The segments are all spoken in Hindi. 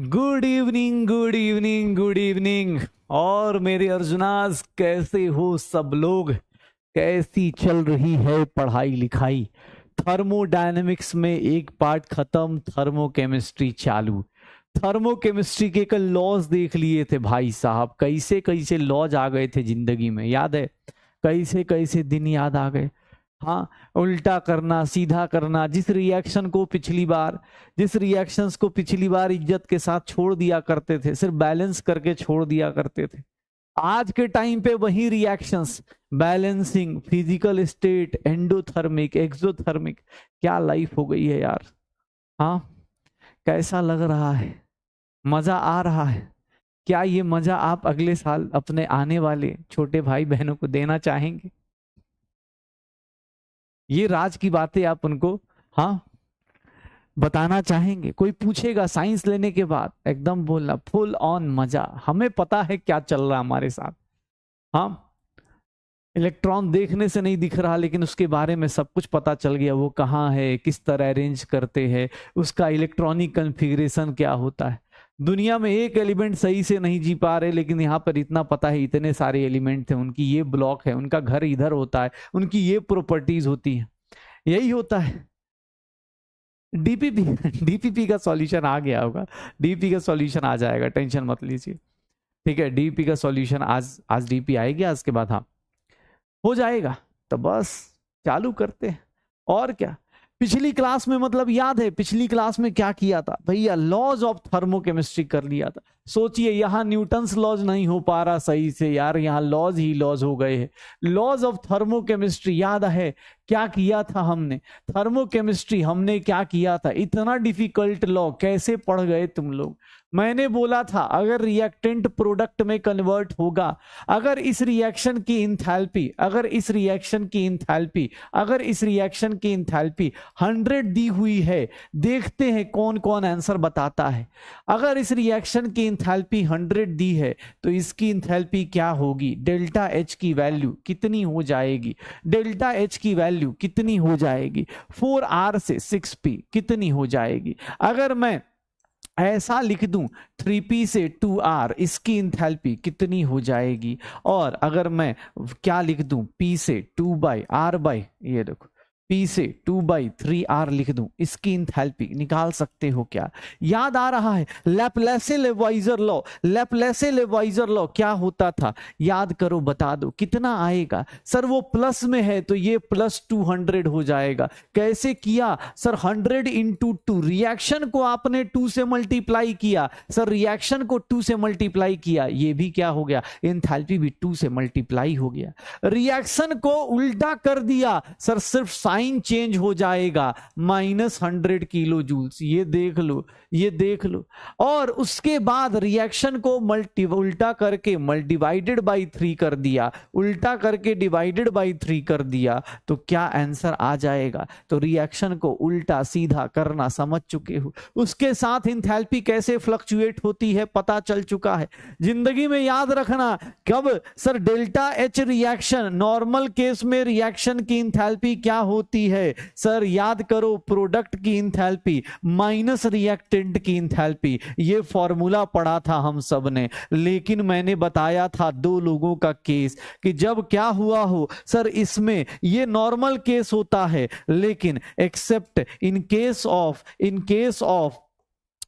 Good evening, good evening, good evening. और मेरे अर्जुनास कैसे हो सब लोग? कैसी चल रही है पढ़ाई लिखाई? थर्मोडायनेमिक्स में एक पार्ट खत्म, थर्मोकेमिस्ट्री चालू। थर्मोकेमिस्ट्री के कल लॉज देख लिए थे भाई साहब, कैसे कैसे लॉज आ गए थे जिंदगी में, याद है? कैसे कैसे दिन याद आ गए। हाँ, उल्टा करना, सीधा करना, जिस रिएक्शंस को पिछली बार इज्जत के साथ छोड़ दिया करते थे, सिर्फ बैलेंस करके छोड़ दिया करते थे, आज के टाइम पे वही reactions, balancing, physical state, endothermic, exothermic, क्या लाइफ हो गई है यार। हाँ, कैसा लग रहा है? मजा आ रहा है? क्या ये मजा आप अगले साल अपने आने वाले छोटे भाई बहनों को देना चाहेंगे? ये राज की बातें आप उनको हाँ बताना चाहेंगे? कोई पूछेगा साइंस लेने के बाद, एकदम बोलना फुल ऑन मजा, हमें पता है क्या चल रहा है हमारे साथ। हाँ, इलेक्ट्रॉन देखने से नहीं दिख रहा, लेकिन उसके बारे में सब कुछ पता चल गया, वो कहाँ है, किस तरह अरेंज करते हैं, उसका इलेक्ट्रॉनिक कन्फिग्रेशन क्या होता है। दुनिया में एक एलिमेंट सही से नहीं जी पा रहे, लेकिन यहाँ पर इतना पता है इतने सारे एलिमेंट थे, उनकी ये ब्लॉक है, उनका घर इधर होता है, उनकी ये प्रॉपर्टीज होती है। यही होता है डीपीपी। डीपीपी का सॉल्यूशन आ गया होगा, डीपी का सॉल्यूशन आ जाएगा, टेंशन मत लीजिए। ठीक है, डीपी का सॉल्यूशन आज डीपी आएगी, आज के बाद हाँ हो जाएगा। तो बस चालू करते हैं, और क्या। पिछली क्लास में मतलब याद है पिछली क्लास में क्या किया था भैया? लॉज ऑफ थर्मोकेमिस्ट्री कर लिया था। सोचिए, यहां न्यूटन्स लॉज नहीं हो पा रहा सही से यार, यहां लॉज ही लॉज हो गए हैं। लॉज ऑफ थर्मोकेमिस्ट्री याद है क्या किया था हमने? थर्मोकेमिस्ट्री हमने क्या किया था? इतना डिफिकल्ट लॉ कैसे पढ़ गए तुम लोग? मैंने बोला था अगर रिएक्टेंट प्रोडक्ट में कन्वर्ट होगा, अगर इस रिएक्शन की इंथैल्पी 100 दी हुई है, देखते हैं कौन कौन आंसर बताता है। अगर इस रिएक्शन की इंथैल्पी 100 दी है तो इसकी इंथैल्पी क्या होगी? डेल्टा एच की वैल्यू कितनी हो जाएगी? डेल्टा एच की वैल्यू कितनी हो जाएगी? 4R से 6P कितनी हो जाएगी? अगर मैं ऐसा लिख दूं 3P से 2R, इसकी इंथैल्पी कितनी हो जाएगी? और अगर मैं क्या लिख दूं P से 2/R/, ये देखो P से 2/3R लिख दूं, इसकी इंथैल्पी निकाल सकते हो क्या? याद आ रहा है लैप्लासे-लेवाइजर लॉ? लैप्लासे-लेवाइजर लॉ क्या होता था? याद करो, बता दो कितना आएगा? सर वो प्लस में है तो ये प्लस 200 हो जाएगा। कैसे किया सर? 100 इंटू 2, रिएक्शन को आपने 2 से मल्टीप्लाई किया सर, रिएक्शन को 2 से मल्टीप्लाई किया, ये भी क्या हो गया? इंथैल्पी भी 2 से मल्टीप्लाई हो गया। रिएक्शन को उल्टा कर दिया सर, सिर्फ साइन चेंज हो जाएगा, -100 किलो जूल्स। ये देख लो, ये देख लो। और उसके बाद रिएक्शन को उल्टा करके डिवाइडेड बाई 3 कर दिया, उल्टा करके डिवाइडेड बाई 3 कर दिया, तो क्या आंसर आ जाएगा? तो रिएक्शन को उल्टा सीधा करना समझ चुके हो। उसके साथ इंथैल्पी कैसे फ्लक्चुएट होती है पता चल चुका है। जिंदगी में याद रखना, कब sir delta H reaction, normal case में रिएक्शन की इंथैल्पी क्या होती है सर? याद करो, प्रोडक्ट की इंथैल्पी माइनस रिएक्टेंट की इंथैल्पी। ये फॉर्मूला पढ़ा था हम सब ने, लेकिन मैंने बताया था 2 लोगों का केस कि जब क्या हुआ हो सर, इसमें ये नॉर्मल केस होता है, लेकिन एक्सेप्ट इन केस ऑफ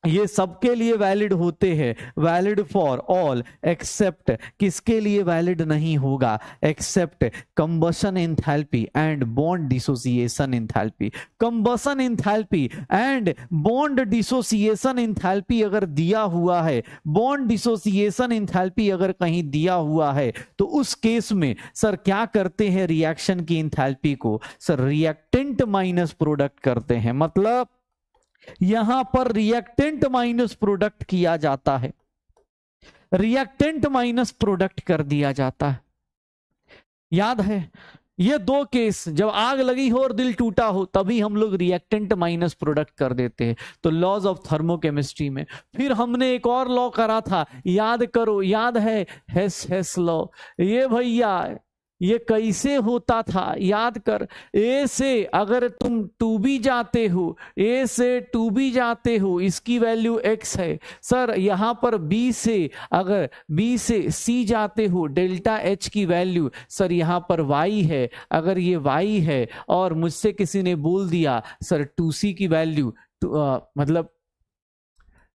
ये सबके लिए वैलिड होते हैं, वैलिड फॉर ऑल, एक्सेप्ट किसके लिए वैलिड नहीं होगा? Except combustion enthalpy and bond dissociation enthalpy. Combustion enthalpy and bond dissociation enthalpy अगर दिया हुआ है, बॉन्ड डिसोसिएशन एंथैल्पी अगर कहीं दिया हुआ है, तो उस केस में सर क्या करते हैं? रिएक्शन की एंथैल्पी को सर रिएक्टेंट माइनस प्रोडक्ट करते हैं। मतलब यहां पर रिएक्टेंट माइनस प्रोडक्ट किया जाता है, रिएक्टेंट माइनस प्रोडक्ट कर दिया जाता है। याद है ये 2 केस, जब आग लगी हो और दिल टूटा हो, तभी हम लोग रिएक्टेंट माइनस प्रोडक्ट कर देते हैं। तो लॉज ऑफ थर्मोकेमिस्ट्री में फिर हमने एक और लॉ करा था, याद करो, याद है हेस लॉ। ये भैया ये कैसे होता था याद कर। ए से अगर तुम 2b जाते हो, ए से 2b जाते हो, इसकी वैल्यू x है। सर यहां पर b से अगर b से c जाते हो, डेल्टा h की वैल्यू सर यहां पर y है। अगर ये y है और मुझसे किसी ने बोल दिया सर 2c की वैल्यू मतलब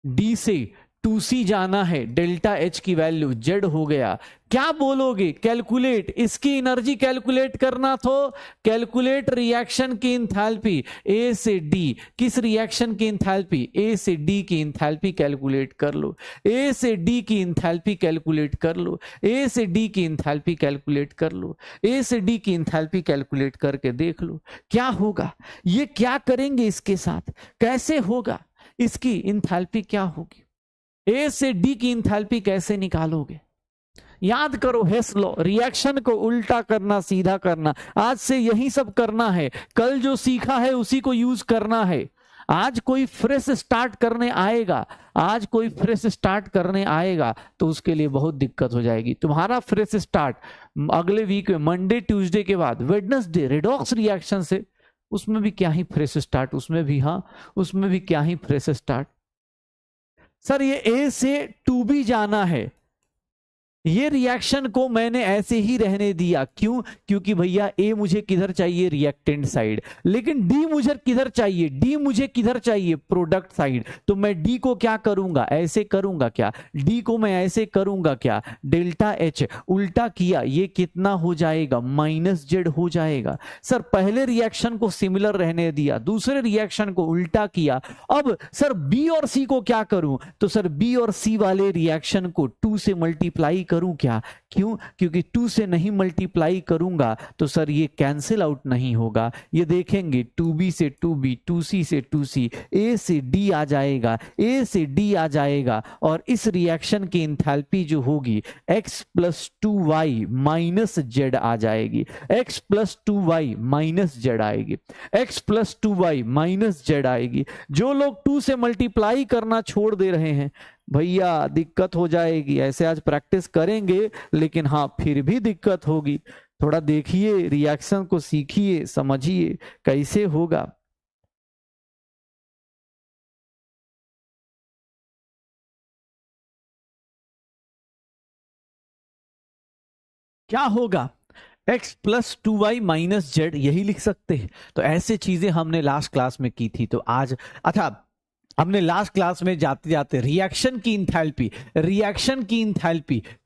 d से 2c जाना है, डेल्टा h की वैल्यू z हो गया। क्या बोलोगे? कैलकुलेट, इसकी एनर्जी कैलकुलेट करना तो कैलकुलेट रिएक्शन की इंथैल्पी ए से डी। किस रिएक्शन की इंथैल्पी? ए से डी की इंथैल्पी कैलकुलेट कर लो, ए से डी की इंथैल्पी कैलकुलेट कर लो, ए से डी की इंथैल्पी कैलकुलेट कर लो, ए से डी की इंथैल्पी कैलकुलेट करके देख लो क्या होगा। ये क्या करेंगे इसके साथ, कैसे होगा, इसकी इंथैल्पी क्या होगी, ए से डी की इंथैल्पी कैसे निकालोगे? याद करो हेस लॉ, रिएक्शन को उल्टा करना सीधा करना, आज से यही सब करना है। कल जो सीखा है उसी को यूज करना है। आज कोई फ्रेश स्टार्ट करने आएगा, आज कोई फ्रेश स्टार्ट करने आएगा तो उसके लिए बहुत दिक्कत हो जाएगी। तुम्हारा फ्रेश स्टार्ट अगले वीक में मंडे ट्यूसडे के बाद वेडनेसडे रेडॉक्स रिएक्शन से, उसमें भी क्या ही फ्रेश स्टार्ट, उसमें भी हाँ, उसमें भी क्या ही फ्रेश स्टार्ट। सर ये ए से 2b जाना है, ये रिएक्शन को मैंने ऐसे ही रहने दिया। क्यों? क्योंकि भैया ए मुझे किधर चाहिए? Reactant side. लेकिन डी मुझे किधर चाहिए? डी मुझे किधर चाहिए? Product side. तो मैं डी को क्या करूंगा? ऐसे करूंगा क्या? डी को मैं ऐसे करूंगा क्या? डेल्टा एच उल्टा किया, ये कितना हो जाएगा? माइनस जेड हो जाएगा। सर पहले रिएक्शन को सिमिलर रहने दिया, दूसरे रिएक्शन को उल्टा किया। अब सर बी और सी को क्या करूं? तो सर बी और सी वाले रिएक्शन को 2 से मल्टीप्लाई करूं क्या? क्यों? क्योंकि 2 से नहीं मल्टीप्लाई करूंगा तो सर ये कैंसिल आउट नहीं होगा। ये देखेंगे 2b से 2b, 2c से 2c, a से d आ जाएगा, a से d आ जाएगा। और इस रिएक्शन की इंथैल्पी जो होगी x plus 2y minus Z आ जाएगी, x plus 2y minus Z आएगी, x plus 2y minus Z आएगी। जो लोग 2 से मल्टीप्लाई करना छोड़ दे रहे हैं भैया दिक्कत हो जाएगी। ऐसे आज प्रैक्टिस करेंगे लेकिन हाँ फिर भी दिक्कत होगी। थोड़ा देखिए, रिएक्शन को सीखिए, समझिए कैसे होगा। क्या होगा? x plus 2y minus Z, यही लिख सकते हैं। तो ऐसे चीजें हमने लास्ट क्लास में की थी। तो आज अच्छा, हमने लास्ट क्लास में जाते जाते रिएक्शन की इंथैल्पी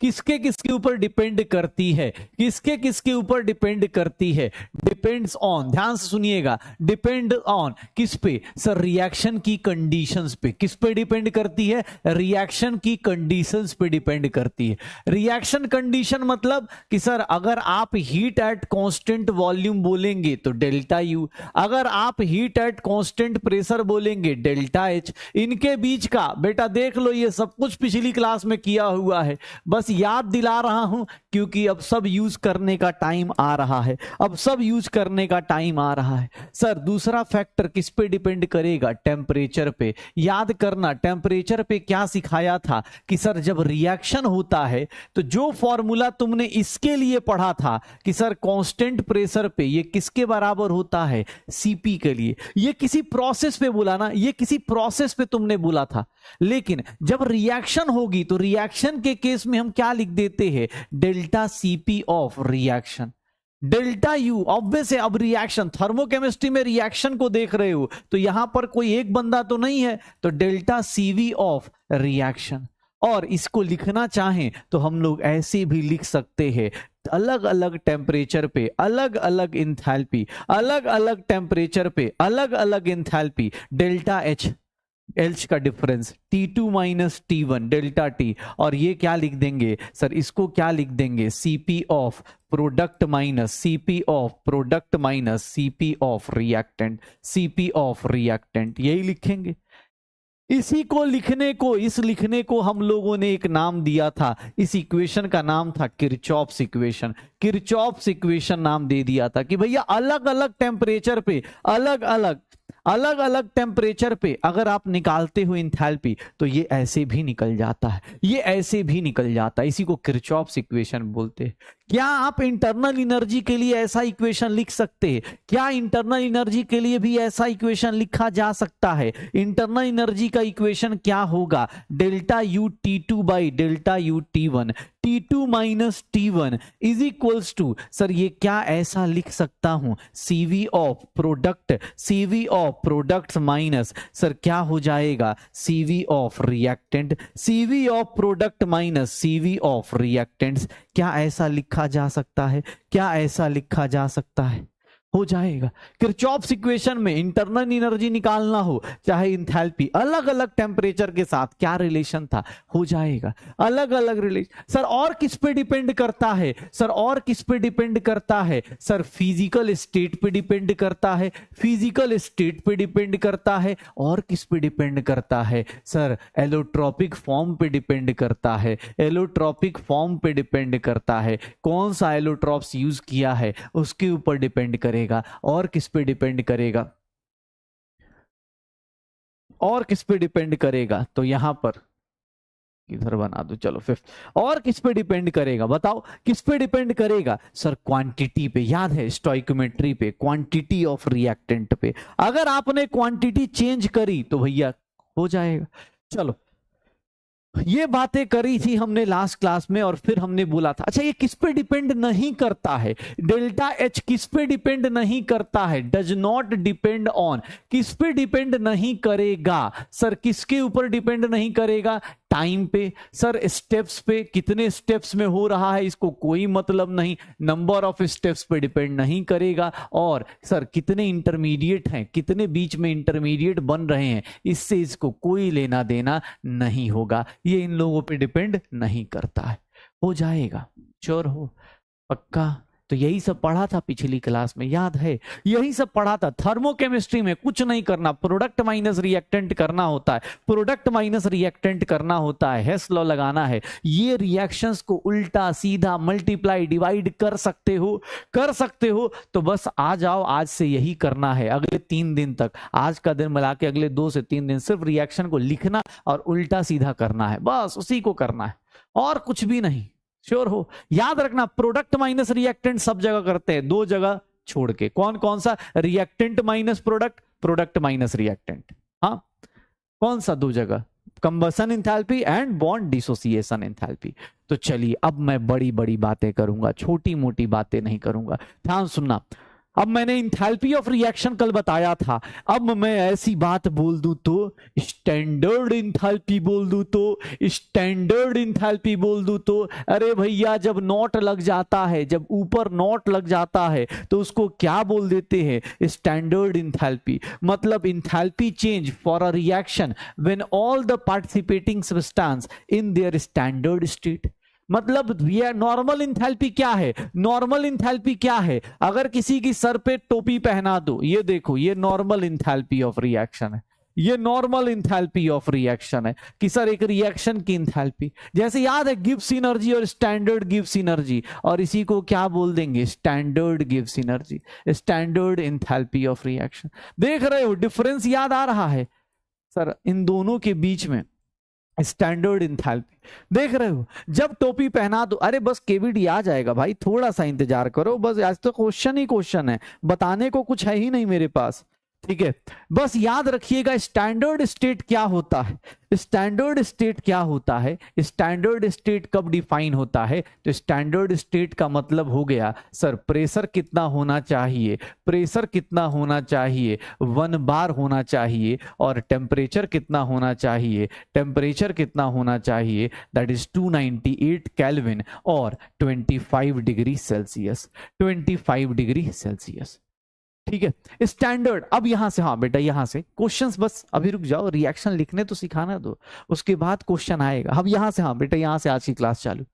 किसके किसके ऊपर डिपेंड करती है, किसके किसके ऊपर डिपेंड करती है? डिपेंड्स ऑन, ध्यान से सुनिएगा, डिपेंड ऑन किस पे? सर रिएक्शन की कंडीशंस पे। किस पे डिपेंड करती है? रिएक्शन की कंडीशंस पे डिपेंड करती है। रिएक्शन कंडीशन मतलब कि सर अगर आप हीट एट कांस्टेंट वॉल्यूम बोलेंगे तो डेल्टा यू, अगर आप हीट एट कांस्टेंट प्रेशर बोलेंगे डेल्टा, इनके बीच का बेटा देख लो, ये सब कुछ पिछली क्लास में किया हुआ है, बस याद दिला रहा हूं क्योंकि अब सब यूज करने का टाइम आ रहा है, अब सब यूज करने का टाइम आ रहा है। सर दूसरा फैक्टर किस पे डिपेंड करेगा? टेम्परेचर पे। याद करना टेम्परेचर पे क्या सिखाया था कि सर जब रिएक्शन होता है तो जो फॉर्मूला तुमने इसके लिए पढ़ा था कि सर कांस्टेंट प्रेशर पे ये किसके बराबर होता है? सीपी के लिए। ये किसी प्रोसेस पे बोला ना, ये किसी प्रोसेस पे तुमने बोला था। लेकिन जब रिएक्शन होगी तो रिएक्शन के केस में हम क्या लिख देते हैं? Delta CP of reaction, delta U obvious है। अब रिएक्शन, थर्मोकेमिस्ट्री में रिएक्शन को देख रहे हो तो यहां पर कोई एक बंदा तो नहीं है, तो डेल्टा सीवी ऑफ रिएक्शन। और इसको लिखना चाहें तो हम लोग ऐसे भी लिख सकते हैं, अलग अलग टेम्परेचर पे अलग अलग इंथैल्पी, अलग अलग टेम्परेचर पे अलग अलग इंथैल्पी, डेल्टा एच का difference T2 minus T1 delta T। और ये क्या लिख देंगे सर? इसको क्या लिख देंगे? CP of product minus CP of product minus CP of reactant, CP of reactant, यही लिखेंगे। इसी को लिखने को, इस लिखने को हम लोगों ने एक नाम दिया था, इस इक्वेशन का नाम था किरचॉफ्स इक्वेशन। किरचॉफ्स इक्वेशन नाम दे दिया था कि भैया अलग अलग टेम्परेचर पे अलग अलग अलग अलग टेम्परेचर पे अगर आप निकालते हो इंथैल्पी तो ये ऐसे भी निकल जाता है, ये ऐसे भी निकल जाता है। इसी को किरचॉफ्स इक्वेशन बोलते हैं। क्या आप इंटरनल एनर्जी के लिए ऐसा इक्वेशन लिख सकते हैं? क्या इंटरनल एनर्जी के लिए भी ऐसा इक्वेशन लिखा जा सकता है? इंटरनल एनर्जी का इक्वेशन क्या होगा? Delta U T2 by delta U T1, T2 minus T1 is equals to, sir ये क्या ऐसा लिख सकता हूं? CV of product, CV of products minus, sir क्या हो जाएगा? CV of reactant, CV of product minus CV of reactants. क्या ऐसा लिखा जा सकता है? क्या ऐसा लिखा जा सकता है? हो जाएगा। किरचॉफ्स इक्वेशन में इंटरनल एनर्जी निकालना हो चाहे इंथैल्पी, अलग अलग टेम्परेचर के साथ क्या रिलेशन था, हो जाएगा। अलग अलग रिलेशन। सर और किस पे डिपेंड करता है? सर और किस पे डिपेंड करता है? सर फिजिकल स्टेट पे डिपेंड करता है, फिजिकल स्टेट पे डिपेंड करता है। और किस पे डिपेंड करता है? सर एलोट्रॉपिक फॉर्म पे डिपेंड करता है, एलोट्रॉपिक फॉर्म पे डिपेंड करता है। कौन सा एलोट्रॉप्स यूज किया है उसके ऊपर डिपेंड करेगा। और किस पे डिपेंड करेगा? और किस पे डिपेंड करेगा? तो यहां पर इधर बना दो, चलो फिफ्थ। और किस पे डिपेंड करेगा बताओ? किस पे डिपेंड करेगा? सर क्वांटिटी पे। याद है स्टोइकोमेट्री पे, क्वांटिटी ऑफ रिएक्टेंट पे। अगर आपने क्वांटिटी चेंज करी तो भैया हो जाएगा। चलो ये बातें करी थी हमने लास्ट क्लास में, और फिर हमने बोला था अच्छा ये किस पे डिपेंड नहीं करता है? डेल्टा एच किस पे डिपेंड नहीं करता है? Does not depend on. किस पे डिपेंड नहीं करेगा? सर किसके ऊपर डिपेंड नहीं करेगा? टाइम पे। सर स्टेप्स पे, कितने स्टेप्स में हो रहा है इसको कोई मतलब नहीं, नंबर ऑफ स्टेप्स पे डिपेंड नहीं करेगा। और सर कितने इंटरमीडिएट हैं, कितने बीच में इंटरमीडिएट बन रहे हैं, इससे इसको कोई लेना देना नहीं होगा। ये इन लोगों पे डिपेंड नहीं करता है। हो जाएगा, श्योर हो, पक्का? तो यही सब पढ़ा था पिछली क्लास में, याद है? यही सब पढ़ा था। थर्मोकेमिस्ट्री में कुछ नहीं करना, प्रोडक्ट माइनस रिएक्टेंट करना होता है, प्रोडक्ट माइनस रिएक्टेंट करना होता है, हेस लॉ लगाना है। ये रिएक्शंस को उल्टा सीधा मल्टीप्लाई डिवाइड कर सकते हो, कर सकते हो। तो बस आ जाओ, आज से यही करना है अगले 3 दिन तक। आज का दिन मिला के अगले 2 से 3 दिन सिर्फ रिएक्शन को लिखना और उल्टा सीधा करना है, बस उसी को करना है और कुछ भी नहीं। श्योर हो? याद रखना प्रोडक्ट माइनस रिएक्टेंट सब जगह करते हैं, 2 जगह छोड़ के। कौन कौन सा? Reactant minus product, product minus reactant. हाँ कौन सा 2 जगह? Combustion enthalpy and bond dissociation enthalpy. तो चलिए अब मैं बड़ी बड़ी बातें करूंगा, छोटी मोटी बातें नहीं करूंगा। ध्यान सुनना। अब मैंने इंथैल्पी ऑफ रिएक्शन कल बताया था, अब मैं ऐसी बात बोल दूं तो स्टैंडर्ड इंथैल्पी बोल दूं तो, स्टैंडर्ड इंथैल्पी बोल दूं तो, अरे भैया जब नॉट लग जाता है, जब ऊपर नॉट लग जाता है तो उसको क्या बोल देते हैं? Standard enthalpy. मतलब enthalpy change for a reaction when all the participating substance in their standard state. मतलब ये नॉर्मल इंथैल्पी क्या है? नॉर्मल इंथैल्पी क्या है? अगर किसी की सर पे टोपी पहना दो, ये देखो ये नॉर्मल इंथैल्पी ऑफ रिएक्शन है, ये नॉर्मल इंथैल्पी ऑफ रिएक्शन है कि सर एक रिएक्शन की इंथैल्पी। जैसे याद है गिब्स एनर्जी और स्टैंडर्ड गिब्स एनर्जी, और इसी को क्या बोल देंगे? Standard Gibbs energy, standard enthalpy of reaction. देख रहे हो डिफरेंस याद आ रहा है सर इन दोनों के बीच में? स्टैंडर्ड इंथैल्पी देख रहे हो? जब टोपी पहना दो, अरे बस केवीडी आ जाएगा भाई, थोड़ा सा इंतजार करो बस, आज तो क्वेश्चन ही क्वेश्चन है, बताने को कुछ है ही नहीं मेरे पास। ठीक है, बस याद रखिएगा स्टैंडर्ड स्टेट क्या होता है। स्टैंडर्ड स्टेट क्या होता है? स्टैंडर्ड स्टेट कब डिफाइन होता है? तो स्टैंडर्ड स्टेट का मतलब हो गया सर प्रेशर कितना होना चाहिए, प्रेशर कितना होना चाहिए, 1 बार होना चाहिए, और टेम्परेचर कितना होना चाहिए, टेम्परेचर कितना होना चाहिए, दैट इज 298 केल्विन और 25 डिग्री सेल्सियस, 25 डिग्री सेल्सियस। ठीक है स्टैंडर्ड। अब यहां से, हाँ बेटा यहां से क्वेश्चंस, बस अभी रुक जाओ, रिएक्शन लिखने तो सिखाना दो, उसके बाद क्वेश्चन आएगा। अब यहां से, हाँ बेटा यहां से आज की क्लास चालू,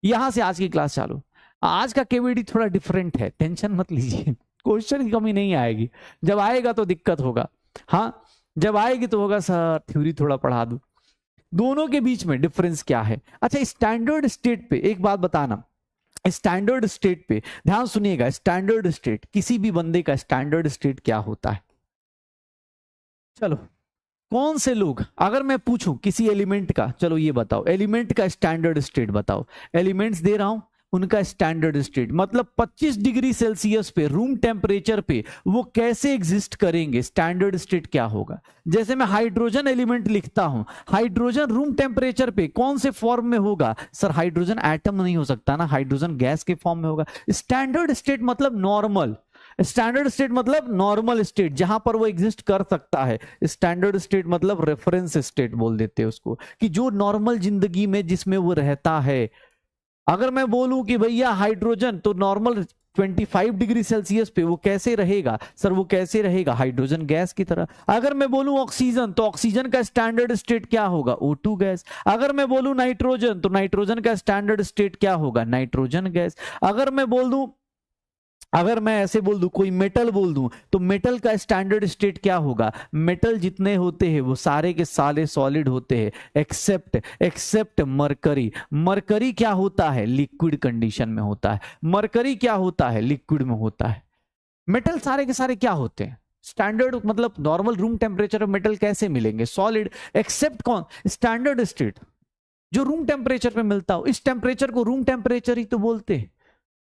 यहां से आज की क्लास चालू। आज का केवीडी थोड़ा डिफरेंट है, टेंशन मत लीजिए, क्वेश्चन की कमी नहीं आएगी, जब आएगा तो दिक्कत होगा। हाँ जब आएगी तो होगा सर थ्योरी थोड़ा पढ़ा दो। दोनों के बीच में डिफरेंस क्या है? अच्छा स्टैंडर्ड स्टेट पे एक बात बताना, स्टैंडर्ड स्टेट पे ध्यान सुनिएगा, स्टैंडर्ड स्टेट, किसी भी बंदे का स्टैंडर्ड स्टेट क्या होता है? चलो, कौन से लोग, अगर मैं पूछूं किसी एलिमेंट का, चलो ये बताओ एलिमेंट का स्टैंडर्ड स्टेट बताओ, एलिमेंट्स दे रहा हूं उनका स्टैंडर्ड स्टेट मतलब 25 डिग्री सेल्सियस पे रूम टेम्परेचर पे वो कैसे एग्जिस्ट करेंगे, स्टैंडर्ड स्टेट क्या होगा। जैसे मैं हाइड्रोजन एलिमेंट लिखता हूं, हाइड्रोजन रूम टेम्परेचर पे कौन से फॉर्म में होगा, सर हाइड्रोजन एटम नहीं हो सकता ना, हाइड्रोजन गैस के फॉर्म में होगा। स्टैंडर्ड स्टेट मतलब नॉर्मल, स्टैंडर्ड स्टेट मतलब नॉर्मल स्टेट जहां पर वो एग्जिस्ट कर सकता है। स्टैंडर्ड स्टेट मतलब रेफरेंस स्टेट बोल देते हैं उसको, कि जो नॉर्मल जिंदगी में जिसमें वो रहता है। अगर मैं बोलूं कि भैया हाइड्रोजन तो नॉर्मल 25 डिग्री सेल्सियस पे वो कैसे रहेगा, सर वो कैसे रहेगा, हाइड्रोजन गैस की तरह। अगर मैं बोलूं ऑक्सीजन तो ऑक्सीजन का स्टैंडर्ड स्टेट क्या होगा, O2 गैस। अगर मैं बोलूं नाइट्रोजन तो नाइट्रोजन का स्टैंडर्ड स्टेट क्या होगा, नाइट्रोजन गैस। अगर मैं बोल दूं, अगर मैं ऐसे बोल दूं कोई मेटल बोल दूं तो मेटल का स्टैंडर्ड स्टेट क्या होगा, मेटल जितने होते हैं वो सारे के सारे सॉलिड होते हैं एक्सेप्ट मरकरी। मरकरी क्या होता है, लिक्विड कंडीशन में होता है। मरकरी क्या होता है, लिक्विड में होता है। मेटल सारे के सारे क्या होते हैं, स्टैंडर्ड मतलब नॉर्मल रूम टेम्परेचर मेटल कैसे मिलेंगे, सॉलिड। एक्सेप्ट कौन, स्टैंडर्ड स्टेट जो रूम टेम्परेचर पे मिलता हो, इस टेम्परेचर को रूम टेम्परेचर ही तो बोलते हैं,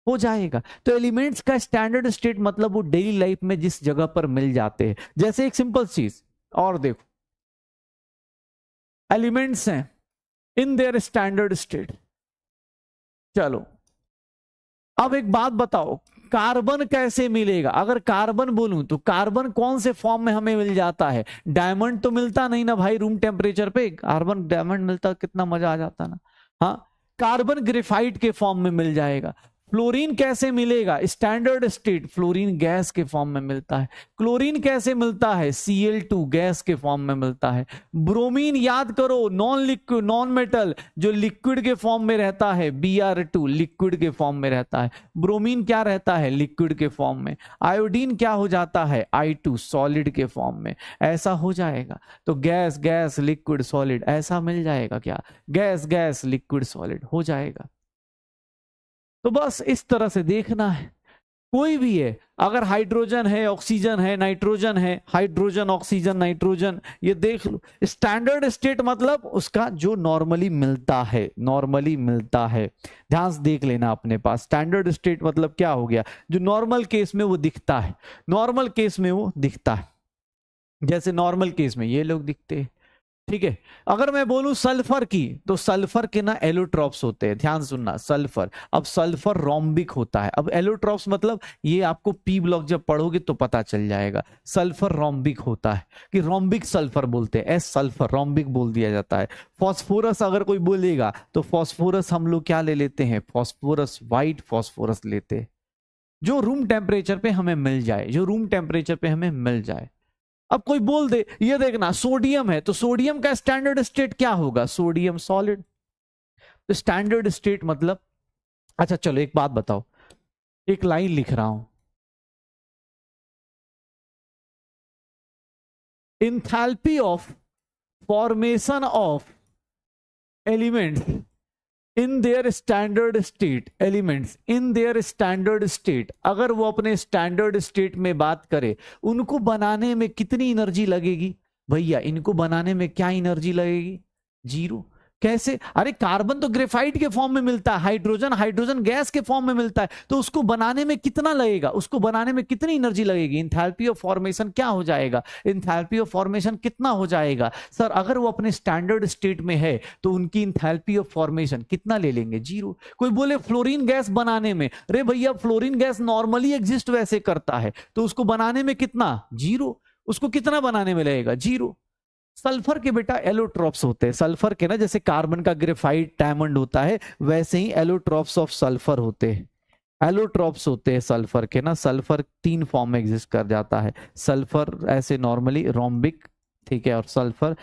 हो जाएगा। तो एलिमेंट्स का स्टैंडर्ड स्टेट मतलब वो डेली लाइफ में जिस जगह पर मिल जाते हैं। जैसे एक सिंपल चीज और देखो, एलिमेंट्स हैं इन देयर स्टैंडर्ड स्टेट। चलो अब एक बात बताओ, कार्बन कैसे मिलेगा। अगर कार्बन बोलूं तो कार्बन कौन से फॉर्म में हमें मिल जाता है, डायमंड तो मिलता नहीं ना भाई रूम टेम्परेचर पे, कार्बन डायमंड मिलता कितना मजा आ जाता ना। हाँ, कार्बन ग्रेफाइट के फॉर्म में मिल जाएगा। फ्लोरीन कैसे मिलेगा, स्टैंडर्ड स्टेट फ्लोरीन गैस के फॉर्म में मिलता है। क्लोरीन कैसे मिलता है, Cl2 गैस के फॉर्म में मिलता है। ब्रोमीन याद करो, नॉन लिक्विड नॉन मेटल जो लिक्विड के फॉर्म में रहता है, Br2 लिक्विड के फॉर्म में रहता है। ब्रोमीन क्या रहता है, लिक्विड के फॉर्म में। आयोडीन क्या हो जाता है, I2 सॉलिड के फॉर्म में। ऐसा हो जाएगा तो गैस गैस लिक्विड सॉलिड ऐसा मिल जाएगा क्या, गैस गैस लिक्विड सॉलिड हो जाएगा। तो बस इस तरह से देखना है, कोई भी है, अगर हाइड्रोजन है, ऑक्सीजन है, नाइट्रोजन है, हाइड्रोजन ऑक्सीजन नाइट्रोजन, ये देख लो। स्टैंडर्ड स्टेट मतलब उसका जो नॉर्मली मिलता है, नॉर्मली मिलता है। ध्यान से देख लेना अपने पास, स्टैंडर्ड स्टेट मतलब क्या हो गया, जो नॉर्मल केस में वो दिखता है, नॉर्मल केस में वो दिखता है। जैसे नॉर्मल केस में ये लोग दिखते हैं, ठीक है। अगर मैं बोलूं सल्फर की तो सल्फर के ना एलोट्रॉप्स होते हैं, ध्यान सुनना, सल्फर। अब सल्फर रोम्बिक होता है। अब एलोट्रॉप्स मतलब ये आपको पी ब्लॉक जब पढ़ोगे तो पता चल जाएगा। सल्फर रोम्बिक होता है, कि रोम्बिक सल्फर बोलते हैं, एस सल्फर रोम्बिक बोल दिया जाता है। फॉस्फोरस अगर कोई बोलेगा तो फॉस्फोरस हम लोग क्या ले लेते हैं, फॉस्फोरस व्हाइट फॉस्फोरस लेते हैं, जो रूम टेम्परेचर पे हमें मिल जाए, जो रूम टेम्परेचर पे हमें मिल जाए। अब कोई बोल दे, ये देखना सोडियम है तो सोडियम का स्टैंडर्ड स्टेट क्या होगा, सोडियम सॉलिड। तो स्टैंडर्ड स्टेट मतलब, अच्छा चलो एक बात बताओ, एक लाइन लिख रहा हूं, enthalpy of formation of elements in their standard state, elements in their standard state, अगर वो अपने स्टैंडर्ड स्टेट में बात करे, उनको बनाने में कितनी एनर्जी लगेगी, भैया इनको बनाने में क्या एनर्जी लगेगी, जीरो। कैसे, अरे कार्बन तो ग्रेफाइट के फॉर्म में मिलता है, हाइड्रोजन हाइड्रोजन गैस के फॉर्म में मिलता है, तो उसको बनाने में कितना लगेगा, उसको बनाने में कितनी एनर्जी लगेगी, इंथैल्पी ऑफ फॉर्मेशन क्या हो जाएगा, इंथैल्पी ऑफ फॉर्मेशन कितना हो जाएगा। सर अगर वो अपने स्टैंडर्ड स्टेट में है तो उनकी इंथैल्पी ऑफ फॉर्मेशन कितना ले लेंगे, जीरो। कोई बोले फ्लोरीन गैस बनाने में, अरे भैया फ्लोरीन गैस नॉर्मली एग्जिस्ट वैसे करता है तो उसको बनाने में कितना, जीरो। उसको कितना बनाने में लगेगा, जीरो। सल्फर के बेटा एलोट्रॉप्स होते हैं, सल्फर के ना, जैसे कार्बन का ग्रेफाइट डायमंड होता है वैसे ही एलोट्रॉप्स ऑफ सल्फर होते हैं, एलोट्रॉप्स होते हैं सल्फर के ना। सल्फर 3 फॉर्म में एग्जिस्ट कर जाता है, सल्फर ऐसे नॉर्मली रोम्बिक, ठीक है, और सल्फर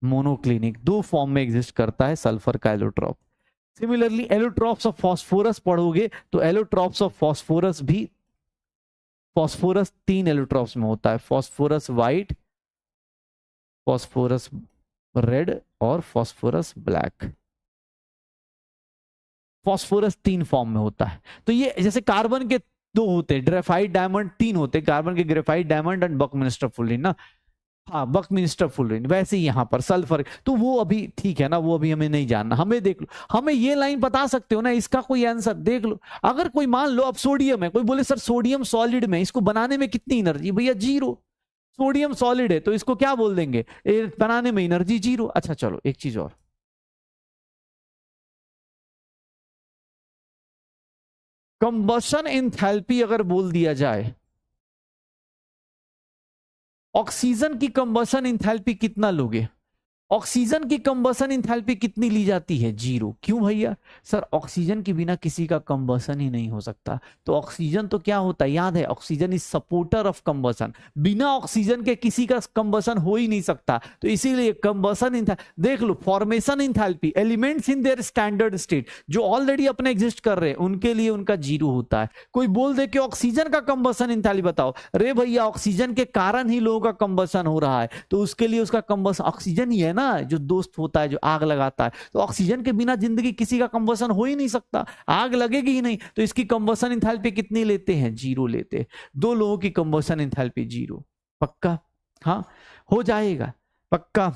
मोनोक्लिनिक, 2 फॉर्म में एग्जिस्ट करता है सल्फर का allotrope. Similarly allotropes of phosphorus पढ़ोगे तो एलोट्रॉप्स ऑफ फॉस्फोरस भी, फॉस्फोरस 3 एलोट्रॉप्स में होता है, फॉस्फोरस व्हाइट, फॉस्फोरस रेड और फॉस्फोरस ब्लैक। फॉस्फोरस 3 फॉर्म में होता है। तो ये जैसे कार्बन के 2 होते हैं, ग्रेफाइट डायमंड 3 होते हैं, कार्बन के ग्रेफाइट डायमंड एंड बकमिंस्टर फुलिन ना। हाँ, बकमिंस्टर फुलरिन, वैसे ही यहां पर सल्फर, तो वो अभी ठीक है ना, वो अभी हमें नहीं जानना, हमें देख लो, हमें ये लाइन बता सकते हो ना, इसका कोई आंसर देख लो। अगर कोई मान लो अब सोडियम है, कोई बोले सर सोडियम सॉलिड में इसको बनाने में कितनी एनर्जी, भैया जीरो, सोडियम सॉलिड है तो इसको क्या बोल देंगे, बनाने में एनर्जी जीरो। अच्छा चलो एक चीज और, कंबशन एंथैल्पी अगर बोल दिया जाए, ऑक्सीजन की कंबशन एंथैल्पी कितना लोगे, ऑक्सीजन की कंबशन एंथैल्पी कितनी ली जाती है, जीरो। क्यों भैया, सर ऑक्सीजन के बिना किसी का कंबशन ही नहीं हो सकता, तो ऑक्सीजन तो क्या होता है, याद है, oxygen is supporter of combustion, बिना ऑक्सीजन के किसी का कंबशन हो ही नहीं सकता, तो इसीलिए कंबशन देख लो, formation enthalpy, elements in their standard state जो ऑलरेडी अपने एग्जिस्ट कर रहे हैं उनके लिए उनका जीरो होता है। कोई बोल दे कि ऑक्सीजन का कंबशन एंथैल्पी बताओ, रे भैया ऑक्सीजन के कारण ही लोगों का कंबशन हो रहा है, तो उसके लिए उसका कंबशन ऑक्सीजन ही है ना, जो दोस्त होता है जो आग लगाता है, तो ऑक्सीजन के बिना जिंदगी किसी का कंबशन हो ही नहीं सकता, आग लगेगी ही नहीं, तो इसकी कंबशन एंथैल्पी कितनी लेते हैं, जीरो लेते हैं। दो लोगों की कंबशन एंथैल्पी जीरो, पक्का, हाँ हो जाएगा पक्का।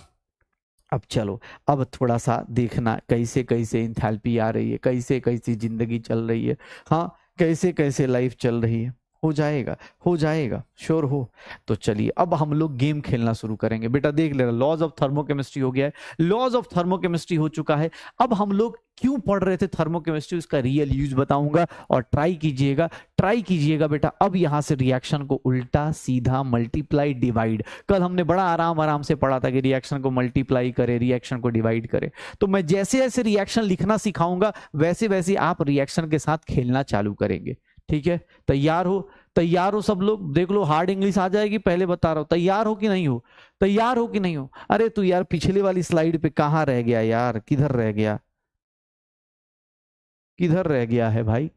अब चलो, अब थोड़ा सा देखना कैसे कैसे एंथैल्पी आ रही है, कैसे कैसे जिंदगी चल रही है, हाँ कैसे कैसे लाइफ चल रही है, हो जाएगा हो जाएगा, श्योर हो। तो चलिए अब हम लोग गेम खेलना शुरू करेंगे। बेटा देख लेना, लॉज ऑफ थर्मोकेमिस्ट्री हो गया है, लॉज ऑफ थर्मोकेमिस्ट्री हो चुका है। अब हम लोग क्यों पढ़ रहे थे थर्मोकेमिस्ट्री, उसका रियल यूज बताऊंगा, और ट्राई कीजिएगा बेटा। अब यहां से रिएक्शन को उल्टा सीधा मल्टीप्लाई डिवाइड, कल हमने बड़ा आराम आराम से पढ़ा था कि रिएक्शन को मल्टीप्लाई करे, रिएक्शन को डिवाइड करे, तो मैं जैसे जैसे रिएक्शन लिखना सिखाऊंगा वैसे वैसे आप रिएक्शन के साथ खेलना चालू करेंगे, ठीक है। तैयार हो सब लोग, देख लो हार्ड इंग्लिश आ जाएगी, पहले बता रहा हूं, तैयार हो कि नहीं हो, तैयार हो कि नहीं हो। अरे तू यार पिछले वाली स्लाइड पे कहां रह गया यार, किधर रह गया, किधर रह गया है भाई,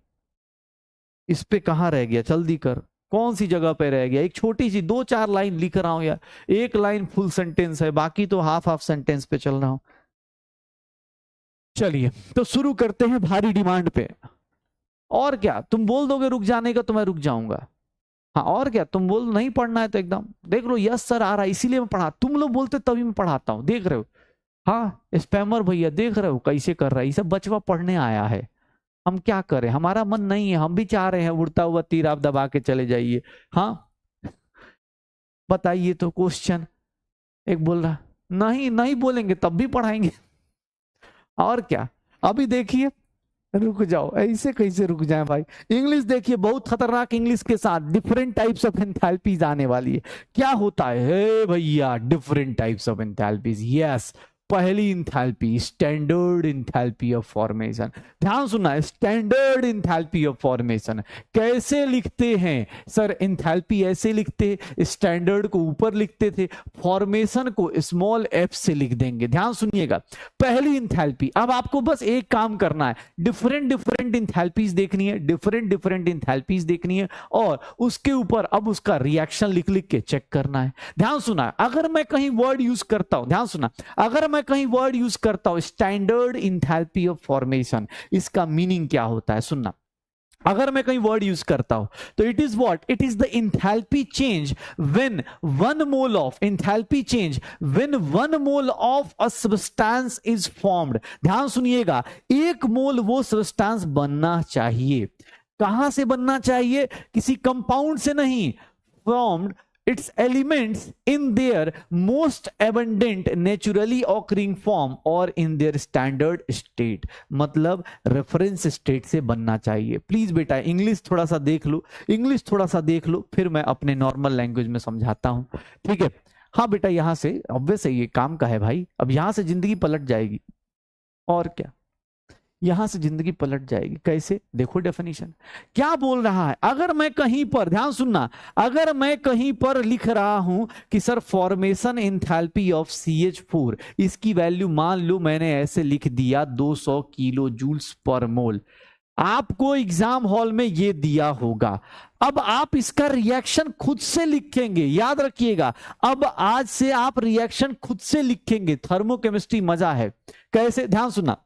इस पे कहां रह गया, जल्दी कर, कौन सी जगह पे रह गया, एक छोटी सी 2-4 लाइन लिख रहा हूं यार, एक लाइन फुल सेंटेंस है, बाकी तो हाफ हाफ सेंटेंस पे चल रहा हूं। चलिए तो शुरू करते हैं भारी डिमांड पे, और क्या तुम बोल दोगे रुक जाने का तो मैं रुक जाऊंगा, हाँ और क्या, तुम बोल नहीं पढ़ना है तो एकदम देख लो, यस सर आ रहा है इसीलिए मैं पढ़ा, तुम लोग बोलते तभी मैं पढ़ाता हूँ, देख रहे हो, हाँ स्पैमर भैया देख रहे हो कैसे कर रहा है, ये सब बचवा पढ़ने आया है, हम क्या करें, हमारा मन नहीं है, हम भी चाह रहे हैं उड़ता हुआ तीर आप दबा के चले जाइए। हाँ बताइए तो क्वेश्चन, एक बोल रहा नहीं नहीं बोलेंगे तब भी पढ़ाएंगे, और क्या। अभी देखिए, रुक जाओ, ऐसे कैसे रुक जाए भाई, इंग्लिश देखिए बहुत खतरनाक इंग्लिश के साथ डिफरेंट टाइप्स ऑफ एंथैल्पीज आने वाली है। क्या होता है हे भैया, different types of enthalpies, yes. पहली enthalpy standard enthalpy of formation, ध्यान सुनना, स्टैंडर्ड इंथैल्पी ऑफ फॉर्मेशन कैसे लिखते हैं सर, इंथैल्पी ऐसे लिखते, स्टैंडर्ड को ऊपर लिखते थे, फॉर्मेशन को स्मॉल एफ से लिख देंगे। ध्यान सुनिएगा, पहली इंथैल्पी, अब आपको बस एक काम करना है, डिफरेंट डिफरेंट इंथैल्पीज देखनी है, डिफरेंट डिफरेंट इंथैल्पीज देखनी है, और उसके ऊपर अब उसका रिएक्शन लिख लिख के चेक करना है। ध्यान सुना, अगर मैं कहीं वर्ड यूज करता हूं, ध्यान सुना, अगर मैं कहीं वर्ड यूज करता हूं स्टैंडर्ड इंथैल्पी ऑफ फॉर्मेशन, इसका मीनिंग क्या होता है सुनना, अगर मैं कहीं वर्ड यूज करता हूं तो it is what, it is the enthalpy change when 1 mole of, enthalpy change when 1 mole of a substance is formed. ध्यान सुनिएगा, 1 मोल वो सब्सटेंस बनना चाहिए, कहां से बनना चाहिए, किसी कंपाउंड से नहीं, formed its elements in their most abundant naturally occurring form or in their standard state, मतलब रेफरेंस स्टेट से बनना चाहिए। प्लीज बेटा इंग्लिश थोड़ा सा देख लो, इंग्लिश थोड़ा सा देख लो, फिर मैं अपने नॉर्मल लैंग्वेज में समझाता हूं, ठीक है। हाँ बेटा यहां से ऑब्वियस है, ये काम का है भाई, अब यहां से जिंदगी पलट जाएगी, और क्या, यहां से जिंदगी पलट जाएगी, कैसे देखो डेफिनेशन क्या बोल रहा है। अगर मैं कहीं पर, ध्यान सुनना, अगर मैं कहीं पर लिख रहा हूं कि sir formation enthalpy of CH4, इसकी वैल्यू मान लो मैंने ऐसे लिख दिया 200 किलो जूल्स पर मोल, आपको एग्जाम हॉल में ये दिया होगा, अब आप इसका रिएक्शन खुद से लिखेंगे, याद रखिएगा, अब आज से आप रिएक्शन खुद से लिखेंगे। थर्मोकेमिस्ट्री मजा है, कैसे, ध्यान सुनना,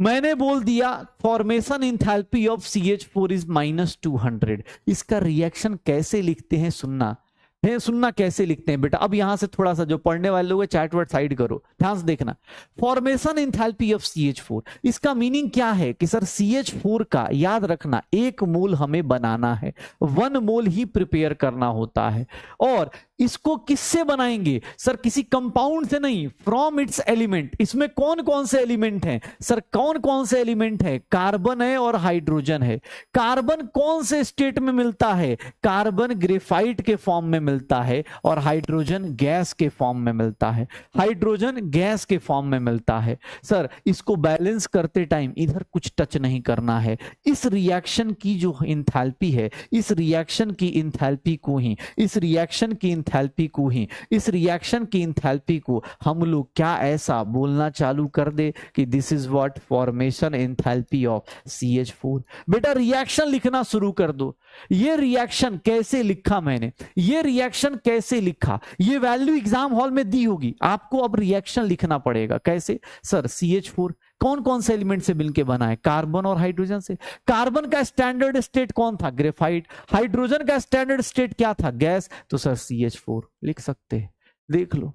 मैंने बोल दिया formation enthalpy of CH4 is -200, इसका रिएक्शन कैसे लिखते हैं सुनना, है सुनना कैसे लिखते हैं बेटा। अब यहां से थोड़ा सा जो पढ़ने वाले लोग चैट वर्ड साइड करो, ध्यान से देखना। फॉर्मेशन एंथैल्पी ऑफ CH4, इसका मीनिंग क्या है कि सर CH4 का याद रखना 1 मोल हमें बनाना है, 1 मोल ही प्रिपेयर करना होता है। और इसको किससे बनाएंगे सर? किसी कंपाउंड से नहीं, फ्रॉम इट्स एलिमेंट। इसमें कौन कौन से एलिमेंट हैं सर? कौन कौन से एलिमेंट है? कार्बन है और हाइड्रोजन है। कार्बन कौन से स्टेट में मिलता है? कार्बन ग्रेफाइट के फॉर्म में मिलता है और हाइड्रोजन गैस के फॉर्म में मिलता है। हाइड्रोजन गैस के फॉर्म में मिलता है। सर इसको बैलेंस करते टाइम इधर कुछ टच नहीं करना है। इस रिएक्शन की जो इंथैल्पी है, इस रिएक्शन की इंथैल्पी को ही, इस रिएक्शन की इंथैल्पी को ही, इस रिएक्शन की इंथैल्पी को हम लोग क्या ऐसा बोलना चालू कर दे कि this is what formation enthalpy of CH4। बेटा रिएक्शन लिखना शुरू कर दो। ये रिएक्शन कैसे लिखा मैंने, ये रिएक्शन कैसे लिखा, ये वैल्यू एग्जाम हॉल में दी होगी आपको। अब रिएक्शन लिखना पड़ेगा कैसे सर? CH4 कौन कौन से एलिमेंट से मिलके बना है? कार्बन और हाइड्रोजन से। कार्बन का स्टैंडर्ड स्टेट कौन था? ग्रेफाइट। हाइड्रोजन का स्टैंडर्ड स्टेट क्या था? गैस। तो सर CH4 लिख सकते हैं। देख लो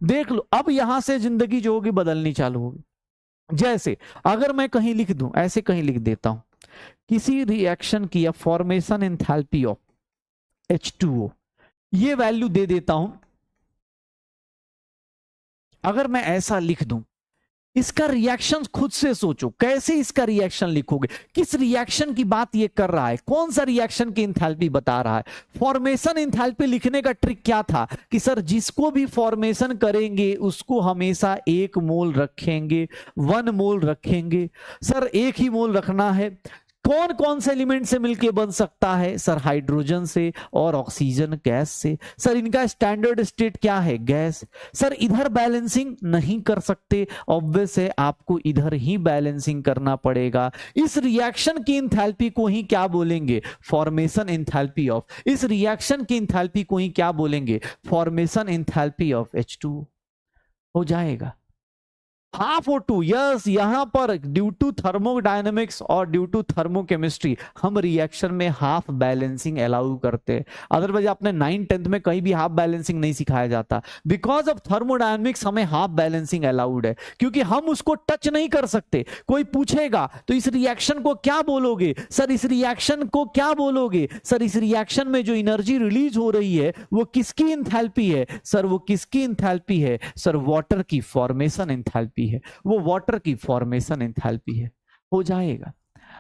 देख लो, अब यहां से जिंदगी जो होगी बदलनी चालू होगी। जैसे अगर मैं कहीं लिख दूं, ऐसे कहीं लिख देता हूं, किसी रिएक्शन की या फॉर्मेशन एंथैल्पी ऑफ H2O, ये वैल्यू दे देता हूं। अगर मैं ऐसा लिख दूं, इसका रिएक्शन खुद से सोचो, कैसे इसका रिएक्शन लिखोगे? किस रिएक्शन की बात ये कर रहा है? कौन सा रिएक्शन की एंथैल्पी बता रहा है? फॉर्मेशन एंथैल्पी लिखने का ट्रिक क्या था कि सर जिसको भी फॉर्मेशन करेंगे उसको हमेशा 1 मोल रखेंगे, 1 मोल रखेंगे। सर 1 ही मोल रखना है। कौन कौन से एलिमेंट से मिलके बन सकता है सर? हाइड्रोजन से और ऑक्सीजन गैस से। सर इनका स्टैंडर्ड स्टेट क्या है? गैस। सर इधर बैलेंसिंग नहीं कर सकते, ऑब्वियस है आपको इधर ही बैलेंसिंग करना पड़ेगा। इस रिएक्शन की एंथैल्पी को ही क्या बोलेंगे? Formation enthalpy of. इस रिएक्शन की एंथैल्पी को ही क्या बोलेंगे? फॉर्मेशन एंथैल्पी ऑफ H2O हो जाएगा। ½ यस, यहां पर ड्यू टू थर्मोडायनेमिक्स और ड्यू टू थर्मोकेमिस्ट्री हम रिएक्शन में हाफ बैलेंसिंग अलाउ करते हैं। अदरवाइज आपने 9th-10th में कहीं भी हाफ बैलेंसिंग नहीं सिखाया जाता। बिकॉज ऑफ थर्मोडायनेमिक्स हमें हाफ बैलेंसिंग अलाउड है, क्योंकि हम उसको टच नहीं कर सकते। कोई पूछेगा तो इस रिएक्शन को क्या बोलोगे सर? इस रिएक्शन को क्या बोलोगे सर? इस रिएक्शन में जो एनर्जी रिलीज हो रही है वो किसकी एंथैल्पी है सर? वो किसकी एंथैल्पी है सर? वाटर की फॉर्मेशन एंथैल्पी है, वो वाटर की फॉर्मेशन एंथैल्पी है। हो जाएगा।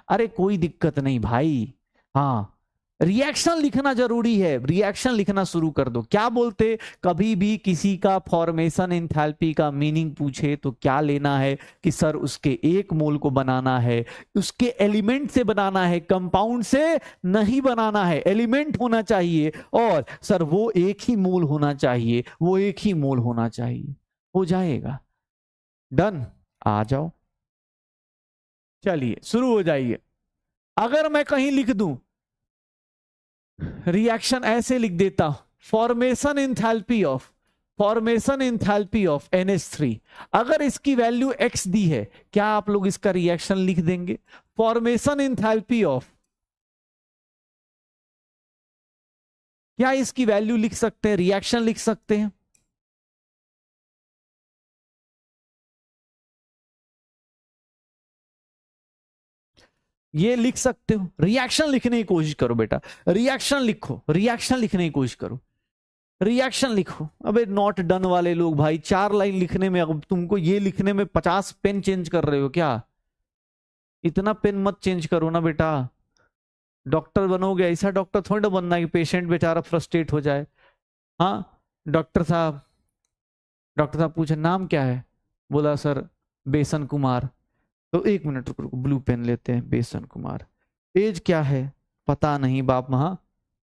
अरे कोई दिक्कत नहीं भाई। हाँ रिएक्शन लिखना जरूरी है, रिएक्शन लिखना शुरू कर दो। क्या बोलते? कभी भी किसी का फॉर्मेशन एंथैल्पी का मीनिंग पूछे तो क्या लेना है कि सर उसके 1 मोल को बनाना है, उसके एलिमेंट से बनाना है, कंपाउंड से नहीं बनाना है। एलिमेंट होना चाहिए और सर वो 1 ही मोल होना चाहिए, वो 1 ही मोल होना चाहिए। हो जाएगा। डन। आ जाओ, चलिए शुरू हो जाइए। अगर मैं कहीं लिख दूं, रिएक्शन ऐसे लिख देता हूं, फॉर्मेशन एंथैल्पी ऑफ NH3। अगर इसकी वैल्यू x दी है, क्या आप लोग इसका रिएक्शन लिख देंगे? फॉर्मेशन एंथैल्पी ऑफ, क्या इसकी वैल्यू लिख सकते हैं? रिएक्शन लिख सकते हैं? ये लिख सकते हो। रिएक्शन लिखने की कोशिश करो बेटा, रिएक्शन लिखो, रिएक्शन लिखने की कोशिश करो, रिएक्शन लिखो। अबे नॉट डन वाले लोग भाई, 4 लाइन लिखने में, अब तुमको ये लिखने में 50 पेन चेंज कर रहे हो क्या? इतना पेन मत चेंज करो ना बेटा। डॉक्टर बनोगे, ऐसा डॉक्टर थोड़ी ना बनना है कि पेशेंट बेचारा फ्रस्ट्रेट हो जाए। हाँ डॉक्टर साहब पूछे नाम क्या है? बोला सर बेसन कुमार। तो 1 मिनट रुको, ब्लू पेन लेते हैं। बेसन कुमार। एज क्या है? पता नहीं बाप महा।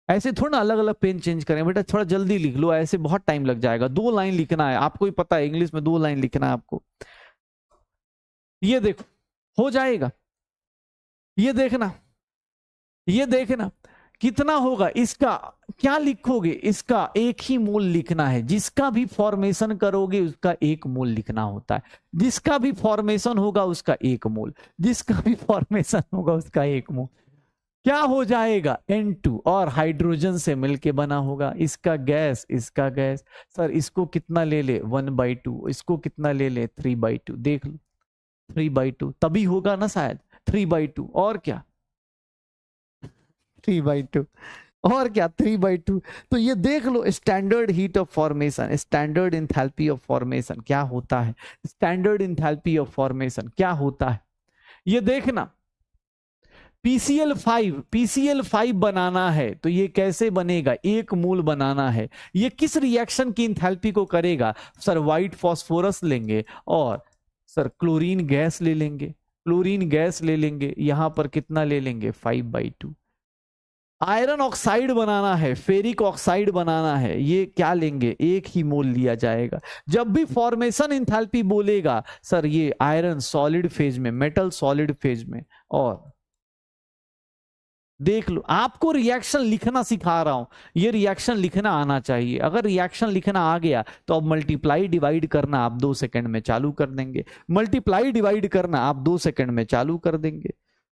ऐसे थोड़ा ना अलग अलग पेन चेंज करें बेटा, थोड़ा जल्दी लिख लो, ऐसे बहुत टाइम लग जाएगा। 2 लाइन लिखना है, आपको ही पता है इंग्लिश में 2 लाइन लिखना है आपको। ये देखो हो जाएगा। ये देखना, ये देखना कितना होगा इसका। क्या लिखोगे? इसका 1 ही मोल लिखना है। जिसका भी फॉर्मेशन करोगे उसका 1 मोल लिखना होता है। जिसका भी फॉर्मेशन होगा उसका 1 मोल, जिसका भी फॉर्मेशन होगा उसका 1 मोल। क्या हो जाएगा N2 और हाइड्रोजन से मिलके बना होगा इसका गैस, इसका गैस। सर इसको कितना ले ले 1/2, इसको कितना ले ले 3/2, देख लो 3/2 तभी होगा ना शायद 3/2 और क्या 3/2 और क्या 3/2। तो ये देख लो standard heat of formation, standard enthalpy of formation क्या होता है, स्टैंडर्ड इंथैल्पी ऑफ फॉर्मेशन क्या होता है ये देखना। PCl5 बनाना है तो ये कैसे बनेगा, 1 मोल बनाना है, ये किस रिएक्शन की इंथैल्पी को करेगा सर, व्हाइट फास्फोरस लेंगे और सर क्लोरीन गैस ले लेंगे, क्लोरीन गैस ले लेंगे, यहां पर कितना ले लेंगे 5/2। आयरन ऑक्साइड बनाना है, फेरिक ऑक्साइड बनाना है, ये क्या लेंगे 1 ही मोल लिया जाएगा। जब भी फॉर्मेशन इंथैल्पी बोलेगा सर ये आयरन सॉलिड फेज में, मेटल सॉलिड फेज में। और देख लो आपको रिएक्शन लिखना सिखा रहा हूं, ये रिएक्शन लिखना आना चाहिए। अगर रिएक्शन लिखना आ गया तो अब मल्टीप्लाई डिवाइड करना आप 2 सेकंड में चालू कर देंगे, मल्टीप्लाई डिवाइड करना आप 2 सेकंड में चालू कर देंगे,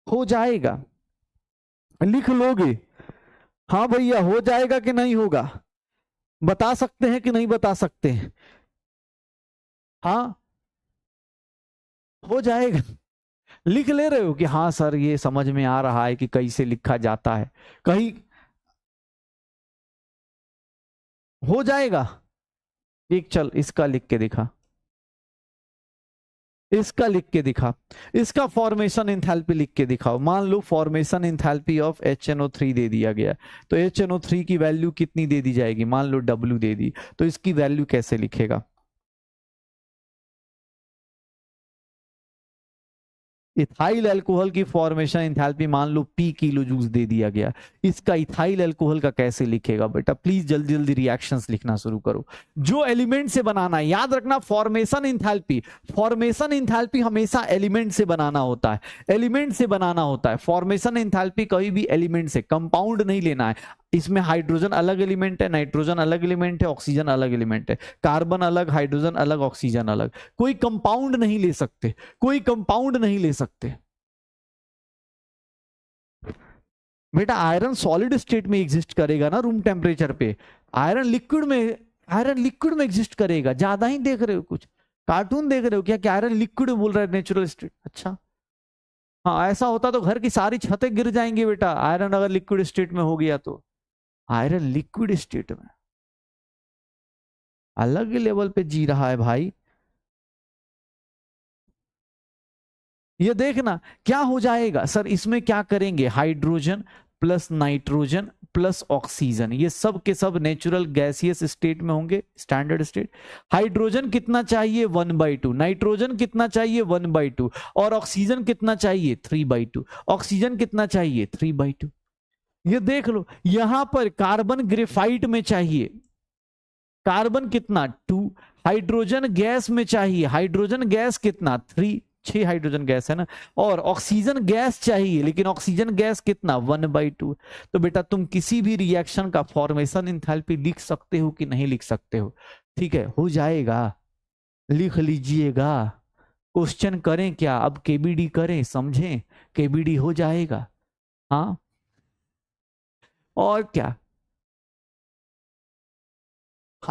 हो जाएगा, लिख लोगे। हाँ भैया हो जाएगा कि नहीं होगा, बता सकते हैं कि नहीं बता सकते हैं, हाँ हो जाएगा, लिख ले रहे हो कि हाँ सर ये समझ में आ रहा है कि कैसे लिखा जाता है, कहीं हो जाएगा। एक चल इसका लिख के दिखा, इसका लिख के दिखा, इसका फॉर्मेशन इंथैल्पी लिख के दिखाओ। मान लो फॉर्मेशन इंथैल्पी ऑफ HNO3 दे दिया गया, तो HNO3 की वैल्यू कितनी दे दी जाएगी, मान लो W दे दी, तो इसकी वैल्यू कैसे लिखेगा, इथाइल अल्कोहल की फॉर्मेशन इंथैल्पी मान लो P किलो जूस दे दिया गया, इसका इथाइल अल्कोहल का कैसे लिखेगा बेटा, प्लीज जल्दी जल्दी रिएक्शंस लिखना शुरू करो, जो एलिमेंट से बनाना है। याद रखना फॉर्मेशन इंथैल्पी हमेशा एलिमेंट से बनाना होता है, एलिमेंट से बनाना होता है। फॉर्मेशन इंथैल्पी कभी भी एलिमेंट से, कंपाउंड नहीं लेना है। इसमें हाइड्रोजन अलग एलिमेंट है, नाइट्रोजन अलग एलिमेंट है, ऑक्सीजन अलग एलिमेंट है, कार्बन अलग, हाइड्रोजन अलग, ऑक्सीजन अलग, कोई कंपाउंड नहीं ले सकते, कोई कंपाउंड नहीं ले सकते बेटा। आयरन सॉलिड स्टेट में एग्जिस्ट करेगा ना रूम टेम्परेचर पे, आयरन लिक्विड में एग्जिस्ट करेगा। ज्यादा ही देख रहे हो, कुछ कार्टून देख रहे हो क्या कि आयरन लिक्विड बोल रहा है नेचुरल स्टेट, अच्छा हाँ ऐसा होता तो घर की सारी छतें गिर जाएंगी बेटा, आयरन अगर लिक्विड स्टेट में हो गया तो। आयरन लिक्विड स्टेट में अलग लेवल पे जी रहा है भाई। ये देखना क्या हो जाएगा सर, इसमें क्या करेंगे, hydrogen plus nitrogen plus oxygen, ये सब के सब नेचुरल गैसियस स्टेट में होंगे, स्टैंडर्ड स्टेट। हाइड्रोजन कितना चाहिए 1/2, नाइट्रोजन कितना चाहिए 1/2, और ऑक्सीजन कितना चाहिए 3/2, ऑक्सीजन कितना चाहिए 3/2। ये देख लो यहां पर कार्बन ग्रेफाइट में चाहिए, कार्बन कितना 2, हाइड्रोजन गैस में चाहिए, हाइड्रोजन गैस कितना 3, 6 हाइड्रोजन गैस है ना, और ऑक्सीजन गैस चाहिए, लेकिन ऑक्सीजन गैस कितना 1/2। तो बेटा तुम किसी भी रिएक्शन का फॉर्मेशन इंथैल्पी लिख सकते हो कि नहीं लिख सकते हो, ठीक है हो जाएगा, लिख लीजिएगा। क्वेश्चन करें क्या अब, केबीडी करें, समझें, केबीडी हो जाएगा, हाँ और क्या।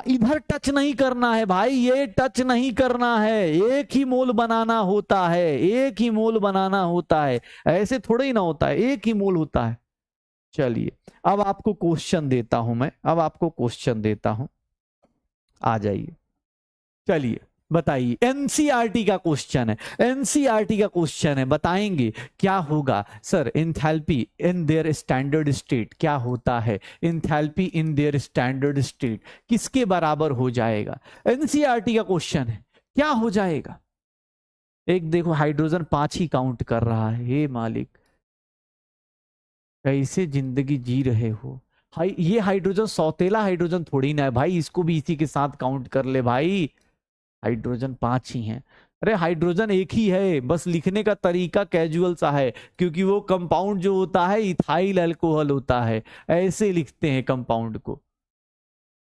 इधर टच नहीं करना है भाई, ये टच नहीं करना है, एक ही मोल बनाना होता है, एक ही मोल बनाना होता है, ऐसे थोड़ा ही ना होता है, एक ही मोल होता है। चलिए अब आपको क्वेश्चन देता हूं मैं, अब आपको क्वेश्चन देता हूं, आ जाइए, चलिए बताइए। एनसीईआरटी का क्वेश्चन है, एनसीईआरटी का क्वेश्चन है, बताएंगे क्या होगा sir, enthalpy in their standard state क्या होता है, enthalpy in their standard state किसके बराबर हो जाएगा। एनसीईआरटी का क्वेश्चन है, क्या हो जाएगा। एक देखो हाइड्रोजन 5 ही काउंट कर रहा है, हे मालिक कैसे जिंदगी जी रहे हो। हाई ये हाइड्रोजन सौतेला हाइड्रोजन थोड़ी ना है भाई, इसको भी इसी के साथ काउंट कर ले भाई, हाइड्रोजन 5 ही हैं। अरे हाइड्रोजन एक ही है, बस लिखने का तरीका कैजुअल सा है, क्योंकि वो कंपाउंड जो होता है इथाइल अल्कोहल होता है, ऐसे लिखते हैं कंपाउंड को।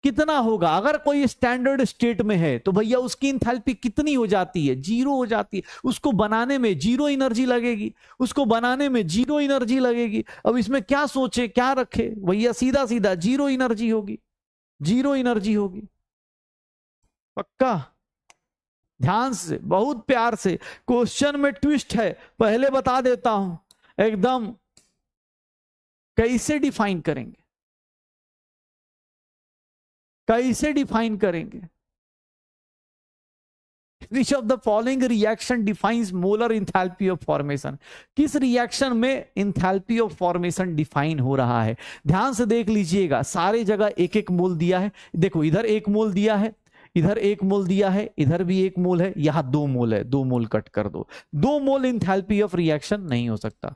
कितना होगा? अगर कोई स्टैंडर्ड स्टेट में है तो भैया उसकी इंथैल्पी कितनी हो जाती है? 0 हो जाती है। उसको बनाने में 0 एनर्जी लगेगी, उसको बनाने में 0 एनर्जी लगेगी। अब इसमें क्या सोचे, क्या रखे भैया? सीधा सीधा 0 एनर्जी होगी, 0 एनर्जी होगी। पक्का? ध्यान से, बहुत प्यार से। क्वेश्चन में ट्विस्ट है, पहले बता देता हूं एकदम कैसे डिफाइन करेंगे, कैसे डिफाइन करेंगे। Which of the following reaction defines molar enthalpy of formation? किस रिएक्शन में इंथैल्पी ऑफ फॉर्मेशन डिफाइन हो रहा है? ध्यान से देख लीजिएगा, सारे जगह एक एक मोल दिया है। देखो इधर 1 मोल दिया है, इधर 1 मोल दिया है, इधर भी 1 मोल है, यहां 2 मोल है, 2 मोल कट कर दो। 2 मोल इंथैल्पी ऑफ रिएक्शन नहीं हो सकता।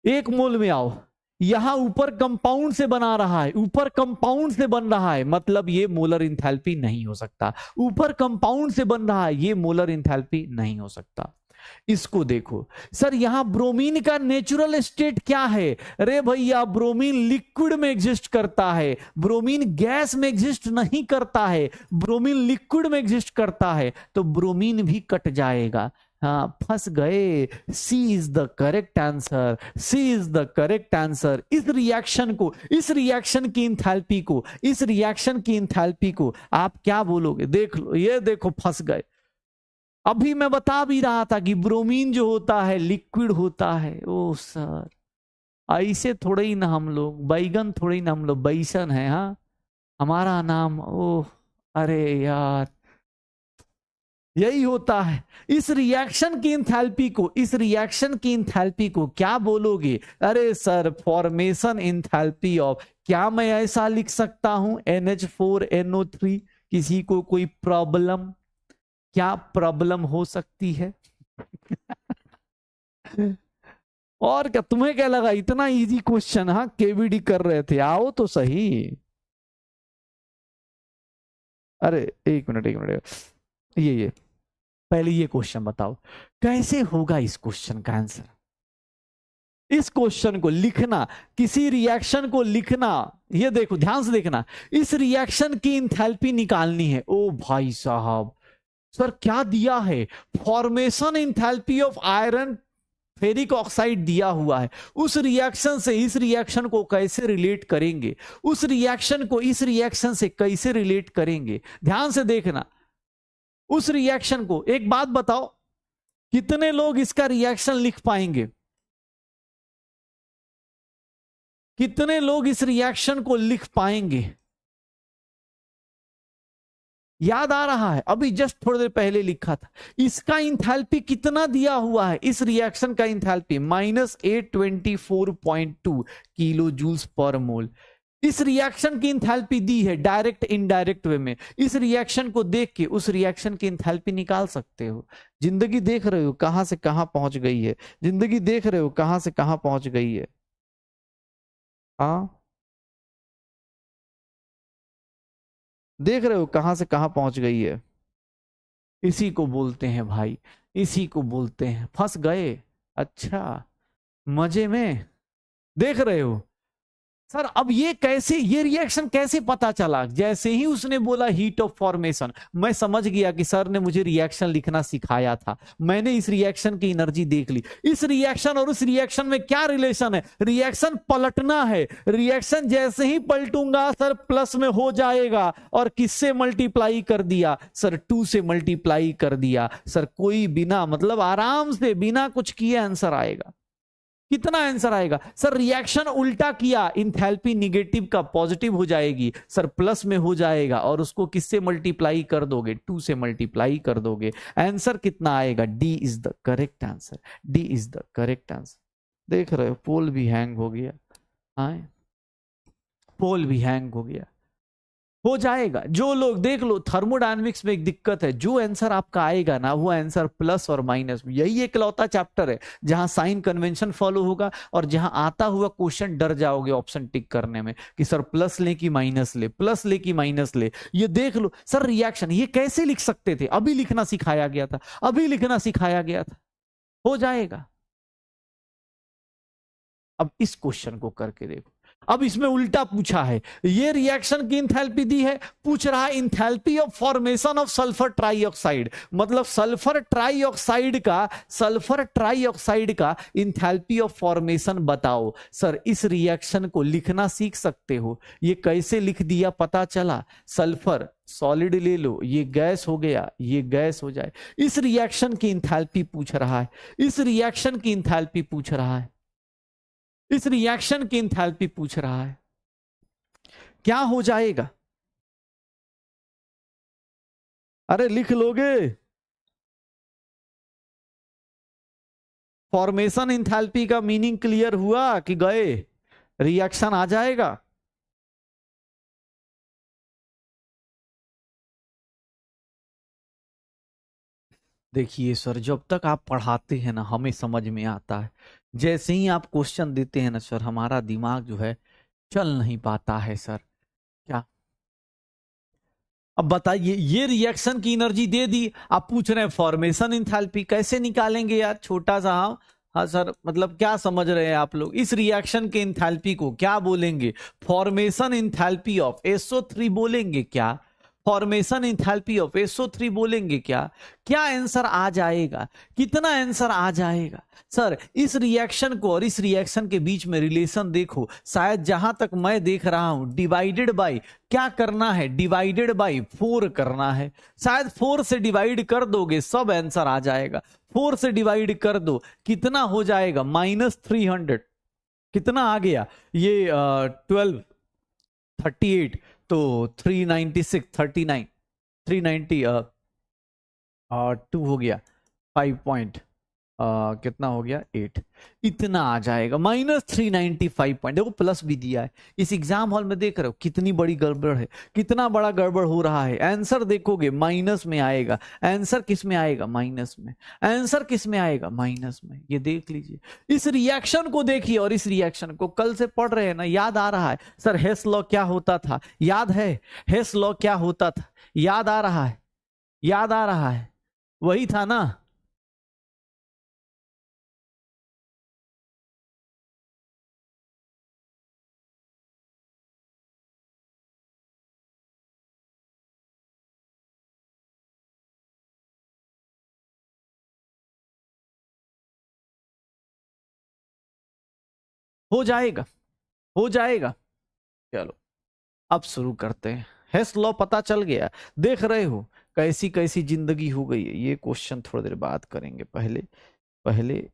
1 मोल में आओ, यहां ऊपर कंपाउंड से बना रहा है, ऊपर कंपाउंड से बन रहा है, मतलब ये मोलर इंथैल्पी नहीं हो सकता। ऊपर कंपाउंड से बन रहा है, ये मोलर इंथैल्पी नहीं हो सकता। इसको देखो सर, यहां ब्रोमीन का नेचुरल स्टेट क्या है? अरे भैया ब्रोमीन लिक्विड में एग्जिस्ट करता है, ब्रोमीन गैस में एग्जिस्ट नहीं करता है, ब्रोमीन लिक्विड में एग्जिस्ट करता है, तो ब्रोमीन भी कट जाएगा। हाँ, फंस गए। C is the correct answer, C is the correct answer. इस रिएक्शन को, इस रिएक्शन की इंथैल्पी को, इस रिएक्शन की इंथैल्पी को आप क्या बोलोगे? देख लो, ये देखो फंस गए। अभी मैं बता भी रहा था कि ब्रोमीन जो होता है लिक्विड होता है। ओ सर, ऐसे थोड़े ही ना हम लोग बैगन, थोड़े ही ना हम लोग बैसन है। हाँ, हमारा नाम, ओह अरे यार, यही होता है। इस रिएक्शन की इंथैल्पी को, इस रिएक्शन की इंथैल्पी को क्या बोलोगे? अरे सर, फॉर्मेशन इंथैल्पी ऑफ, क्या मैं ऐसा लिख सकता हूं NH4NO3? किसी को कोई प्रॉब्लम? क्या प्रॉब्लम हो सकती है? और क्या, तुम्हें क्या लगा इतना इजी क्वेश्चन? हाँ, केवीडी कर रहे थे, आओ तो सही। अरे एक मिनट, एक मिनट, ये पहले ये क्वेश्चन बताओ, कैसे होगा इस क्वेश्चन का आंसर? इस क्वेश्चन को लिखना, किसी रिएक्शन को लिखना, ये देखो ध्यान से देखना, इस रिएक्शन की इंथैल्पी निकालनी है। ओ भाई साहब, सर क्या दिया है? Formation enthalpy of iron ferric oxide दिया हुआ है। उस रिएक्शन से इस रिएक्शन को कैसे रिलेट करेंगे? उस रिएक्शन को इस रिएक्शन से कैसे रिलेट करेंगे? ध्यान से देखना उस रिएक्शन को। एक बात बताओ, कितने लोग इसका रिएक्शन लिख पाएंगे? कितने लोग इस रिएक्शन को लिख पाएंगे? याद आ रहा है? अभी जस्ट थोड़ी देर पहले लिखा था। इसका इंथैल्पी कितना दिया हुआ है? इस रिएक्शन का इंथैल्पी -824.2 किलो जूल्स पर मोल। इस रिएक्शन की इंथैल्पी दी है डायरेक्ट इनडायरेक्ट वे में। इस रिएक्शन को देख के उस रिएक्शन की इंथैल्पी निकाल सकते हो। जिंदगी देख रहे हो कहां से कहां पहुंच गई है, जिंदगी देख रहे हो कहां से कहां पहुंच गई है। हाँ, देख रहे हो कहां से कहां पहुंच गई है। इसी को बोलते हैं भाई, इसी को बोलते हैं फंस गए। अच्छा, मजे में देख रहे हो सर। अब ये कैसे, ये रिएक्शन कैसे पता चला? जैसे ही उसने बोला हीट ऑफ फॉर्मेशन, मैं समझ गया कि सर ने मुझे रिएक्शन लिखना सिखाया था। मैंने इस रिएक्शन की एनर्जी देख ली। इस रिएक्शन और उस रिएक्शन में क्या रिलेशन है? रिएक्शन पलटना है। रिएक्शन जैसे ही पलटूंगा सर प्लस में हो जाएगा। और किससे मल्टीप्लाई कर दिया सर? 2 से मल्टीप्लाई कर दिया सर। कोई बिना मतलब आराम से बिना कुछ किए आंसर आएगा। कितना आंसर आएगा सर? रिएक्शन उल्टा किया, इंथैल्पी निगेटिव का पॉजिटिव हो जाएगी सर, प्लस में हो जाएगा। और उसको किससे मल्टीप्लाई कर दोगे? 2 से मल्टीप्लाई कर दोगे। आंसर कितना आएगा? D is the correct answer, D is the correct answer. देख रहे हो पोल भी हैंग हो गया। हाँ, पोल भी हैंग हो गया। हो जाएगा। जो लोग देख लो, थर्मोडायनेमिक्स में एक दिक्कत है, जो आंसर आपका आएगा ना वो आंसर प्लस और माइनस, यही एकलौता चैप्टर है जहां साइन कन्वेंशन फॉलो होगा और जहां आता हुआ क्वेश्चन डर जाओगे ऑप्शन टिक करने में कि सर प्लस ले कि माइनस ले, प्लस ले कि माइनस ले। ये देख लो सर, रिएक्शन ये कैसे लिख सकते थे? अभी लिखना सिखाया गया था, अभी लिखना सिखाया गया था। हो जाएगा। अब इस क्वेश्चन को करके देखो। अब इसमें उल्टा पूछा है, ये रिएक्शन की इंथैल्पी दी है, पूछ रहा है enthalpy of formation of sulphur trioxide, मतलब सल्फर ट्राइऑक्साइड का इंथैल्पी ऑफ फॉर्मेशन बताओ। सर इस रिएक्शन को लिखना सीख सकते हो, ये कैसे लिख दिया पता चला, सल्फर सॉलिड ले लो, ये गैस हो गया, ये गैस हो जाए। इस रिएक्शन की इंथैल्पी पूछ रहा है, इस रिएक्शन की इंथैल्पी पूछ रहा है, इस रिएक्शन की इंथैल्पी पूछ रहा है, क्या हो जाएगा? अरे लिख लोगे? फॉर्मेशन इंथैल्पी का मीनिंग क्लियर हुआ कि गए? रिएक्शन आ जाएगा। देखिए सर, जब तक आप पढ़ाते हैं ना हमें समझ में आता है, जैसे ही आप क्वेश्चन देते हैं ना सर, हमारा दिमाग जो है चल नहीं पाता है सर। क्या? अब बताइए, ये रिएक्शन की एनर्जी दे दी, आप पूछ रहे हैं फॉर्मेशन इंथैल्पी कैसे निकालेंगे यार, छोटा सा। हाँ सर, मतलब क्या समझ रहे हैं आप लोग? इस रिएक्शन के इंथैल्पी को क्या बोलेंगे? फॉर्मेशन इंथैल्पी ऑफ SO3 बोलेंगे क्या? फॉर्मेशन इंथैल्पी ऑफ SO3 बोलेंगे क्या? क्या आंसर आ जाएगा? कितना आंसर आ जाएगा? सर इस रिएक्शन को और इस रिएक्शन के बीच में रिलेशन देखो, शायद जहां तक मैं देख रहा हूं डिवाइडेड बाय, क्या करना है? डिवाइडेड बाय 4 करना है। शायद 4 से डिवाइड कर दोगे सब आंसर आ जाएगा। 4 से डिवाइड कर दो, कितना हो जाएगा? -300। कितना आ गया ये? 12 38, तो 396 39 390 2 हो गया 5 पॉइंट, कितना हो गया? 8। इतना आ जाएगा, -395 पॉइंट। देखो प्लस भी दिया है। इस एग्जाम हॉल में देख रहे हो कितनी बड़ी गड़बड़ है, कितना बड़ा गड़बड़ हो रहा है। आंसर देखोगे माइनस में आएगा, आंसर किस में आएगा? माइनस में। आंसर किस में आएगा? माइनस में। ये देख लीजिए, इस रिएक्शन को देखिए और इस रिएक्शन को कल से पढ़ रहे हैं ना, याद आ रहा है? सर हेस लॉ क्या होता था, याद है? हेस लॉ क्या होता था, याद आ रहा है? याद आ रहा है? वही था ना? हो जाएगा, हो जाएगा। चलो अब शुरू करते हैं। हेस लॉ पता चल गया, देख रहे हो कैसी कैसी जिंदगी हो गई है। ये क्वेश्चन थोड़ी देर बात करेंगे, पहले पहले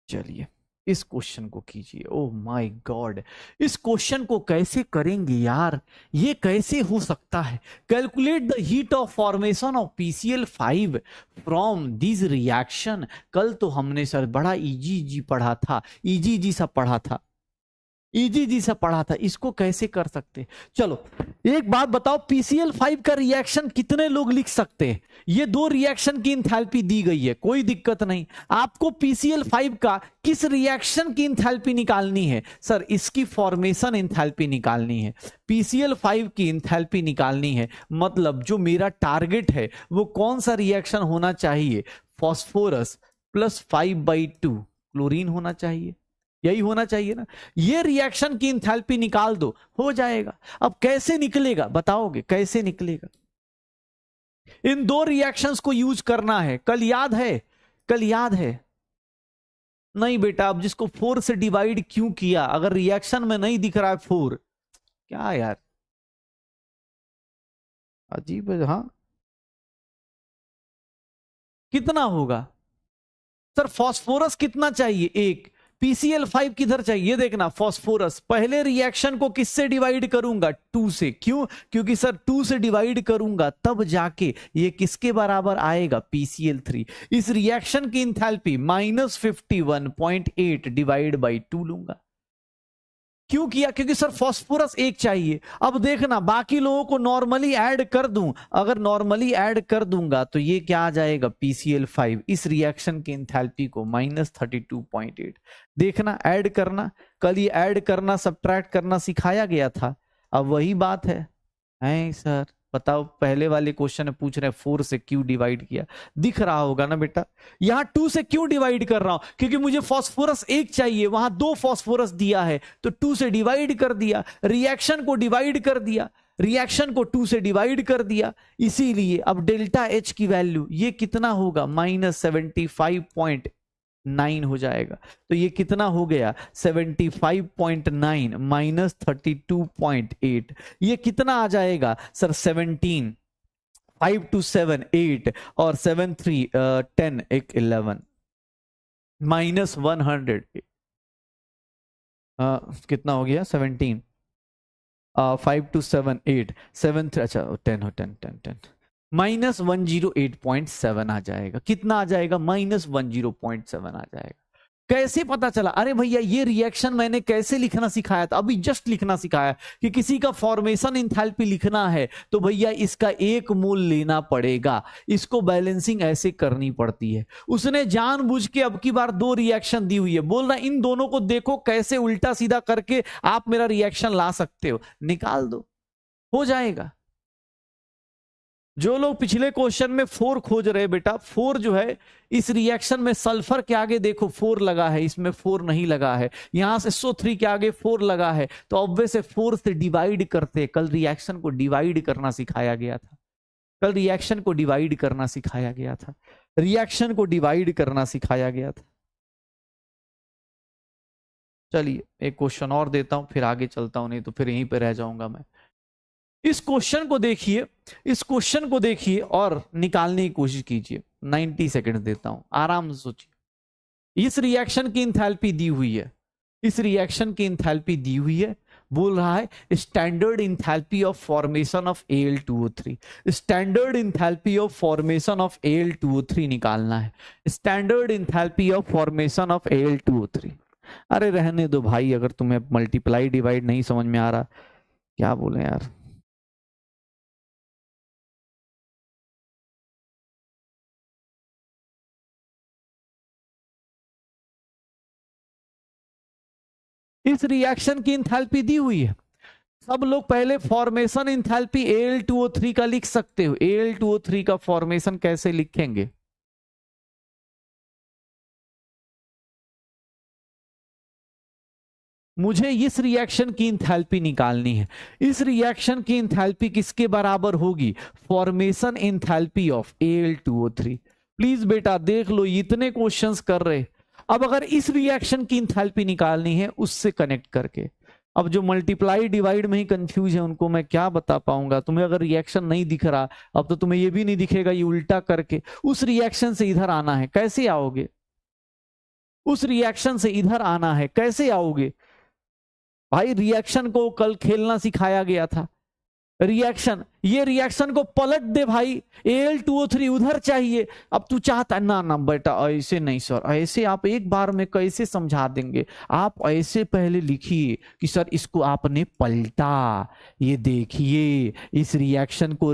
चलिए इस क्वेश्चन को कीजिए। ओह माय गॉड, इस क्वेश्चन को कैसे करेंगे यार? ये कैसे हो सकता है? Calculate the heat of formation of PCl5 from this reaction. कल तो हमने सर बड़ा इजी पढ़ा था, इजी सा पढ़ा था, इजी सा पढ़ा था। इसको कैसे कर सकते? चलो एक बात बताओ, PCl5 का रिएक्शन कितने लोग लिख सकते हैं? ये 2 रिएक्शन की इंथैल्पी दी गई है, कोई दिक्कत नहीं। आपको PCl5 का किस रिएक्शन की इंथैल्पी निकालनी है? सर इसकी फॉर्मेशन इंथैल्पी निकालनी है, PCl5 की इंथैल्पी निकालनी है। मतलब जो मेरा टारगेट है वो कौन सा रिएक्शन होना चाहिए? फॉस्फोरस प्लस 5/2 क्लोरीन होना चाहिए, यही होना चाहिए ना। ये रिएक्शन की इंथैल्पी निकाल दो, हो जाएगा। अब कैसे निकलेगा बताओगे? कैसे निकलेगा? इन 2 रिएक्शंस को यूज करना है, कल याद है? कल याद है? नहीं बेटा, अब जिसको 4 से डिवाइड क्यों किया? अगर रिएक्शन में नहीं दिख रहा है 4, क्या यार अजीब है। हाँ कितना होगा सर? फॉस्फोरस कितना चाहिए? 1। PCl5 किधर चाहिए? देखना, फॉस्फोरस पहले रिएक्शन को किससे डिवाइड करूंगा? 2 से। क्यों? क्योंकि सर 2 से डिवाइड करूंगा तब जाके ये किसके बराबर आएगा? PCl3। इस रिएक्शन की इंथैल्पी -51.8 डिवाइड बाई 2 लूंगा। क्यों किया? क्योंकि सर फॉस्फोरस 1 चाहिए। अब देखना बाकी लोगों को नॉर्मली ऐड कर दूं, अगर नॉर्मली ऐड कर दूंगा तो ये क्या आ जाएगा? PCl5 इस रिएक्शन की इंथैल्पी को -32.8। देखना ऐड करना, कल ये ऐड करना सब्ट्रैक्ट करना सिखाया गया था। अब वही बात है सर, बताओ, पहले वाले क्वेश्चन में पूछ रहे हैं 4 से क्यों डिवाइड किया, दिख रहा होगा ना बेटा। यहां 2 से क्यों डिवाइड कर रहा हूं, क्योंकि मुझे फास्फोरस 1 चाहिए, वहां 2 फास्फोरस दिया है तो 2 से डिवाइड कर दिया, रिएक्शन को डिवाइड कर दिया, रिएक्शन को 2 से डिवाइड कर दिया, इसीलिए अब डेल्टा H की वैल्यू ये कितना होगा, -75.9 हो जाएगा। तो ये कितना हो गया, 75.9 माइनस 32.8, ये कितना आ जाएगा सर, 17, 5 2 7 8 और 7 3 10 एक 11 माइनस 100, कितना हो गया 17, 5 2 7 8 7 3, अच्छा 10 हो 10 10 10 माइनस 108.7 आ जाएगा। कितना आ जाएगा, -10.7 आ जाएगा। कैसे पता चला, अरे भैया ये रिएक्शन मैंने कैसे लिखना सिखाया था, अभी जस्ट लिखना सिखाया कि किसी का फॉर्मेशन एंथैल्पी लिखना है तो भैया इसका 1 मोल लेना पड़ेगा, इसको बैलेंसिंग ऐसे करनी पड़ती है। उसने जानबूझ के अब की बार 2 रिएक्शन दी हुई है, बोल रहा इन दोनों को देखो कैसे उल्टा सीधा करके आप मेरा रिएक्शन ला सकते हो, निकाल दो, हो जाएगा। जो लोग पिछले क्वेश्चन में 4 खोज रहे बेटा, 4 जो है इस रिएक्शन में सल्फर के आगे देखो 4 लगा है, इसमें 4 नहीं लगा है, यहां से SO3 के आगे 4 लगा है, तो ऑब्वियस है 4 से डिवाइड करते। कल रिएक्शन को डिवाइड करना सिखाया गया था, कल रिएक्शन को डिवाइड करना सिखाया गया था, रिएक्शन को डिवाइड करना सिखाया गया था। चलिए एक क्वेश्चन और देता हूं फिर आगे चलता हूं, नहीं तो फिर यहीं पे रह जाऊंगा मैं। इस क्वेश्चन को देखिए, इस क्वेश्चन को देखिए और निकालने की कोशिश कीजिए। 90 सेकंड देता हूं, आराम से सोचिए। इस रिएक्शन की इंथैल्पी दी हुई है, इस रिएक्शन की इंथैल्पी दी हुई है, बोल रहा है standard enthalpy of formation of Al2O3, standard enthalpy of formation of Al2O3 निकालना है, standard enthalpy of formation of Al2O3। अरे रहने दो भाई, अगर तुम्हें मल्टीप्लाई डिवाइड नहीं समझ में आ रहा, क्या बोले यार। इस रिएक्शन की इंथैल्पी दी हुई है, सब लोग पहले फॉर्मेशन इंथैल्पी Al2O3 का लिख सकते हो। Al2O3 का फॉर्मेशन कैसे लिखेंगे, मुझे इस रिएक्शन की इंथैल्पी निकालनी है। इस रिएक्शन की इंथैल्पी किसके बराबर होगी, formation enthalpy of Al2O3। Please बेटा देख लो, इतने क्वेश्चंस कर रहे। अब अगर इस रिएक्शन की इंथैल्पी निकालनी है उससे कनेक्ट करके, अब जो मल्टीप्लाई डिवाइड में ही कंफ्यूज है उनको मैं क्या बता पाऊंगा। तुम्हें अगर रिएक्शन नहीं दिख रहा, अब तो तुम्हें ये भी नहीं दिखेगा, ये उल्टा करके उस रिएक्शन से इधर आना है, कैसे आओगे, उस रिएक्शन से इधर आना है, कैसे आओगे भाई। रिएक्शन को कल खेलना सिखाया गया था, रिएक्शन, ये रिएक्शन को पलट दे भाई, Al2O3 उधर चाहिए। अब तू चाहता है ना, ना बेटा ऐसे नहीं सर, ऐसे आप एक बार में कैसे समझा देंगे, आप ऐसे पहले लिखिए कि सर इसको आपने पलटा, ये देखिए इस रिएक्शन को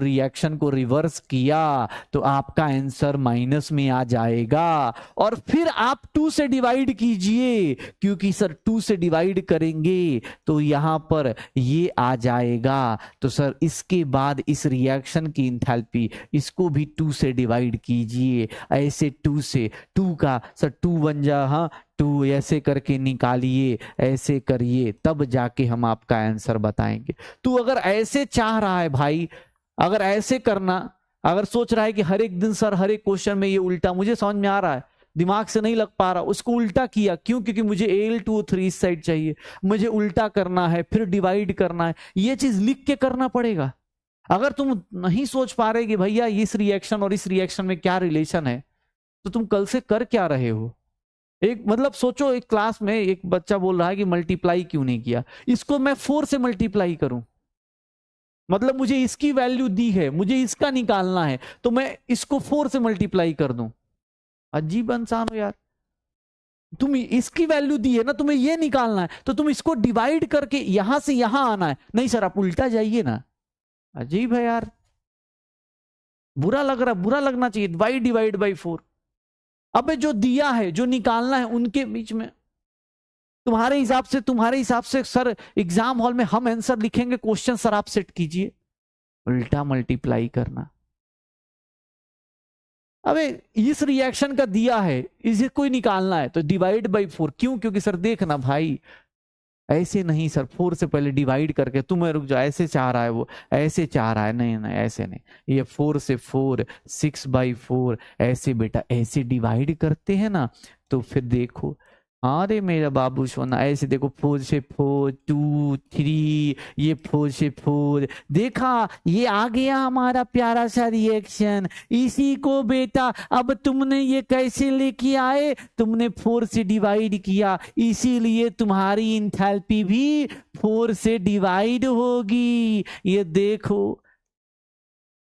रिवर्स किया तो आपका आंसर माइनस में आ जाएगा, और फिर आप 2 से डिवाइड कीजिए, क्योंकि सर 2 से डिवाइड करेंगे तो यहां पर ये आ जाएगा। तो सर इसके बाद इस रिएक्शन की इंथैल्पी, इसको भी 2 से डिवाइड कीजिए, ऐसे 2 से, 2 का सर 2 बन जा, हाँ 2 ऐसे करके निकालिए, ऐसे करिए, तब जाके हम आपका आंसर बताएंगे। तू अगर ऐसे चाह रहा है भाई, अगर ऐसे करना, अगर सोच रहा है कि हर एक दिन सर हर एक क्वेश्चन में ये उल्टा, मुझे समझ में आ रहा है, दिमाग से नहीं लग पा रहा, उसको उल्टा किया क्यों, क्योंकि मुझे Al2O3 इस साइड चाहिए, मुझे उल्टा करना है, फिर डिवाइड करना है, ये चीज लिख के करना पड़ेगा। अगर तुम नहीं सोच पा रहे कि भैया इस रिएक्शन और इस रिएक्शन में क्या रिलेशन है, तो तुम कल से कर क्या रहे हो। एक मतलब सोचो, एक क्लास में एक बच्चा बोल रहा है कि मल्टीप्लाई क्यों नहीं किया, इसको मैं 4 से मल्टीप्लाई करूं, मतलब मुझे इसकी वैल्यू दी है, मुझे इसका निकालना है, तो मैं इसको 4 से मल्टीप्लाई कर दूं। अजीब इंसान हो यार, तुम इसकी वैल्यू दी है ना, तुम्हें ये निकालना है, तो तुम इसको डिवाइड करके यहां से यहां आना है। नहीं सर आप उल्टा जाइए ना, अजीब है यार, बुरा लग रहा, बुरा लगना चाहिए। वाई डिवाइड बाई 4, अबे जो दिया है, जो निकालना है, उनके बीच में तुम्हारे हिसाब से सर एग्जाम हॉल में हम आंसर लिखेंगे, क्वेश्चन सर आप सेट कीजिए। उल्टा मल्टीप्लाई करना। अबे इस रिएक्शन का दिया है, इसे कोई निकालना है तो डिवाइड बाई 4। क्यों? क्योंकि सर देखना भाई ऐसे नहीं सर, 4 से पहले डिवाइड करके, तुम्हें रुक जाओ, ऐसे चाह रहा है वो, ऐसे चाह रहा है, नहीं नहीं ऐसे नहीं, ये 4 से 4, 6/4 ऐसे बेटा, ऐसे डिवाइड करते हैं ना तो फिर देखो, अरे मेरा बाबू सोना, ऐसे देखो 4 से 4, 2, 3, ये 4 से 4, देखा ये आ गया हमारा प्यारा सा रिएक्शन। इसी को बेटा अब तुमने ये कैसे लेके आए, तुमने 4 से डिवाइड किया, इसीलिए तुम्हारी इंथैल्पी भी 4 से डिवाइड होगी। ये देखो,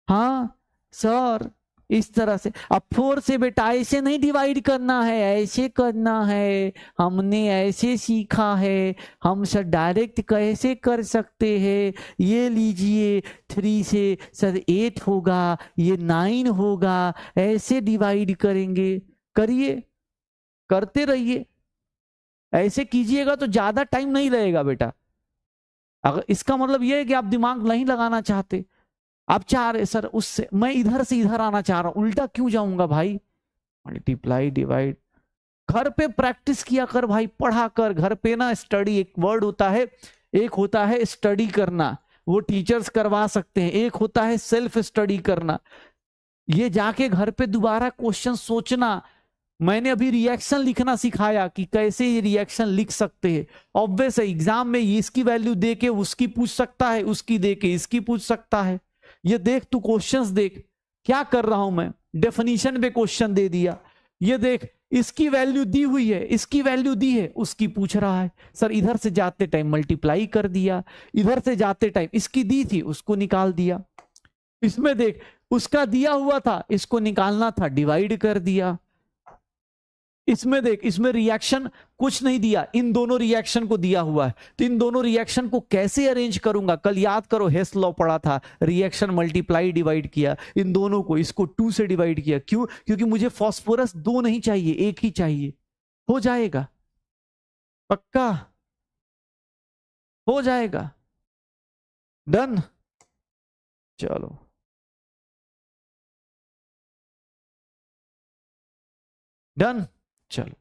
हाँ सर इस तरह से। अब 4 से बेटा ऐसे नहीं डिवाइड करना है, ऐसे करना है, हमने ऐसे सीखा है। हम सर डायरेक्ट कैसे कर सकते हैं, ये लीजिए 3 से सर 8 होगा, ये 9 होगा, ऐसे डिवाइड करेंगे। करिए, करते रहिए, ऐसे कीजिएगा तो ज्यादा टाइम नहीं लगेगा बेटा। अगर इसका मतलब यह है कि आप दिमाग नहीं लगाना चाहते, आप चाह रहे सर उससे, मैं इधर से इधर आना चाह रहा हूं, उल्टा क्यों जाऊंगा भाई, मल्टीप्लाई डिवाइड। घर पे प्रैक्टिस किया कर भाई, पढ़ा कर घर पे ना। स्टडी एक वर्ड होता है, एक होता है स्टडी करना, वो टीचर्स करवा सकते हैं, एक होता है सेल्फ स्टडी करना। ये जाके घर पे दोबारा क्वेश्चन सोचना। मैंने अभी रिएक्शन लिखना सिखाया कि कैसे ये रिएक्शन लिख सकते हैं। ऑब्वियस है एग्जाम में इसकी वैल्यू दे के उसकी पूछ सकता है, उसकी दे के इसकी पूछ सकता है। ये देख तू क्वेश्चंस देख क्या कर रहा हूं मैं, डेफिनेशन पे क्वेश्चन दे दिया। ये देख इसकी वैल्यू दी हुई है, इसकी वैल्यू दी है, उसकी पूछ रहा है। सर इधर से जाते टाइम मल्टीप्लाई कर दिया, इधर से जाते टाइम इसकी दी थी उसको निकाल दिया। इसमें देख उसका दिया हुआ था, इसको निकालना था, डिवाइड कर दिया। इसमें देख, इसमें रिएक्शन कुछ नहीं दिया, इन दोनों रिएक्शन को दिया हुआ है, तो इन दोनों रिएक्शन को कैसे अरेंज करूंगा। कल याद करो हेस लॉ पढ़ा था, रिएक्शन मल्टीप्लाई डिवाइड किया, इन दोनों को, इसको 2 से डिवाइड किया। क्यों? क्योंकि मुझे फास्फोरस 2 नहीं चाहिए, 1 ही चाहिए। हो जाएगा, पक्का हो जाएगा, डन। चलो डन। चलो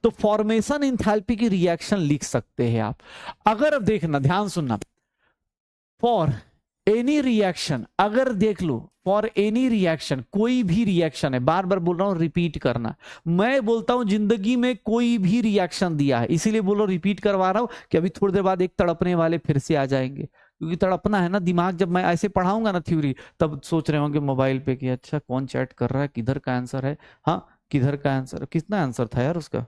तो फॉर्मेशन इंथैल्पी की रिएक्शन लिख सकते हैं आप। अगर अब देखना, ध्यान सुनना, फॉर एनी रिएक्शन, अगर देख लो फॉर एनी रिएक्शन, कोई भी रिएक्शन है, बार बार बोल रहा हूं रिपीट करना। मैं बोलता हूं जिंदगी में कोई भी रिएक्शन दिया है, इसीलिए बोलो रिपीट करवा रहा हूं कि अभी थोड़ी देर बाद एक तड़पने वाले फिर से आ जाएंगे, क्योंकि तड़पना है ना दिमाग। जब मैं ऐसे पढ़ाऊंगा ना थ्योरी, तब सोच रहे होंगे मोबाइल पे कि अच्छा कौन चैट कर रहा है, किधर का आंसर है, हाँ किधर का आंसर, कितना आंसर था यार उसका,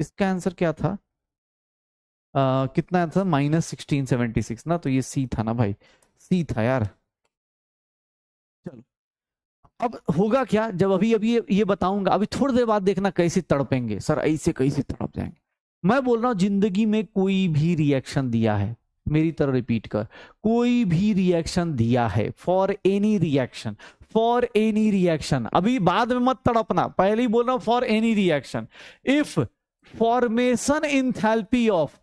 इसका आंसर क्या था, कितना था, -1676 ना, तो ये सी था ना भाई, सी था यार। चलो अब होगा क्या, जब अभी अभी ये बताऊंगा, अभी थोड़ी देर बाद देखना कैसे तड़पेंगे सर, ऐसे कैसे तड़प जाएंगे। मैं बोल रहा हूं जिंदगी में कोई भी रिएक्शन दिया है, मेरी तरह रिपीट कर, कोई भी रिएक्शन दिया है, for any reaction, for any reaction, अभी बाद में मत तड़पना, पहले ही बोल रहा हूं for any reaction. If formation enthalpy of,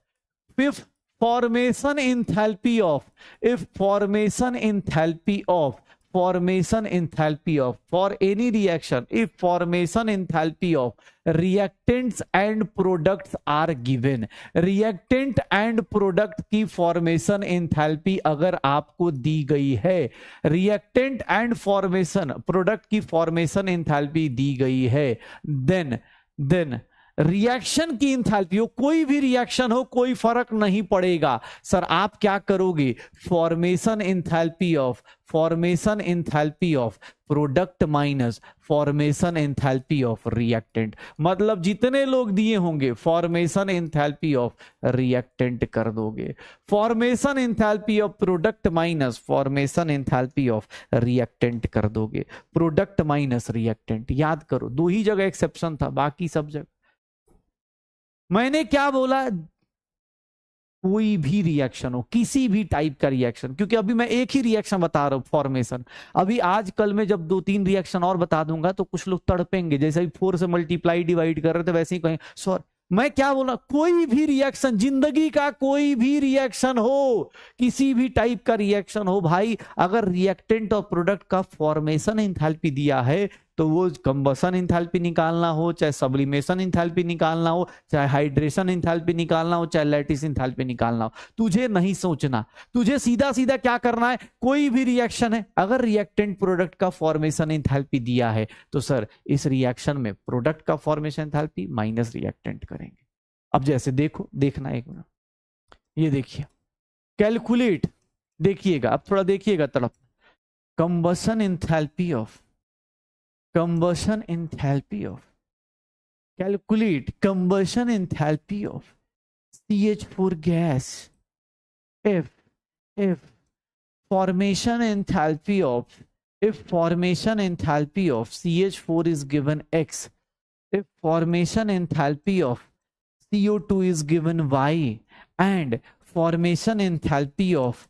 if formation enthalpy of, if formation enthalpy of, formation enthalpy of, for any reaction, if formation enthalpy of reactants and products are given, reactant and product की formation enthalpy अगर आपको दी गई है, reactant and formation product की formation enthalpy दी गई है, then रिएक्शन की इंथैल्पी हो, कोई भी रिएक्शन हो कोई फर्क नहीं पड़ेगा। सर आप क्या करोगे, formation enthalpy of, formation enthalpy of product minus formation enthalpy of reactant, मतलब जितने लोग दिए होंगे फॉर्मेशन इंथैल्पी ऑफ रिएक्टेंट कर दोगे, formation enthalpy of product minus formation enthalpy of reactant कर दोगे, प्रोडक्ट माइनस रिएक्टेंट। याद करो 2 ही जगह एक्सेप्शन था, बाकी सब जगह मैंने क्या बोला, कोई भी रिएक्शन हो, किसी भी टाइप का रिएक्शन, क्योंकि अभी मैं एक ही रिएक्शन बता रहा हूं फॉर्मेशन, अभी आज कल में जब 2-3 रिएक्शन और बता दूंगा तो कुछ लोग तड़पेंगे, जैसे ही 4 से मल्टीप्लाई डिवाइड कर रहे थे वैसे ही कहें सर मैं क्या बोला, कोई भी रिएक्शन, जिंदगी का कोई भी रिएक्शन हो, किसी भी टाइप का रिएक्शन हो भाई, अगर रिएक्टेंट और प्रोडक्ट का फॉर्मेशन एंथैल्पी दिया है तो वो कंबसन एंथैल्पी निकालना हो, चाहे सब्लिमेशन एंथैल्पी निकालना हो, चाहे हाइड्रेशन एंथैल्पी निकालना हो, चाहे लैटिस एंथैल्पी निकालना हो, तुझे नहीं सोचना, तुझे सीधा सीधा क्या करना है, कोई भी रिएक्शन है अगर रिएक्टेंट प्रोडक्ट का फॉर्मेशन एंथैल्पी दिया है तो सर इस रिएक्शन में प्रोडक्ट का फॉर्मेशन एंथैल्पी माइनस रिएक्टेंट करेंगे। अब जैसे देखो, देखना एक मिनट, ये देखिए कैलकुलेट, देखिएगा अब थोड़ा देखिएगा तड़प, combustion enthalpy of, combustion enthalpy of, calculate combustion enthalpy of CH4 gas if formation enthalpy of, if formation enthalpy of CH4 is given X, if formation enthalpy of CO2 is given Y, and formation enthalpy of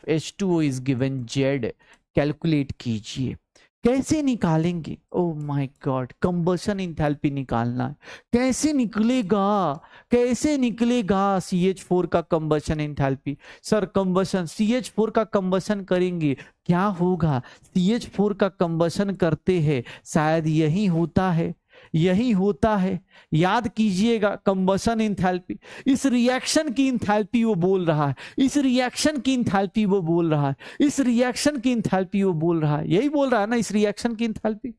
H2O is given Z, calculate कीजिए। कैसे निकालेंगे, oh my God, combustion enthalpy निकालना है, कैसे निकलेगा, कैसे निकलेगा CH4 का combustion enthalpy, sir combustion CH4 का कंबशन करेंगे क्या होगा, CH4 का कंबशन करते हैं शायद यही होता है, यही होता है, याद कीजिएगा कंबशन एंथैल्पी, इस रिएक्शन की एंथैल्पी वो बोल रहा है, इस रिएक्शन की एंथैल्पी वो बोल रहा है, इस रिएक्शन की एंथैल्पी वो बोल रहा है, यही बोल रहा है ना, इस रिएक्शन की एंथैल्पी,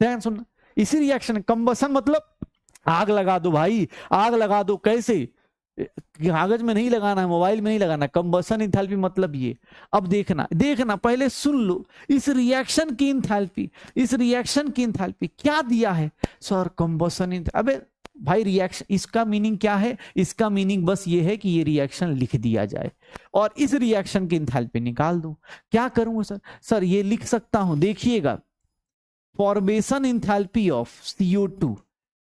ध्यान सुनना, इसी रिएक्शन, कंबशन मतलब आग लगा दो भाई, आग लगा दो, कैसे, कागज में नहीं लगाना है, मोबाइल में नहीं लगाना, कंबशन एंथैल्पी मतलब ये। अब देखना, देखना पहले सुन लो, इस रिएक्शन की एंथैल्पी, इस रिएक्शन की एंथैल्पी क्या दिया है सर, कंबशन, अबे भाई रिएक्शन, इसका मीनिंग क्या है, इसका मीनिंग बस ये है कि ये रिएक्शन लिख दिया जाए और इस रिएक्शन की एंथैल्पी निकाल दो। क्या करूंगा सर, सर ये लिख सकता हूं, देखिएगा formation enthalpy of CO2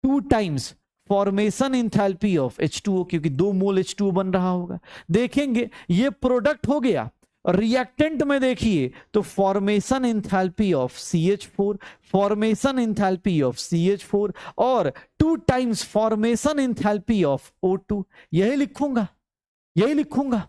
2 times formation enthalpy of H2O, क्योंकि 2 मोल H2O बन रहा होगा, देखेंगे ये प्रोडक्ट हो गया, रिएक्टेंट में देखिए तो formation enthalpy of CH4, formation enthalpy of CH4 और 2 times formation enthalpy of O2, यही लिखूंगा, यही लिखूंगा।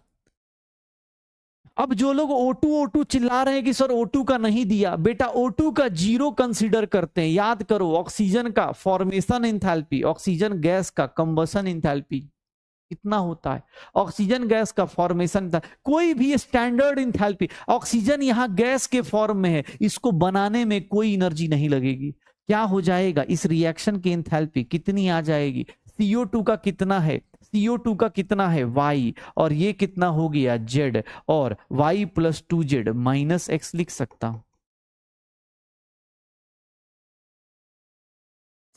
अब जो लोग O2 चिल्ला रहे हैं कि सर O2 का नहीं दिया, बेटा O2 का 0 कंसीडर करते हैं, याद करो ऑक्सीजन का फॉर्मेशन एंथैल्पी, ऑक्सीजन गैस का कंबशन एंथैल्पी कितना होता है, ऑक्सीजन गैस का फॉर्मेशन, कोई भी स्टैंडर्ड एंथैल्पी, ऑक्सीजन यहां गैस के फॉर्म में है, इसको बनाने में कोई एनर्जी नहीं लगेगी, क्या हो जाएगा, इस रिएक्शन की एंथैल्पी कितनी आ जाएगी, CO2 का कितना है, CO2 का कितना है Y, और ये कितना हो गया Z, और Y + 2Z - X लिख सकता हूं।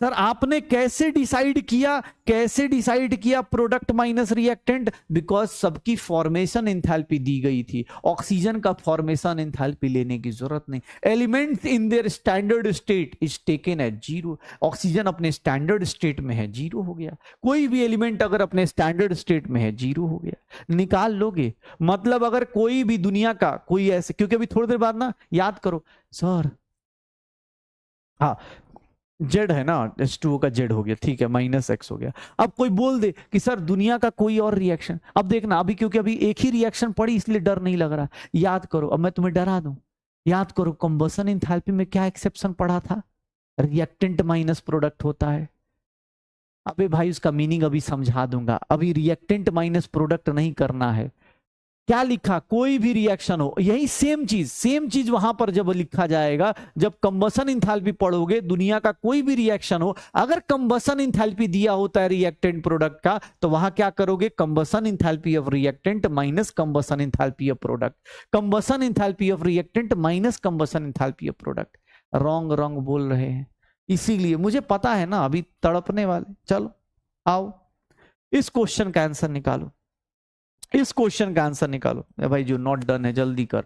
सर आपने कैसे डिसाइड किया, कैसे डिसाइड किया प्रोडक्ट माइनस रिएक्टेंट, बिकॉज सबकी फॉर्मेशन एंथैल्पी दी गई थी, ऑक्सीजन का फॉर्मेशन एंथैल्पी लेने की जरूरत नहीं, elements in their standard state is taken at 0, oxygen अपने स्टैंडर्ड स्टेट में है 0 हो गया, कोई भी एलिमेंट अगर अपने स्टैंडर्ड स्टेट में है 0 हो गया, निकाल लोगे। मतलब अगर कोई भी दुनिया का कोई ऐसे, क्योंकि अभी थोड़ी देर बाद ना याद करो सर, हाँ जेड है ना, H2O का जेड हो गया, ठीक है, -X हो गया। अब कोई बोल दे कि सर दुनिया का कोई और रिएक्शन, अब देखना अभी, क्योंकि अभी एक ही रिएक्शन पड़ी इसलिए डर नहीं लग रहा, याद करो, अब मैं तुम्हें डरा दूं, याद करो कंबशन एंथैल्पी में क्या एक्सेप्शन पढ़ा था, रिएक्टेंट माइनस प्रोडक्ट होता है। अबे भाई उसका मीनिंग अभी समझा दूंगा, अभी रिएक्टेंट माइनस प्रोडक्ट नहीं करना है, क्या लिखा, कोई भी रिएक्शन हो, यही सेम चीज वहां पर जब लिखा जाएगा, जब कंबशन एंथैल्पी पढ़ोगे, दुनिया का कोई भी रिएक्शन हो, अगर कंबशन एंथैल्पी दिया होता है रिएक्टेंट प्रोडक्ट का, तो वहां क्या करोगे, combustion enthalpy of reactant minus combustion enthalpy of product, combustion enthalpy of reactant minus combustion enthalpy of product. Wrong wrong बोल रहे हैं, इसीलिए मुझे पता है ना, अभी तड़पने वाले। चलो आओ इस क्वेश्चन का आंसर निकालो, इस क्वेश्चन का आंसर निकालो भाई, जो नॉट डन है जल्दी कर।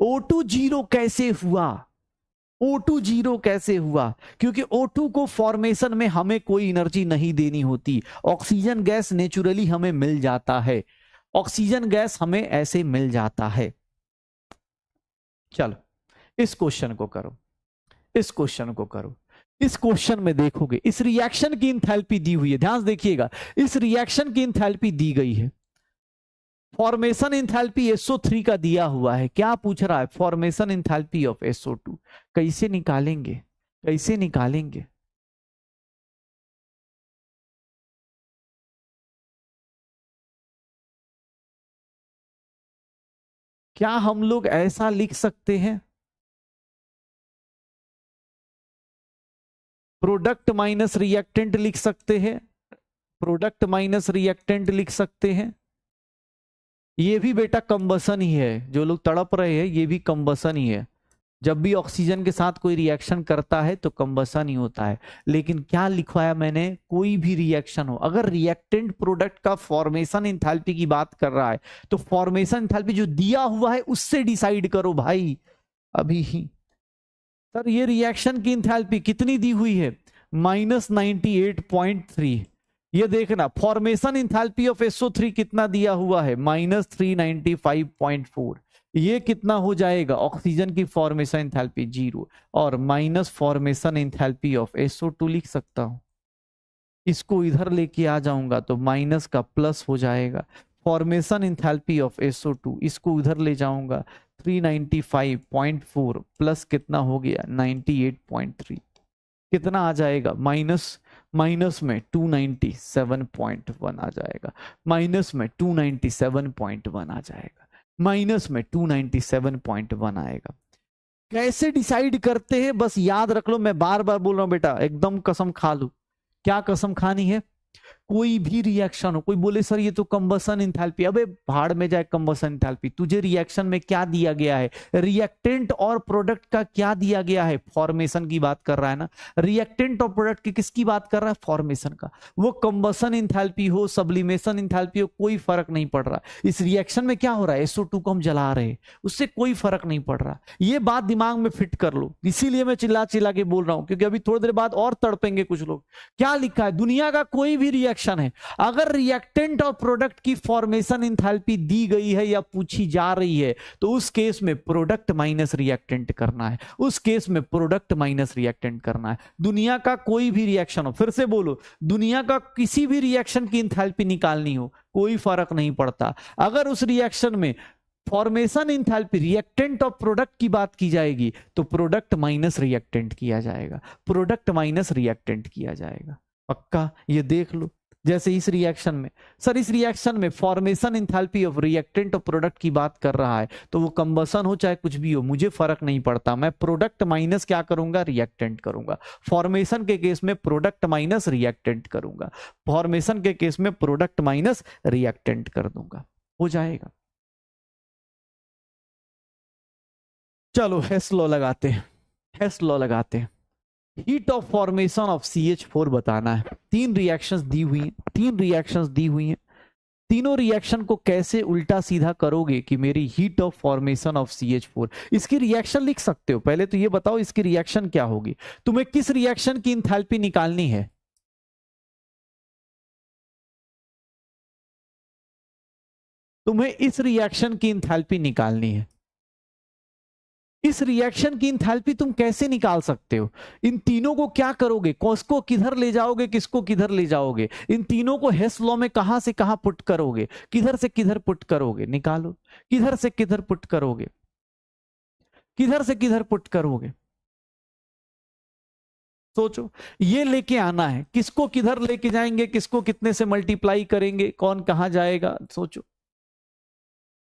O2 0 कैसे हुआ, O2 0 कैसे हुआ, क्योंकि O2 को फॉर्मेशन में हमें कोई एनर्जी नहीं देनी होती, ऑक्सीजन गैस नेचुरली हमें मिल जाता है, ऑक्सीजन गैस हमें ऐसे मिल जाता है। चलो इस क्वेश्चन को करो, इस क्वेश्चन को करो। इस क्वेश्चन में देखोगे इस रिएक्शन की इंथैल्पी दी हुई है, ध्यान से देखिएगा, इस रिएक्शन की इंथैल्पी दी गई है, फॉर्मेशन इंथैल्पी SO3 का दिया हुआ है। क्या पूछ रहा है? Formation enthalpy of SO2। कैसे निकालेंगे, कैसे निकालेंगे? क्या हम लोग ऐसा लिख सकते हैं, प्रोडक्ट माइनस रिएक्टेंट लिख सकते हैं, प्रोडक्ट माइनस रिएक्टेंट लिख सकते हैं? ये भी बेटा कंबसन ही है, जो लोग तड़प रहे हैं ये भी कंबसन ही है। जब भी ऑक्सीजन के साथ कोई रिएक्शन करता है तो कंबसन ही होता है। लेकिन क्या लिखवाया मैंने, कोई भी रिएक्शन हो, अगर रिएक्टेंट प्रोडक्ट का फॉर्मेशन इंथैल्पी की बात कर रहा है तो फॉर्मेशन इंथैल्पी जो दिया हुआ है उससे डिसाइड करो भाई अभी ही। सर ये रिएक्शन की इंथैल्पी कितनी दी हुई है? -98.3। ये देखना फॉर्मेशन इंथैल्पी ऑफ SO3 कितना दिया हुआ है, -395.4। ये कितना हो जाएगा? ऑक्सीजन की फॉर्मेशन इंथैल्पी 0 और minus formation enthalpy of SO2 लिख सकता हूं। इसको इधर लेके आ जाऊंगा तो माइनस का प्लस हो जाएगा। फॉर्मेशन इंथैल्पी ऑफ SO2 इसको उधर ले जाऊंगा, 395.4 प्लस कितना हो गया 98.3, कितना आ जाएगा? माइनस में 297.1 आ जाएगा, माइनस में 297.1 आ जाएगा, माइनस में 297.1 आएगा। कैसे डिसाइड करते हैं बस याद रख लो, मैं बार बार बोल रहा हूं बेटा, एकदम कसम खा लो। क्या कसम खानी है? कोई भी रिएक्शन हो, कोई बोले सर ये तो कंबसन इंथैल्पी, अबे भाड़ में जाए कंबसन इंथैल्पी। तुझे रिएक्शन में क्या दिया गया है, रिएक्टेंट और प्रोडक्ट का क्या दिया गया है? फॉर्मेशन की बात कर रहा है ना, रिएक्टेंट और प्रोडक्ट की किसकी बात कर रहा है? फॉर्मेशन का। वो कंबसन इंथैल्पी हो, सब्लिमेशन इंथैल्पी हो, कोई फर्क नहीं पड़ रहा। इस रिएक्शन में क्या हो रहा है, SO2 को हम जला रहे हैं, उससे कोई फर्क नहीं पड़ रहा। ये बात दिमाग में फिट कर लो, इसीलिए मैं चिल्ला चिल्ला के बोल रहा हूं, क्योंकि अभी थोड़ी देर बाद और तड़पेंगे कुछ लोग। क्या लिखा है, दुनिया का कोई भी रिएक्शन है, अगर रिएक्टेंट और प्रोडक्ट की फॉर्मेशन इंथैल्पी दी गई है या पूछी जा रही है तो उस केस में प्रोडक्ट माइनस रिएक्टेंट करना है, उस केस में प्रोडक्ट माइनस रिएक्टेंट करना है। दुनिया का कोई भी रिएक्शन हो, फिर से बोलो, दुनिया का किसी भी रिएक्शन की इंथैल्पी निकालनी हो, कोई फर्क नहीं पड़ता। अगर उस रिएक्शन में फॉर्मेशन इंथैल्पी रिएक्टेंट और प्रोडक्ट की बात की जाएगी तो प्रोडक्ट माइनस रिएक्टेंट किया जाएगा, प्रोडक्ट माइनस रिएक्टेंट किया जाएगा। पक्का? ये देख लो, जैसे इस रिएक्शन में, सर इस रिएक्शन में फॉर्मेशन इंथैल्पी ऑफ रिएक्टेंट और प्रोडक्ट की बात कर रहा है, तो वो कंबसन हो चाहे कुछ भी हो, मुझे फर्क नहीं पड़ता, मैं प्रोडक्ट माइनस क्या करूंगा, रिएक्टेंट करूंगा। फॉर्मेशन के केस में प्रोडक्ट माइनस रिएक्टेंट करूंगा, फॉर्मेशन के केस में प्रोडक्ट माइनस रिएक्टेंट कर दूंगा, हो जाएगा। चलो हेस लॉ लगाते हैं, हेस लॉ लगाते हैं। Heat of formation of CH4 बताना है। तीन रिएक्शंस दी हुई हैं, तीन रिएक्शंस दी हुई हैं, तीनों रिएक्शन को कैसे उल्टा सीधा करोगे कि मेरी heat of formation of CH4, इसकी रिएक्शन लिख सकते हो। पहले तो ये बताओ इसकी रिएक्शन क्या होगी, तुम्हें किस रिएक्शन की इंथैल्पी निकालनी है? तुम्हें इस रिएक्शन की इंथैल्पी निकालनी है। इस रिएक्शन की इंथैल्पी तुम कैसे निकाल सकते हो? इन तीनों को क्या करोगे, किसको किधर ले जाओगे, किसको किधर ले जाओगे? इन तीनों को हेस लॉ में कहां से कहां पुट करोगे, किधर से किधर पुट करोगे? निकालो, किधर से किधर पुट करोगे, किधर से किधर पुट करोगे? सोचो, ये लेके आना है, किसको किधर लेके जाएंगे, किसको कितने से मल्टीप्लाई करेंगे, कौन कहां जाएगा? सोचो।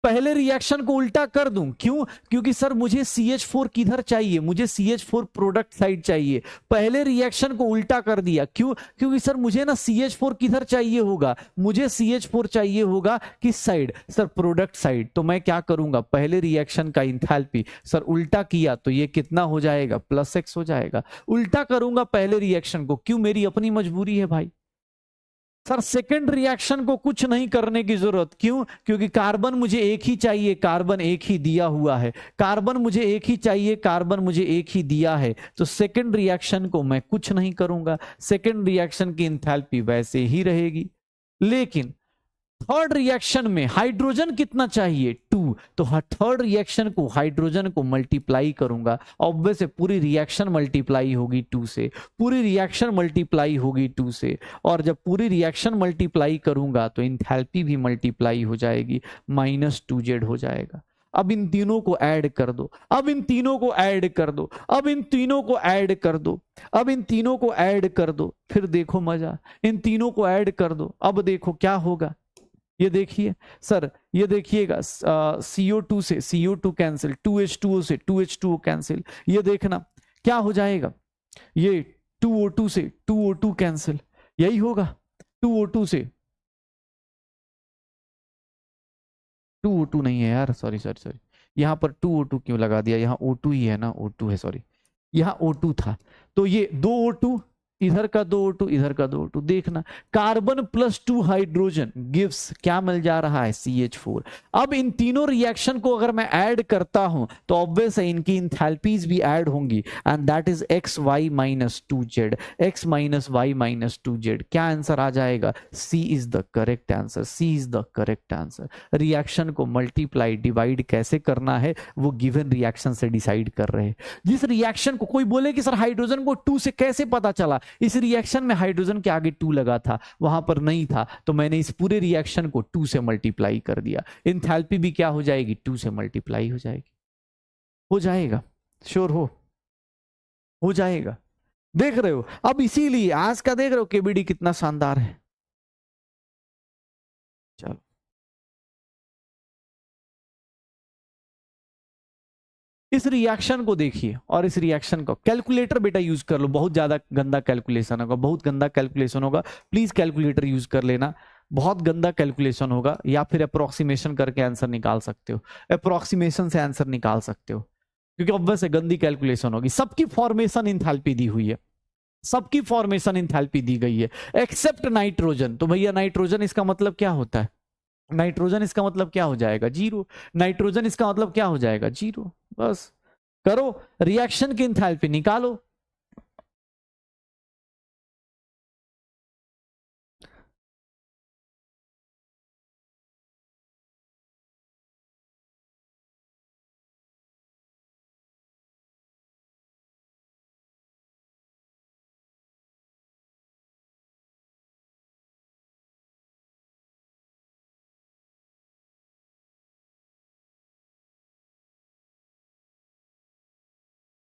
पहले रिएक्शन को उल्टा कर दूं, क्यों? क्योंकि सर मुझे CH4 किधर चाहिए, मुझे CH4 प्रोडक्ट साइड चाहिए। पहले रिएक्शन को उल्टा कर दिया, क्यों? क्योंकि सर मुझे ना CH4 किधर चाहिए होगा, मुझे CH4 चाहिए होगा किस साइड, सर प्रोडक्ट साइड। तो मैं क्या करूंगा, पहले रिएक्शन का इंथैल्पी सर उल्टा किया तो ये कितना हो जाएगा, +X हो जाएगा। उल्टा करूंगा पहले रिएक्शन को, क्यों? मेरी अपनी मजबूरी है भाई। सर सेकंड रिएक्शन को कुछ नहीं करने की जरूरत, क्यों? क्योंकि कार्बन मुझे एक ही चाहिए, कार्बन एक ही दिया हुआ है, कार्बन मुझे एक ही चाहिए, कार्बन मुझे एक ही दिया है। तो सेकंड रिएक्शन को मैं कुछ नहीं करूंगा, सेकंड रिएक्शन की इंथैल्पी वैसे ही रहेगी। लेकिन थर्ड रिएक्शन में हाइड्रोजन कितना चाहिए 2, तो थर्ड रिएक्शन को हाइड्रोजन को मल्टीप्लाई करूंगा, ऑब्वियस है पूरी रिएक्शन मल्टीप्लाई होगी 2 से, पूरी रिएक्शन मल्टीप्लाई होगी 2 से, और जब पूरी रिएक्शन मल्टीप्लाई करूंगा तो इंथैल्पी भी मल्टीप्लाई हो जाएगी, -2Z हो जाएगा। अब इन तीनों को ऐड कर दो, अब इन तीनों को ऐड कर दो, अब इन तीनों को ऐड कर दो, अब इन तीनों को ऐड कर दो, फिर देखो मजा, इन तीनों को ऐड कर दो, अब देखो क्या होगा। ये देखिए सर, ये देखिएगा CO2 से CO2 कैंसिल, 2H2O से 2H2O कैंसिल, ये देखना क्या हो जाएगा, ये 2O2 से 2O2 कैंसिल, यही होगा 2O2 से 2O2 नहीं है यार, सॉरी सॉरी सॉरी, यहाँ पर 2O2 क्यों लगा दिया, यहाँ O2 ही है ना, O2 है, सॉरी यहाँ O2 था, तो ये 2O2 इधर का 2O2 इधर का 2O2, देखना कार्बन +2 हाइड्रोजन गिव्स क्या मिल जा रहा है CH4। अब इन तीनों रिएक्शन को अगर मैं ऐड करता हूं तो ऑब्वियस है इनकी इंथैल्पीज भी ऐड होंगी, and that is XY - 2Z, X - Y - 2Z। क्या आंसर आ जाएगा, C is the correct answer, C is the correct answer. Reaction को मल्टीप्लाई डिवाइड कैसे करना है वो गिवन रिएक्शन से डिसाइड कर रहे हैं। जिस रिएक्शन को कोई बोले कि सर हाइड्रोजन को 2 से कैसे पता चला, इस रिएक्शन में हाइड्रोजन के आगे 2 लगा था, वहां पर नहीं था, तो मैंने इस पूरे रिएक्शन को 2 से मल्टीप्लाई कर दिया, इंथैल्पी भी क्या हो जाएगी 2 से मल्टीप्लाई हो जाएगी। हो जाएगा, श्योर हो जाएगा, देख रहे हो। अब इसीलिए आज का देख रहे हो केबीडी कितना शानदार है। चलो इस रिएक्शन को देखिए, और इस रिएक्शन को कैलकुलेटर बेटा यूज कर लो, बहुत ज्यादा गंदा कैलकुलेशन होगा, बहुत गंदा कैलकुलेशन होगा, प्लीज कैलकुलेटर यूज कर लेना, बहुत गंदा कैलकुलेशन होगा, या फिर अप्रोक्सीमेशन करके आंसर निकाल सकते हो, अप्रोक्सीमेशन से आंसर निकाल सकते हो, क्योंकि ऑब्वियस है गंदी कैलकुलेशन होगी। सबकी फॉर्मेशन इंथैल्पी दी हुई है, सबकी फॉर्मेशन इंथैल्पी दी गई है एक्सेप्ट नाइट्रोजन। तो भैया नाइट्रोजन इसका मतलब क्या होता है, नाइट्रोजन इसका मतलब क्या हो जाएगा 0, नाइट्रोजन इसका मतलब क्या हो जाएगा 0। बस करो रिएक्शन की इंथैल्पी निकालो।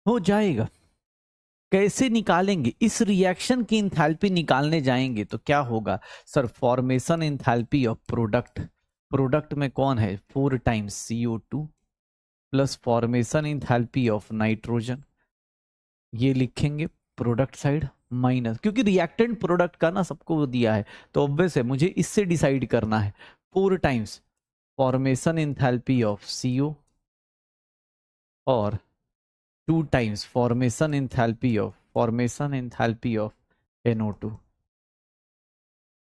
हो जाएगा, कैसे निकालेंगे, इस रिएक्शन की इंथैल्पी निकालने जाएंगे तो क्या होगा sir, formation enthalpy of product, product में कौन है 4 times CO2 plus formation enthalpy of nitrogen, ये लिखेंगे प्रोडक्ट साइड माइनस, क्योंकि रिएक्टेंट प्रोडक्ट का ना सबको दिया है, तो ऑब्वियस है मुझे इससे डिसाइड करना है, 4 times formation enthalpy of CO और 2 times formation enthalpy of NO2,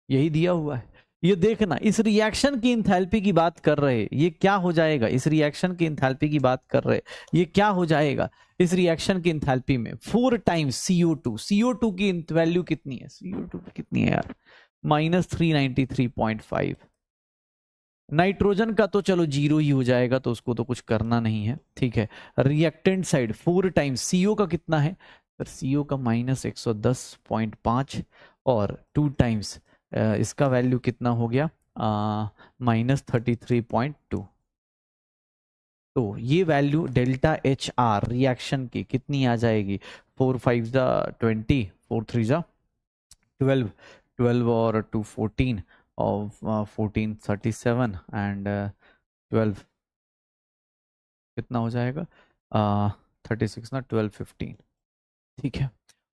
यही दिया हुआ है। ये देखना इस रिएक्शन की इंथैल्पी की बात कर रहे हैं, ये क्या हो जाएगा, इस रिएक्शन की इंथैल्पी की बात कर रहे हैं, ये क्या हो जाएगा इस रिएक्शन की इंथैल्पी में 4 टाइम्स CO2 की वैल्यू कितनी है, CO2 कितनी है यार -393.5, नाइट्रोजन का तो चलो 0 ही हो जाएगा, तो उसको तो कुछ करना नहीं है, ठीक है। रिएक्टेंट साइड 4 टाइम्स CO का कितना है सर, CO का -110.5 और 2 टाइम्स इसका वैल्यू कितना हो गया -33.2, तो ये वैल्यू डेल्टा HR रिएक्शन की कितनी आ जाएगी, 4 5 20, 4 3 12, 12 और 2 14 और 14 37 एंड 12 कितना हो जाएगा 36 ना 12 15, ठीक है।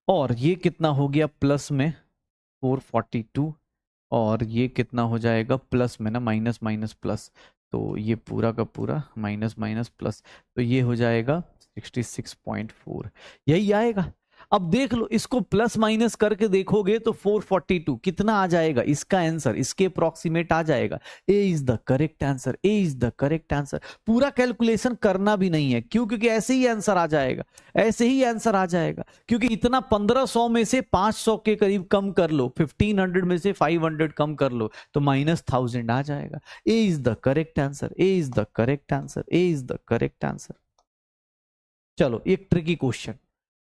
और ये कितना हो गया प्लस में 442, और ये कितना हो जाएगा प्लस में ना माइनस माइनस प्लस, तो ये पूरा का पूरा माइनस माइनस प्लस, तो ये हो जाएगा 66.4, यही आएगा। अब देख लो, इसको प्लस माइनस करके देखोगे तो 442 कितना आ जाएगा, इसका आंसर इसके अप्रोक्सीमेट आ जाएगा। A is the correct answer, A is the correct answer. पूरा कैलकुलेशन करना भी नहीं है, क्यों? क्योंकि ऐसे ही आंसर आ जाएगा, ऐसे ही आंसर आ जाएगा। क्योंकि इतना 1500 में से 500 के करीब कम कर लो, 1500 में से 500 कम कर लो तो -1000 आ जाएगा। A is the correct answer, A is the correct answer, A is the correct answer. चलो एक ट्रिकी क्वेश्चन,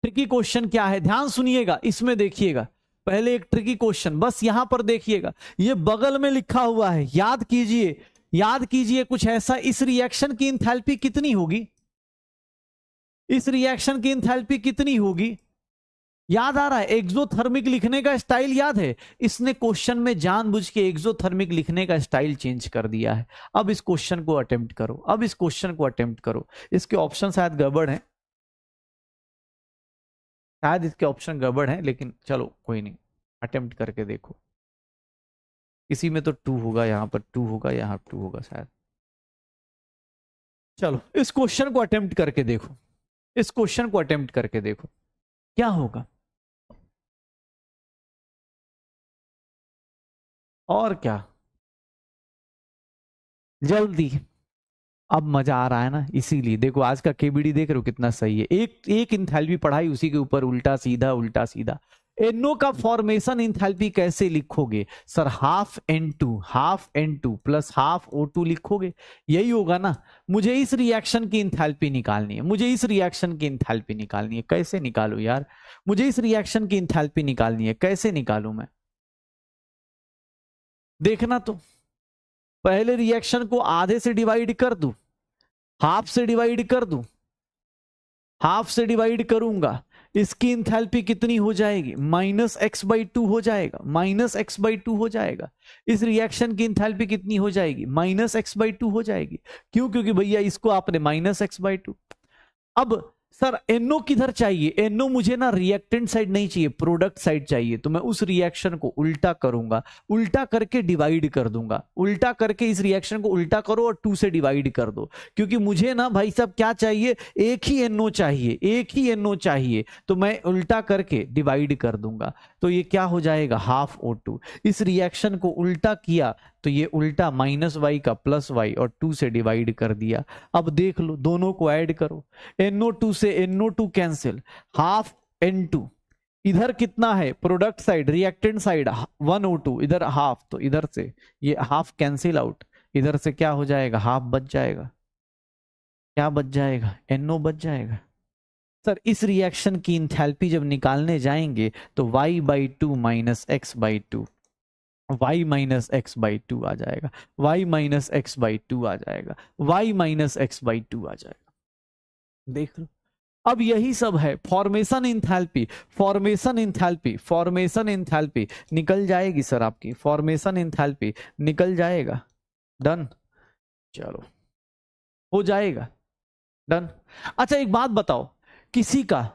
ट्रिकी क्वेश्चन क्या है, ध्यान सुनिएगा, इसमें देखिएगा। पहले एक ट्रिकी क्वेश्चन, बस यहां पर देखिएगा, ये बगल में लिखा हुआ है, याद कीजिए, याद कीजिए कुछ ऐसा। इस रिएक्शन की एंथैल्पी कितनी होगी, इस रिएक्शन की एंथैल्पी कितनी होगी? याद आ रहा है? एक्सोथर्मिक लिखने का स्टाइल याद है? इसने क्वेश्चन में जानबूझ के एक्सोथर्मिक लिखने का स्टाइल चेंज कर दिया है। अब इस क्वेश्चन को अटेम्प्ट करो, अब इस क्वेश्चन को अटेम्प्ट करो। इसके ऑप्शन शायद गड़बड़ है, शायद इसके ऑप्शन गड़बड़ है, लेकिन चलो कोई नहीं, अटेम्प्ट करके देखो। इसी में तो 2 होगा, यहां पर 2 होगा, यहां 2 होगा शायद। चलो इस क्वेश्चन को अटेम्प्ट करके देखो, इस क्वेश्चन को अटेम्प्ट करके देखो क्या होगा। और क्या, जल्दी, अब मजा आ रहा है ना, इसीलिए देखो आज का केबीडी देख रहे हो कितना सही है। एक एक इंथैल्पी पढ़ाई, उसी के ऊपर उल्टा सीधा उल्टा सीधा। NO का फॉर्मेशन इंथैल्पी कैसे लिखोगे sir? Half N2 plus half O2 लिखोगे, यही होगा ना। मुझे इस रिएक्शन की इंथैल्पी निकालनी है, मुझे इस रिएक्शन की इंथैल्पी निकालनी है, कैसे निकालू यार? मुझे इस रिएक्शन की इंथैल्पी निकालनी है, कैसे निकालू मैं? देखना तो, पहले रिएक्शन को आधे से डिवाइड कर दूं, हाफ से डिवाइड कर दूं, हाफ से डिवाइड करूंगा, इसकी इंथैल्पी कितनी हो जाएगी? -x/2 हो जाएगा, -x/2 हो जाएगा। इस रिएक्शन की इंथैल्पी कितनी हो जाएगी? -x/2 हो जाएगी। क्यों? क्योंकि भैया इसको आपने -x/2। अब सर NO किधर चाहिए? NO मुझे ना रिएक्टेंट साइड नहीं चाहिए, प्रोडक्ट साइड चाहिए। तो मैं उस रिएक्शन को उल्टा करूंगा, उल्टा करके डिवाइड कर दूंगा, उल्टा करके इस रिएक्शन को उल्टा करो और 2 से डिवाइड कर दो। क्योंकि मुझे ना भाई साहब क्या चाहिए? एक ही NO चाहिए, एक ही NO चाहिए। तो मैं उल्टा करके डिवाइड कर दूंगा, तो ये क्या हो जाएगा? Half O2। इस रिएक्शन को उल्टा किया तो ये उल्टा -y का +y और 2 से डिवाइड कर दिया। अब देख लो, दोनों को ऐड करो, NO2 से NO2 कैंसिल, हाफ N2, इधर कितना है? Product side, reactant side 1 O2, इधर हाफ, तो इधर से ये हाफ कैंसिल आउट, इधर से क्या हो जाएगा? हाफ बच जाएगा। क्या बच जाएगा? NO बच जाएगा। सर इस रिएक्शन की इंथैल्पी जब निकालने जाएंगे तो y/2 - x/2, y - x/2 आ जाएगा, y - x/2 आ जाएगा, y - x/2 आ जाएगा। देख लो, अब यही सब है formation enthalpy, formation enthalpy, formation enthalpy निकल जाएगी सर आपकी, फॉर्मेशन इंथैल्पी निकल जाएगा। डन, चलो हो जाएगा, डन। अच्छा एक बात बताओ, किसी का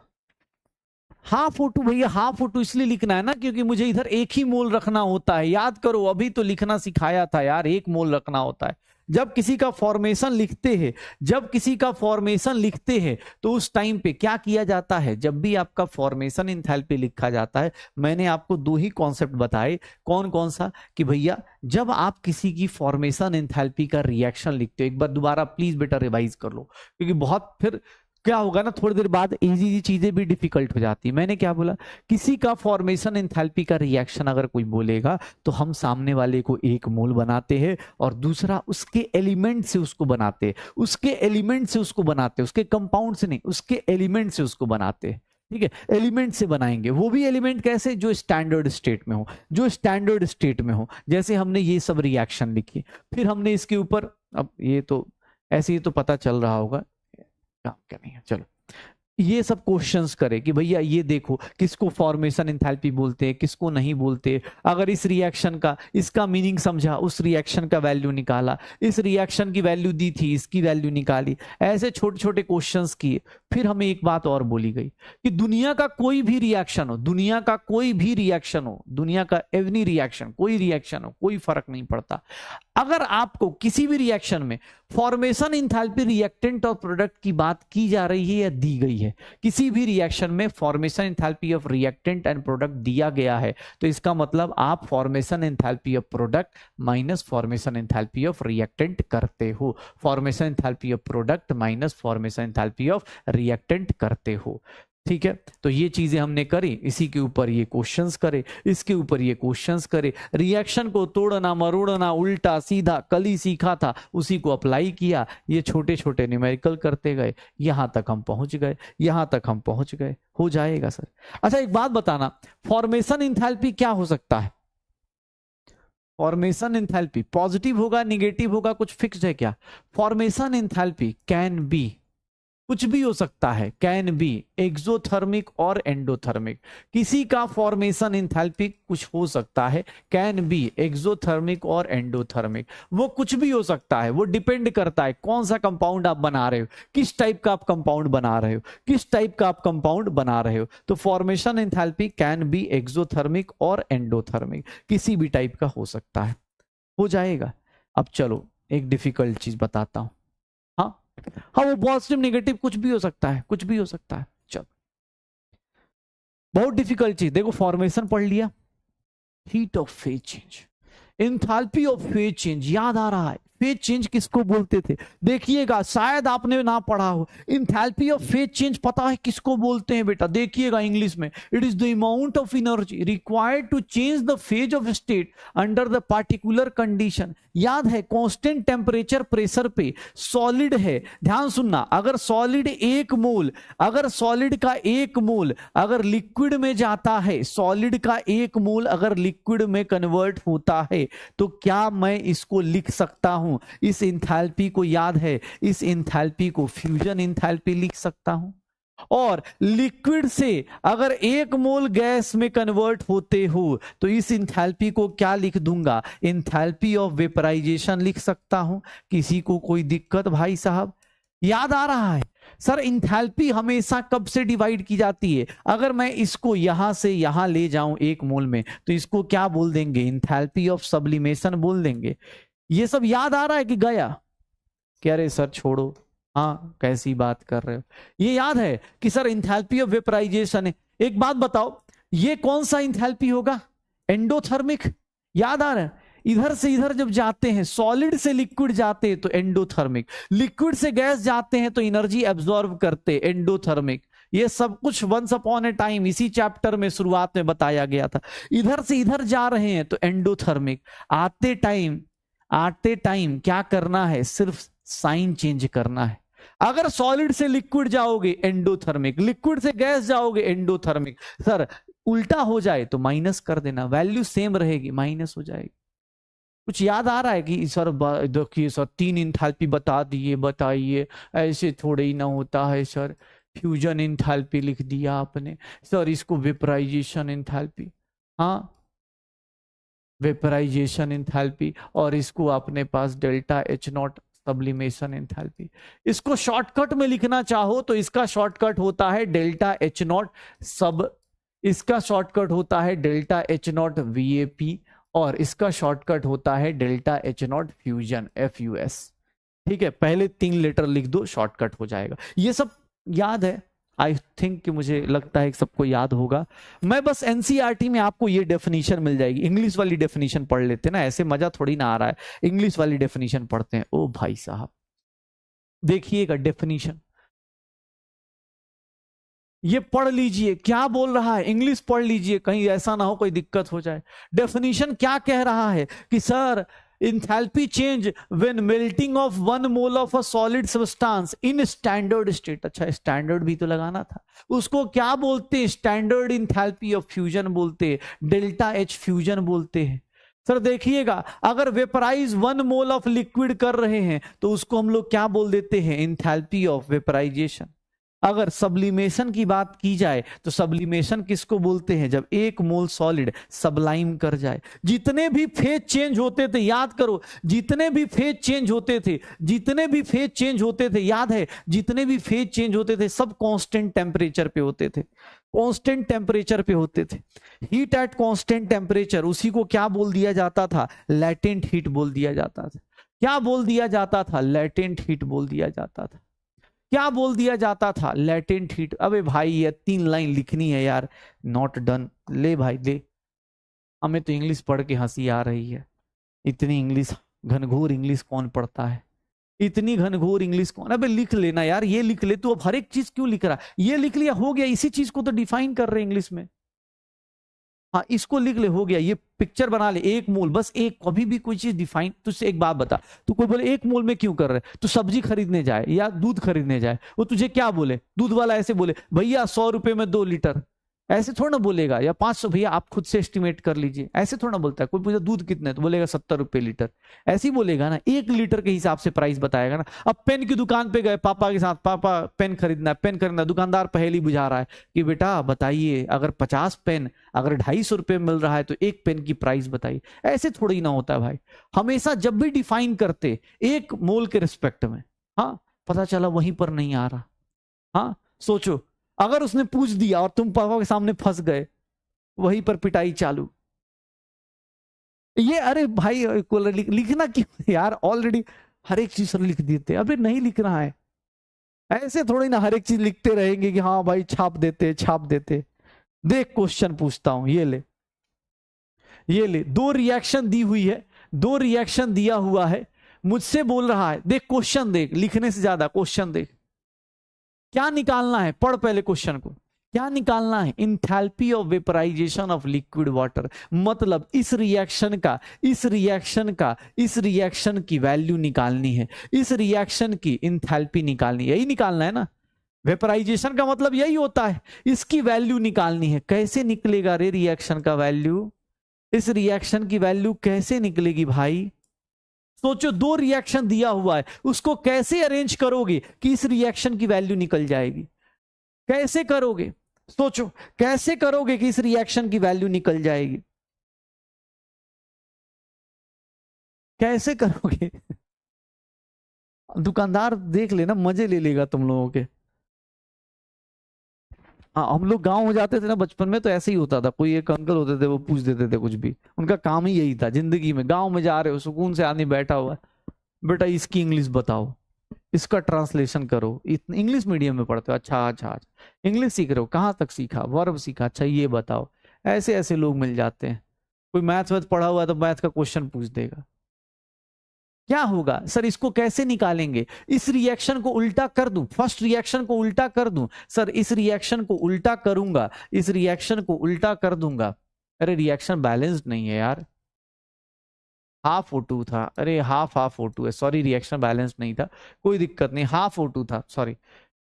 हाफ O2, भैया हाफ O2 इसलिए लिखना है ना क्योंकि मुझे इधर 1 ही मोल रखना होता है। याद करो, अभी तो लिखना सिखाया था यार, 1 मोल रखना होता है। जब किसी का फॉर्मेशन लिखते हैं, जब किसी का फॉर्मेशन लिखते हैं तो उस टाइम पे क्या किया जाता है? जब भी आपका फॉर्मेशन इंथैल्पी लिखा जाता है, मैंने आपको 2 ही कॉन्सेप्ट बताए। कौन कौन सा? कि भैया जब आप किसी की फॉर्मेशन इंथैल्पी का रिएक्शन लिखते हो, एक बार दोबारा प्लीज बेटा रिवाइज कर लो, क्योंकि बहुत फिर क्या होगा ना, थोड़ी देर बाद इजी चीजें भी डिफिकल्ट हो जाती। मैंने क्या बोला? किसी का फॉर्मेशन एंथैल्पी का रिएक्शन अगर कोई बोलेगा तो हम सामने वाले को 1 मोल बनाते हैं और दूसरा उसके एलिमेंट से उसको बनाते हैं, उसके एलिमेंट से उसको बनाते हैं, उसके कंपाउंड से नहीं, उसके एलिमेंट से उसको बनाते हैं। ठीक है, एलिमेंट से बनाएंगे, वो भी एलिमेंट कैसे? जो स्टैंडर्ड स्टेट में हो, जो स्टैंडर्ड स्टेट में हो। जैसे हमने ये सब रिएक्शन लिखी, फिर हमने इसके ऊपर, अब ये तो ऐसे ही तो पता चल रहा होगा क्या नहीं है, चलो ये सब क्वेश्चंस करे कि भैया ये देखो किसको फॉर्मेशन एंथैल्पी बोलते हैं, किसको नहीं बोलते। अगर इस रिएक्शन का इसका मीनिंग समझा, उस रिएक्शन का वैल्यू निकाला, इस रिएक्शन की वैल्यू दी थी, इसकी वैल्यू निकाली, ऐसे छोटे छोटे क्वेश्चंस किए। फिर हमें एक बात और बोली गई कि दुनिया का कोई भी रिएक्शन हो, दुनिया का कोई भी रिएक्शन हो, दुनिया का एवनी रिएक्शन, कोई रिएक्शन हो, कोई फर्क नहीं पड़ता, अगर आपको किसी भी रिएक्शन में फॉर्मेशन इंथैल्पी रिएक्टेंट और प्रोडक्ट की बात की जा रही है या दी गई है? किसी भी रिएक्शन में formation enthalpy of reactant and product दिया गया है, तो इसका मतलब आप formation enthalpy of product minus formation enthalpy of reactant करते हो, formation enthalpy of product minus formation enthalpy of reactant करते हो। ठीक है, तो ये चीजें हमने करी, इसी के ऊपर ये क्वेश्चंस करे, इसके ऊपर ये क्वेश्चंस करे, रिएक्शन को तोड़ना मरोड़ना उल्टा सीधा कल ही सीखा था, उसी को अप्लाई किया, ये छोटे छोटे न्यूमेरिकल करते गए, यहां तक हम पहुंच गए, यहां तक हम पहुंच गए। हो जाएगा सर। अच्छा एक बात बताना, फॉर्मेशन इंथैल्पी क्या हो सकता है? फॉर्मेशन इंथैल्पी पॉजिटिव होगा निगेटिव होगा, कुछ फिक्स्ड है क्या? फॉर्मेशन इंथैल्पी कैन बी, कुछ भी हो सकता है, कैन बी एक्सोथर्मिक और एंडोथर्मिक। किसी का फॉर्मेशन इंथैल्पी कुछ हो सकता है, कैन बी एक्सोथर्मिक और एंडोथर्मिक, वो कुछ भी हो सकता है। वो डिपेंड करता है कौन सा कंपाउंड आप बना रहे हो, किस टाइप का आप कंपाउंड बना रहे हो, किस टाइप का आप कंपाउंड बना रहे हो। तो formation enthalpy can be exothermic और एंडोथर्मिक, किसी भी टाइप का हो सकता है। हो जाएगा। अब चलो एक डिफिकल्ट चीज बताता हूं। हाँ वो पॉजिटिव नेगेटिव कुछ भी हो सकता है, कुछ भी हो सकता है। चलो बहुत डिफिकल्ट चीज देखो, फॉर्मेशन पढ़ लिया, heat of phase change, enthalpy of phase change याद आ रहा है। फेज चेंज किसको बोलते थे? देखिएगा शायद आपने ना पढ़ा हो, इंथैल्पी ऑफ फेज चेंज पता है किसको बोलते हैं बेटा? देखिएगा इंग्लिश में, it is the amount of energy required to change the phase of state under the particular condition. याद है कांस्टेंट टेम्परेचर प्रेशर पे सॉलिड है, ध्यान सुनना, अगर सॉलिड एक मोल, अगर सॉलिड का एक मोल अगर लिक्विड में जाता है, सॉलिड का एक मोल अगर लिक्विड में कन्वर्ट होता है, तो क्या मैं इसको लिख सकता हूं? इस इंथैल्पी को याद है, इस इंथैल्पी को फ्यूजन इंथैल्पी लिख सकता हूं। और लिक्विड से अगर एक मोल गैस में कन्वर्ट होते हो तो इस इंथैल्पी को क्या लिख दूंगा? इंथैल्पी ऑफ वेपराइजेशन लिख सकता हूं। किसी को कोई दिक्कत भाई साहब? याद आ रहा है सर? इंथैल्पी हमेशा कब से डिवाइड की जाती है? अगर मैं इसको यहां से यहां ले जाऊं एक मोल में, तो इसको क्या बोल देंगे? इंथैल्पी ऑफ सब्लिमेशन बोल देंगे। ये सब याद आ रहा है कि गया? कह रहे सर छोड़ो, हाँ कैसी बात कर रहे हो? ये याद है कि सर इंथैल्पी ऑफ वेपराइजेशन है। एक बात बताओ, ये कौन सा इंथैल्पी होगा? एंडोथर्मिक। याद आ रहा है? इधर से इधर जब जाते हैं, सॉलिड से लिक्विड जाते हैं तो एंडोथर्मिक, लिक्विड से गैस जाते हैं तो एनर्जी एब्जॉर्ब करते, एंडोथर्मिक। ये सब कुछ वंस अपॉन ए टाइम इसी चैप्टर में शुरुआत में बताया गया था। इधर से इधर जा रहे हैं तो एंडोथर्मिक। आते टाइम क्या करना है? सिर्फ साइन चेंज करना है। अगर सॉलिड से लिक्विड जाओगे एंडोथर्मिक, लिक्विड से गैस जाओगे एंडोथर्मिक। सर उल्टा हो जाए तो माइनस कर देना, वैल्यू सेम रहेगी, माइनस हो जाएगी। कुछ याद आ रहा है कि सर देखिए सर 3 इंथैल्पी बता दिए, बताइए ऐसे थोड़े ही ना होता है सर। फ्यूजन इंथैल्पी लिख दिया आपने सर, इसको वेपराइजेशन इंथैल्पी, हाँ वेपराइजेशन इंथैल्पी, और इसको अपने पास delta H not sublimation enthalpy. इसको शॉर्टकट में लिखना चाहो तो इसका शॉर्टकट होता है डेल्टा एच नॉट सब, इसका शॉर्टकट होता है डेल्टा एच नॉट वीएपी, और इसका शॉर्टकट होता है delta H not fusion FUS। ठीक है, पहले 3 लेटर लिख दो, शॉर्टकट हो जाएगा। ये सब याद है आई थिंक कि मुझे लगता है कि सबको याद होगा। मैं बस एनसीईआरटी में आपको ये डेफिनेशन मिल जाएगी, इंग्लिश वाली डेफिनेशन पढ़ लेते ना, ऐसे मजा थोड़ी ना आ रहा है। इंग्लिश वाली डेफिनेशन पढ़ते हैं। ओ भाई साहब देखिएगा डेफिनेशन, ये पढ़ लीजिए क्या बोल रहा है, इंग्लिश पढ़ लीजिए, कहीं ऐसा ना हो कोई दिक्कत हो जाए। डेफिनेशन क्या कह रहा है कि sir enthalpy change when melting of 1 mole of a solid substance in standard state। अच्छा स्टैंडर्ड भी तो लगाना था, उसको क्या बोलते हैं? स्टैंडर्ड इंथैल्पी ऑफ फ्यूजन बोलते हैं, डेल्टा एच फ्यूजन बोलते हैं। सर देखिएगा अगर वेपराइज 1 मोल ऑफ लिक्विड कर रहे हैं तो उसको हम लोग क्या बोल देते हैं? Enthalpy of vaporization. अगर सब्लिमेशन की बात की जाए तो सब्लिमेशन किसको बोलते हैं? जब 1 मोल सॉलिड सबलाइम कर जाए। जितने भी फेज चेंज होते थे, याद करो, जितने भी फेज चेंज होते थे, जितने भी फेज चेंज होते थे, याद है जितने भी फेज चेंज होते थे सब कांस्टेंट टेम्परेचर पे होते थे, कांस्टेंट टेम्परेचर पे होते थे। हीट एट कांस्टेंट टेम्परेचर, उसी को क्या बोल दिया जाता था? लैटेंट हीट बोल दिया जाता था। क्या बोल दिया जाता था? लेटेंट हीट बोल दिया जाता था। क्या बोल दिया जाता था? Latent heat. अबे भाई ये 3 लाइन लिखनी है यार, नॉट डन। ले भाई ले, हमें तो इंग्लिश पढ़ के हंसी आ रही है। इतनी इंग्लिश, घनघोर इंग्लिश कौन पढ़ता है? इतनी घनघोर इंग्लिश कौन? अबे लिख लेना यार, ये लिख ले तू। अब हर एक चीज क्यों लिख रहा? ये लिख लिया, हो गया। इसी चीज को तो डिफाइन कर रहे इंग्लिश में। हाँ इसको लिख ले, हो गया। ये पिक्चर बना ले, 1 मोल, बस एक। कभी भी कोई चीज डिफाइन, तुझसे एक बात बता, तू कोई बोले 1 मोल में क्यों कर रहे? तू सब्जी खरीदने जाए या दूध खरीदने जाए, वो तुझे क्या बोले? दूध वाला ऐसे बोले, भैया 100 रुपए में 2 लीटर, ऐसे थोड़ा ना बोलेगा। या 500, भैया आप खुद से एस्टिमेट कर लीजिए, ऐसे थोड़ा ना बोलता है। कोई पूछे दूध कितने, तो बोलेगा 70 रुपए लीटर, ऐसे ही बोलेगा ना। 1 लीटर के हिसाब से प्राइस बताएगा ना। अब पेन की दुकान पे गए पापा के साथ, पापा पेन खरीदना है, पेन खरीदना है। दुकानदार पहेली बुझा रहा है कि बेटा बताइए, अगर 50 पेन अगर 250 रुपए मिल रहा है तो 1 पेन की प्राइस बताइए। ऐसे थोड़ी ना होता है भाई। हमेशा जब भी डिफाइन करते 1 मोल के रिस्पेक्ट में, हाँ पता चला वहीं पर नहीं आ रहा। हाँ सोचो, अगर उसने पूछ दिया और तुम पापा के सामने फंस गए, वहीं पर पिटाई चालू। ये अरे भाई लिखना क्यों यार? ऑलरेडी हर एक चीज लिख देते। अबे नहीं लिखना है, ऐसे थोड़ी ना हर एक चीज लिखते रहेंगे कि हाँ भाई छाप देते छाप देते। देख क्वेश्चन पूछता हूं, ये ले, ये ले। 2 रिएक्शन दी हुई है, 2 रिएक्शन दिया हुआ है, मुझसे बोल रहा है। देख क्वेश्चन देख, लिखने से ज्यादा क्वेश्चन देख। क्या निकालना है? पढ़ पहले क्वेश्चन को। क्या निकालना है? Enthalpy of vaporization of liquid water. मतलब इस रिएक्शन का, इस रिएक्शन का, इस रिएक्शन की वैल्यू निकालनी है, इस रिएक्शन की इंथैल्पी निकालनी है। यही निकालना है ना? वेपराइजेशन का मतलब यही होता है, इसकी वैल्यू निकालनी है। कैसे निकलेगा रे रिएक्शन का वैल्यू? इस रिएक्शन की वैल्यू कैसे निकलेगी भाई? सोचो, 2 रिएक्शन दिया हुआ है, उसको कैसे अरेंज करोगे कि इस रिएक्शन की वैल्यू निकल जाएगी? कैसे करोगे? सोचो कैसे करोगे कि इस रिएक्शन की वैल्यू निकल जाएगी? कैसे करोगे? दुकानदार देख लेना, मजे ले लेगा तुम लोगों के। हाँ हम लोग गांव में जाते थे ना बचपन में, तो ऐसे ही होता था। कोई एक अंकल होते थे, वो पूछ देते थे कुछ भी, उनका काम ही यही था जिंदगी में। गांव में जा रहे हो, सुकून से आदमी बैठा हुआ है, बेटा इसकी इंग्लिश बताओ, इसका ट्रांसलेशन करो। इंग्लिश मीडियम में पढ़ते हो? अच्छा अच्छा अच्छा, इंग्लिश सीख रहे हो, कहाँ तक सीखा? वर्ब सीखा, अच्छा ये बताओ। ऐसे ऐसे लोग मिल जाते हैं। कोई मैथ्स वैथ पढ़ा हुआ है तो मैथ का क्वेश्चन पूछ देगा। क्या होगा सर, इसको कैसे निकालेंगे? इस रिएक्शन को उल्टा कर दूं, फर्स्ट रिएक्शन को उल्टा कर दूं। सर इस रिएक्शन को उल्टा करूंगा, इस रिएक्शन को उल्टा कर दूंगा। अरे रिएक्शन बैलेंस्ड नहीं है यार, हाफ O2 था। अरे हाफ O2 है, सॉरी रिएक्शन बैलेंस नहीं था, कोई दिक्कत नहीं, हाफ O2 था, सॉरी।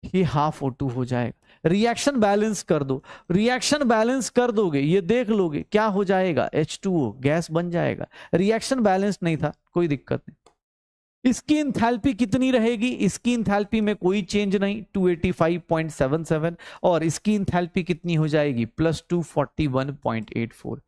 ये हाफ O2 हो जाएगा। रिएक्शन बैलेंस कर दो, रिएक्शन बैलेंस कर दोगे, ये देख लोगे क्या हो जाएगा, H2O गैस बन जाएगा। रिएक्शन बैलेंस नहीं था, कोई दिक्कत नहीं। इसकी इंथैल्पी कितनी रहेगी? इसकी इंथैल्पी में कोई चेंज नहीं, 285.77। और इसकी इंथैल्पी कितनी हो जाएगी? प्लस 241.84।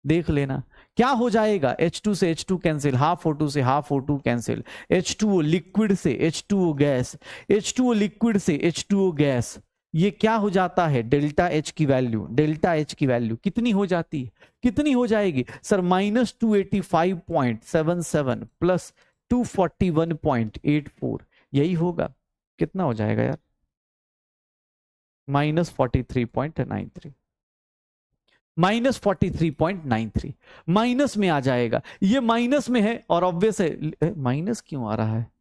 देख लेना क्या हो जाएगा। H2 से H2 कैंसिल, हाफ O2 से half O2 cancel, H2O liquid से H2O गैस, H2O लिक्विड से H2O गैस। ये क्या हो जाता है? डेल्टा H की वैल्यू, डेल्टा H की वैल्यू कितनी हो जाती है? कितनी हो जाएगी सर? -285.77 प्लस 241.84, यही होगा। कितना हो जाएगा यार? -43.93, -43.93 माइनस में आ जाएगा। ये माइनस में है और ऑब्वियस है। माइनस क्यों आ रहा है?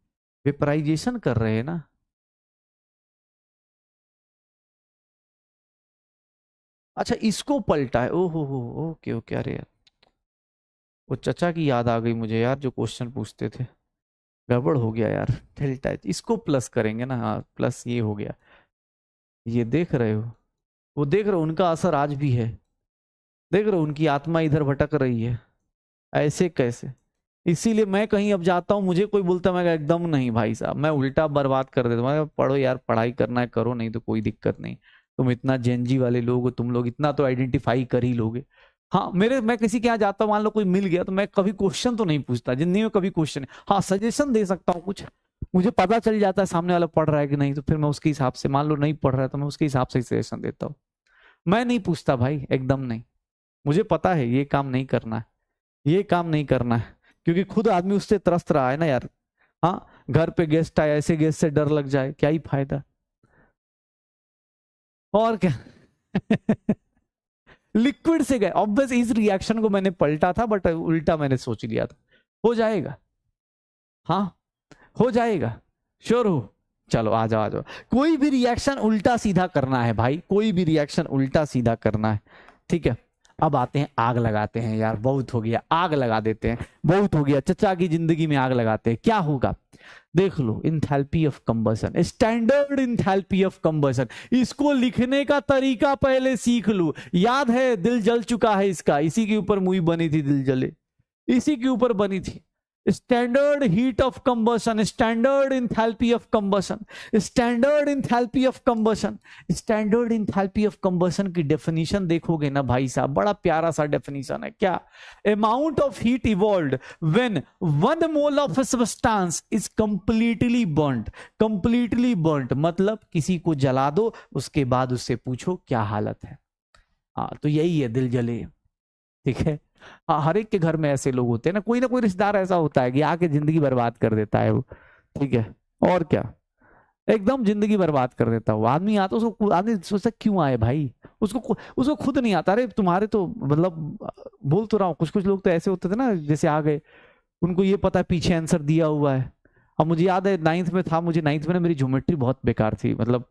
वेपराइजेशन कर रहे हैं ना। अच्छा इसको पलटा है, ओहो हो, ओके ओके। अरे यार वो चचा की याद आ गई मुझे यार, जो क्वेश्चन पूछते थे। गड़बड़ हो गया यार। डेल्टा इसको प्लस करेंगे ना, हाँ प्लस ये हो गया। ये देख रहे हो, वो देख रहे हो, उनका असर आज भी है। देख रहे हो उनकी आत्मा इधर भटक रही है। ऐसे कैसे? इसीलिए मैं कहीं अब जाता हूँ, मुझे कोई बोलता, मैं एकदम नहीं भाई साहब, मैं उल्टा बर्बाद कर देता हूँ। मैं पढ़ो यार, पढ़ाई करना है करो, नहीं तो कोई दिक्कत नहीं। तुम इतना जेनजी वाले लोग हो, तुम लोग इतना तो आइडेंटिफाई कर ही लोगे। हाँ मैं किसी के यहाँ जाता हूँ, मान लो कोई मिल गया, तो मैं कभी क्वेश्चन तो नहीं पूछता जिंदगी में, कभी क्वेश्चन। हाँ सजेशन दे सकता हूँ कुछ, मुझे पता चल जाता है सामने वाला पढ़ रहा है कि नहीं, तो फिर मैं उसके हिसाब से, मान लो नहीं पढ़ रहा है तो मैं उसके हिसाब से सजेशन देता हूँ। मैं नहीं पूछता भाई, एकदम नहीं। मुझे पता है ये काम नहीं करना है, ये काम नहीं करना है, क्योंकि खुद आदमी उससे त्रस्त रहा है ना यार। हाँ, घर पे गेस्ट आए, ऐसे गेस्ट से डर लग जाए, क्या ही फायदा। और क्या लिक्विड से गए, ऑब्वियस इस रिएक्शन को मैंने पलटा था, बट उल्टा मैंने सोच लिया था। हो जाएगा, हाँ हो जाएगा, श्योर हो। चलो आ जाओ आ जाओ। कोई भी रिएक्शन उल्टा सीधा करना है भाई, कोई भी रिएक्शन उल्टा सीधा करना है, ठीक है। अब आते हैं, आग लगाते हैं यार, बहुत हो गया, आग लगा देते हैं, बहुत हो गया, चचा की जिंदगी में आग लगाते हैं। क्या होगा देख लो, enthalpy of combustion, standard enthalpy of combustion. इसको लिखने का तरीका पहले सीख लो। याद है, दिल जल चुका है इसका, इसी के ऊपर मूवी बनी थी, दिल जले, इसी के ऊपर बनी थी। Standard heat of combustion, standard enthalpy of combustion, standard enthalpy of combustion. Standard enthalpy of combustion की डेफिनेशन देखोगे ना भाई साहब, बड़ा प्यारा सा डेफिनेशन है। क्या? Amount of heat evolved when 1 mole of a substance is completely burnt। completely burnt मतलब किसी को जला दो, उसके बाद उससे पूछो क्या हालत है। हाँ, तो यही है दिल जले, ठीक है। हाँ, हर एक के घर में ऐसे लोग होते हैं ना कोई रिश्तेदार ऐसा होता है कि आके जिंदगी बर्बाद कर देता है वो, ठीक है। और क्या, एकदम जिंदगी बर्बाद कर देता है वो आदमी। आता उसको, आदमी सोचता क्यों आए भाई, उसको खुद नहीं आता। अरे तुम्हारे तो मतलब, बोल तो रहा हूँ, कुछ कुछ लोग तो ऐसे होते थे ना, जैसे आ गए, उनको ये पता है पीछे आंसर दिया हुआ है। अब मुझे याद है 9th में था, मुझे 9th में ना मेरी ज्योमेट्री बहुत बेकार थी, मतलब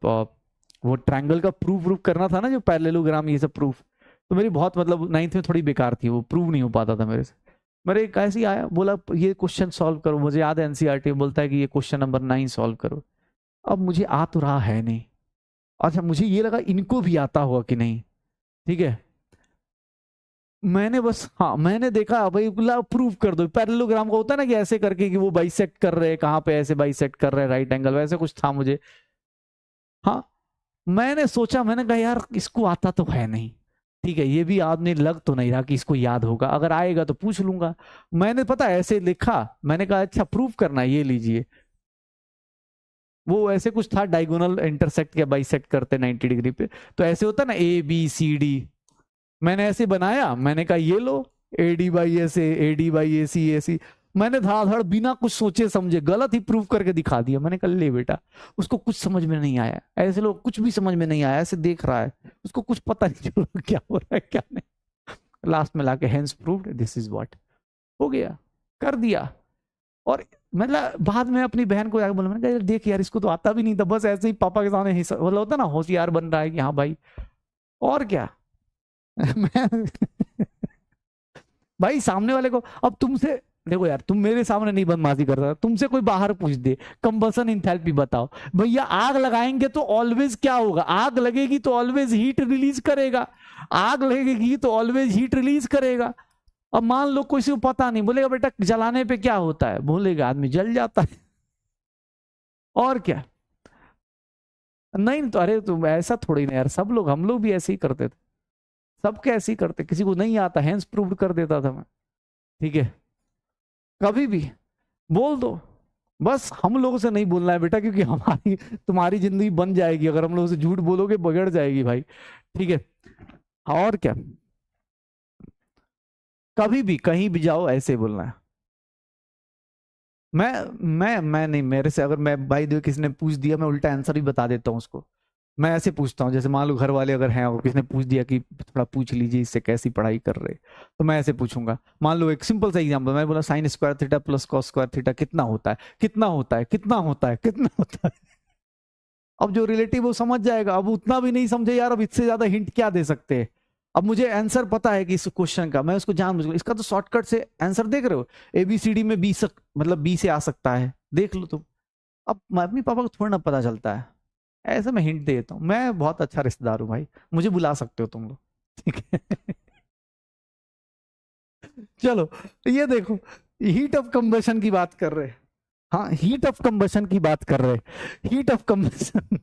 वो ट्रायंगल का प्रूफ करना था ना, जो पैरेललोग्राम ये सब प्रूफ, तो मेरी बहुत मतलब 9th में थोड़ी बेकार थी, वो प्रूव नहीं हो पाता था मेरे से। मेरे कैसे आया, बोला ये क्वेश्चन सॉल्व करो, मुझे याद है एनसीईआरटी बोलता है कि ये क्वेश्चन नंबर 9 सॉल्व करो। अब मुझे आ तो रहा है नहीं, अच्छा मुझे ये लगा इनको भी आता होगा कि नहीं, ठीक है। मैंने बस, हाँ मैंने देखा भाई, प्रूव कर दो। पैरेललोग्राम का होता है ना कि ऐसे करके कि वो बाइसेक्ट कर रहे हैं, कहाँ पे ऐसे बाइसेक्ट कर रहे हैं राइट एंगल, वैसे कुछ था मुझे। हाँ, मैंने सोचा, मैंने कहा यार इसको आता तो है नहीं, ठीक है, ये भी आदमी लग तो नहीं रहा कि इसको याद होगा, अगर आएगा तो पूछ लूंगा। मैंने पता ऐसे लिखा, मैंने कहा अच्छा प्रूफ करना है, ये लीजिए। वो ऐसे कुछ था, डायगोनल इंटरसेक्ट या बाइसेक्ट करते 90 डिग्री पे, तो ऐसे होता ना ABCD, मैंने ऐसे बनाया, मैंने कहा ये लो AD/AC, AD/AC, AC। मैंने धड़ाधड़ बिना कुछ सोचे समझे गलत ही प्रूफ करके दिखा दिया। मैंने कहा ले बेटा, उसको कुछ समझ में नहीं आया, ऐसे लोग कुछ भी समझ में नहीं आया, ऐसे देख रहा है, उसको कुछ पता नहीं चल क्या हो रहा है क्या नहीं। लास्ट में लाके hence proved, this is what, हो गया, कर दिया। और मतलब बाद में अपनी बहन को जाकर बोला, मैंने कहा यार देख यार, इसको तो आता भी नहीं था, बस ऐसे ही पापा के सामने मतलब होता ना होशियार बन रहा है कि हाँ भाई, और क्या। मैं भाई सामने वाले को, अब तुमसे देखो यार, तुम मेरे सामने नहीं बदमाशी कर रहा, तुमसे कोई बाहर पूछ दे कंबसन इंथैल्पी बताओ, भैया आग लगाएंगे तो ऑलवेज क्या होगा, आग लगेगी तो ऑलवेज हीट रिलीज करेगा, आग लगेगी तो ऑलवेज हीट रिलीज करेगा। अब मान लो किसी को पता नहीं, बोलेगा बेटा जलाने पे क्या होता है, बोलेगा आदमी जल जाता है, और क्या। नहीं तो अरे तुम ऐसा थोड़ी ना यार, सब लोग, हम लोग भी ऐसे ही करते थे, सबके ऐसे ही करते, किसी को नहीं आता हैंस प्रूव्ड कर देता था मैं, ठीक है। कभी भी बोल दो, बस हम लोगों से नहीं बोलना है बेटा, क्योंकि हमारी तुम्हारी जिंदगी बन जाएगी अगर हम लोगों से झूठ बोलोगे, बगड़ जाएगी भाई, ठीक है। और क्या, कभी भी कहीं भी जाओ ऐसे बोलना है। मैं नहीं, मेरे से अगर मैं भाई देखो किसी ने पूछ दिया, मैं उल्टा आंसर भी बता देता हूँ उसको। मैं ऐसे पूछता हूँ, जैसे मान लो घर वाले अगर हैं और किसी ने पूछ दिया कि थोड़ा पूछ लीजिए इससे कैसी पढ़ाई कर रहे, तो मैं ऐसे पूछूंगा। मान लो एक सिंपल सा एग्जांपल, मैं बोला sine square theta plus cos square theta कितना होता है, कितना होता है, कितना होता है, कितना होता है। अब जो रिलेटिव वो समझ जाएगा, अब उतना भी नहीं समझे यार, अब इससे ज्यादा हिंट क्या दे सकते हैं। अब मुझे आंसर पता है कि इस क्वेश्चन का, मैं उसको जान बुझ, इसका तो शॉर्टकट से आंसर देख रहे हो, ABCD में मतलब B से आ सकता है, देख लो तुम। अब मम्मी पापा को थोड़ा ना पता चलता है, ऐसे मैं हिंट देता हूँ, मैं बहुत अच्छा रिश्तेदार हूँ भाई, मुझे बुला सकते हो तुम लोग, ठीक है। चलो ये देखो, हीट ऑफ कंबशन की बात कर रहे हैं, हाँ हीट ऑफ कंबशन की बात कर रहे हैं, हीट ऑफ कंबशन।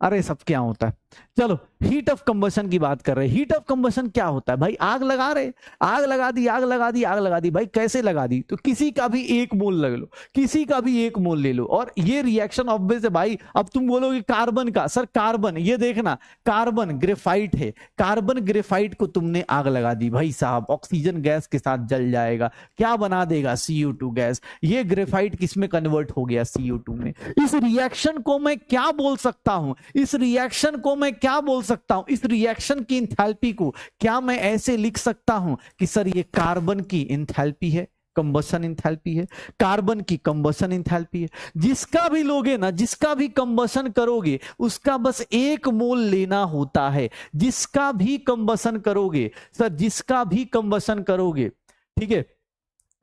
अरे सब क्या होता है, चलो हीट ऑफ कंबशन की बात कर रहे हैं। हीट ऑफ कंबशन क्या होता है भाई? आग लगा रहे, आग लगा दी, आग लगा दी, आग लगा दी। भाई कैसे लगा दी? तो किसी का भी एक मोल लग लो, किसी का भी एक मोल ले लो, और ये रिएक्शन ऑब्वियस है भाई। अब तुम बोलोगे कार्बन का, सर कार्बन, ये देखना कार्बन ग्रेफाइट है, कार्बन ग्रेफाइट को तुमने आग लगा दी, भाई साहब ऑक्सीजन गैस के साथ जल जाएगा, क्या बना देगा? CO2 gas. ये ग्रेफाइट किसमें कन्वर्ट हो गया? CO2 में। इस रिएक्शन को मैं क्या बोल सकता हूं? इस रिएक्शन को मैं क्या बोल सकता हूं? इस रिएक्शन की इंथैल्पी को क्या मैं ऐसे लिख सकता हूं कि सर ये कार्बन की इंथैल्पी है, कंबशन इंथैल्पी है, कार्बन की कंबशन इंथैल्पी है। जिसका भी लोगे ना, जिसका भी कंबशन करोगे, उसका बस एक मोल लेना होता है। जिसका भी कंबशन करोगे सर, जिसका भी कंबशन करोगे, ठीक है,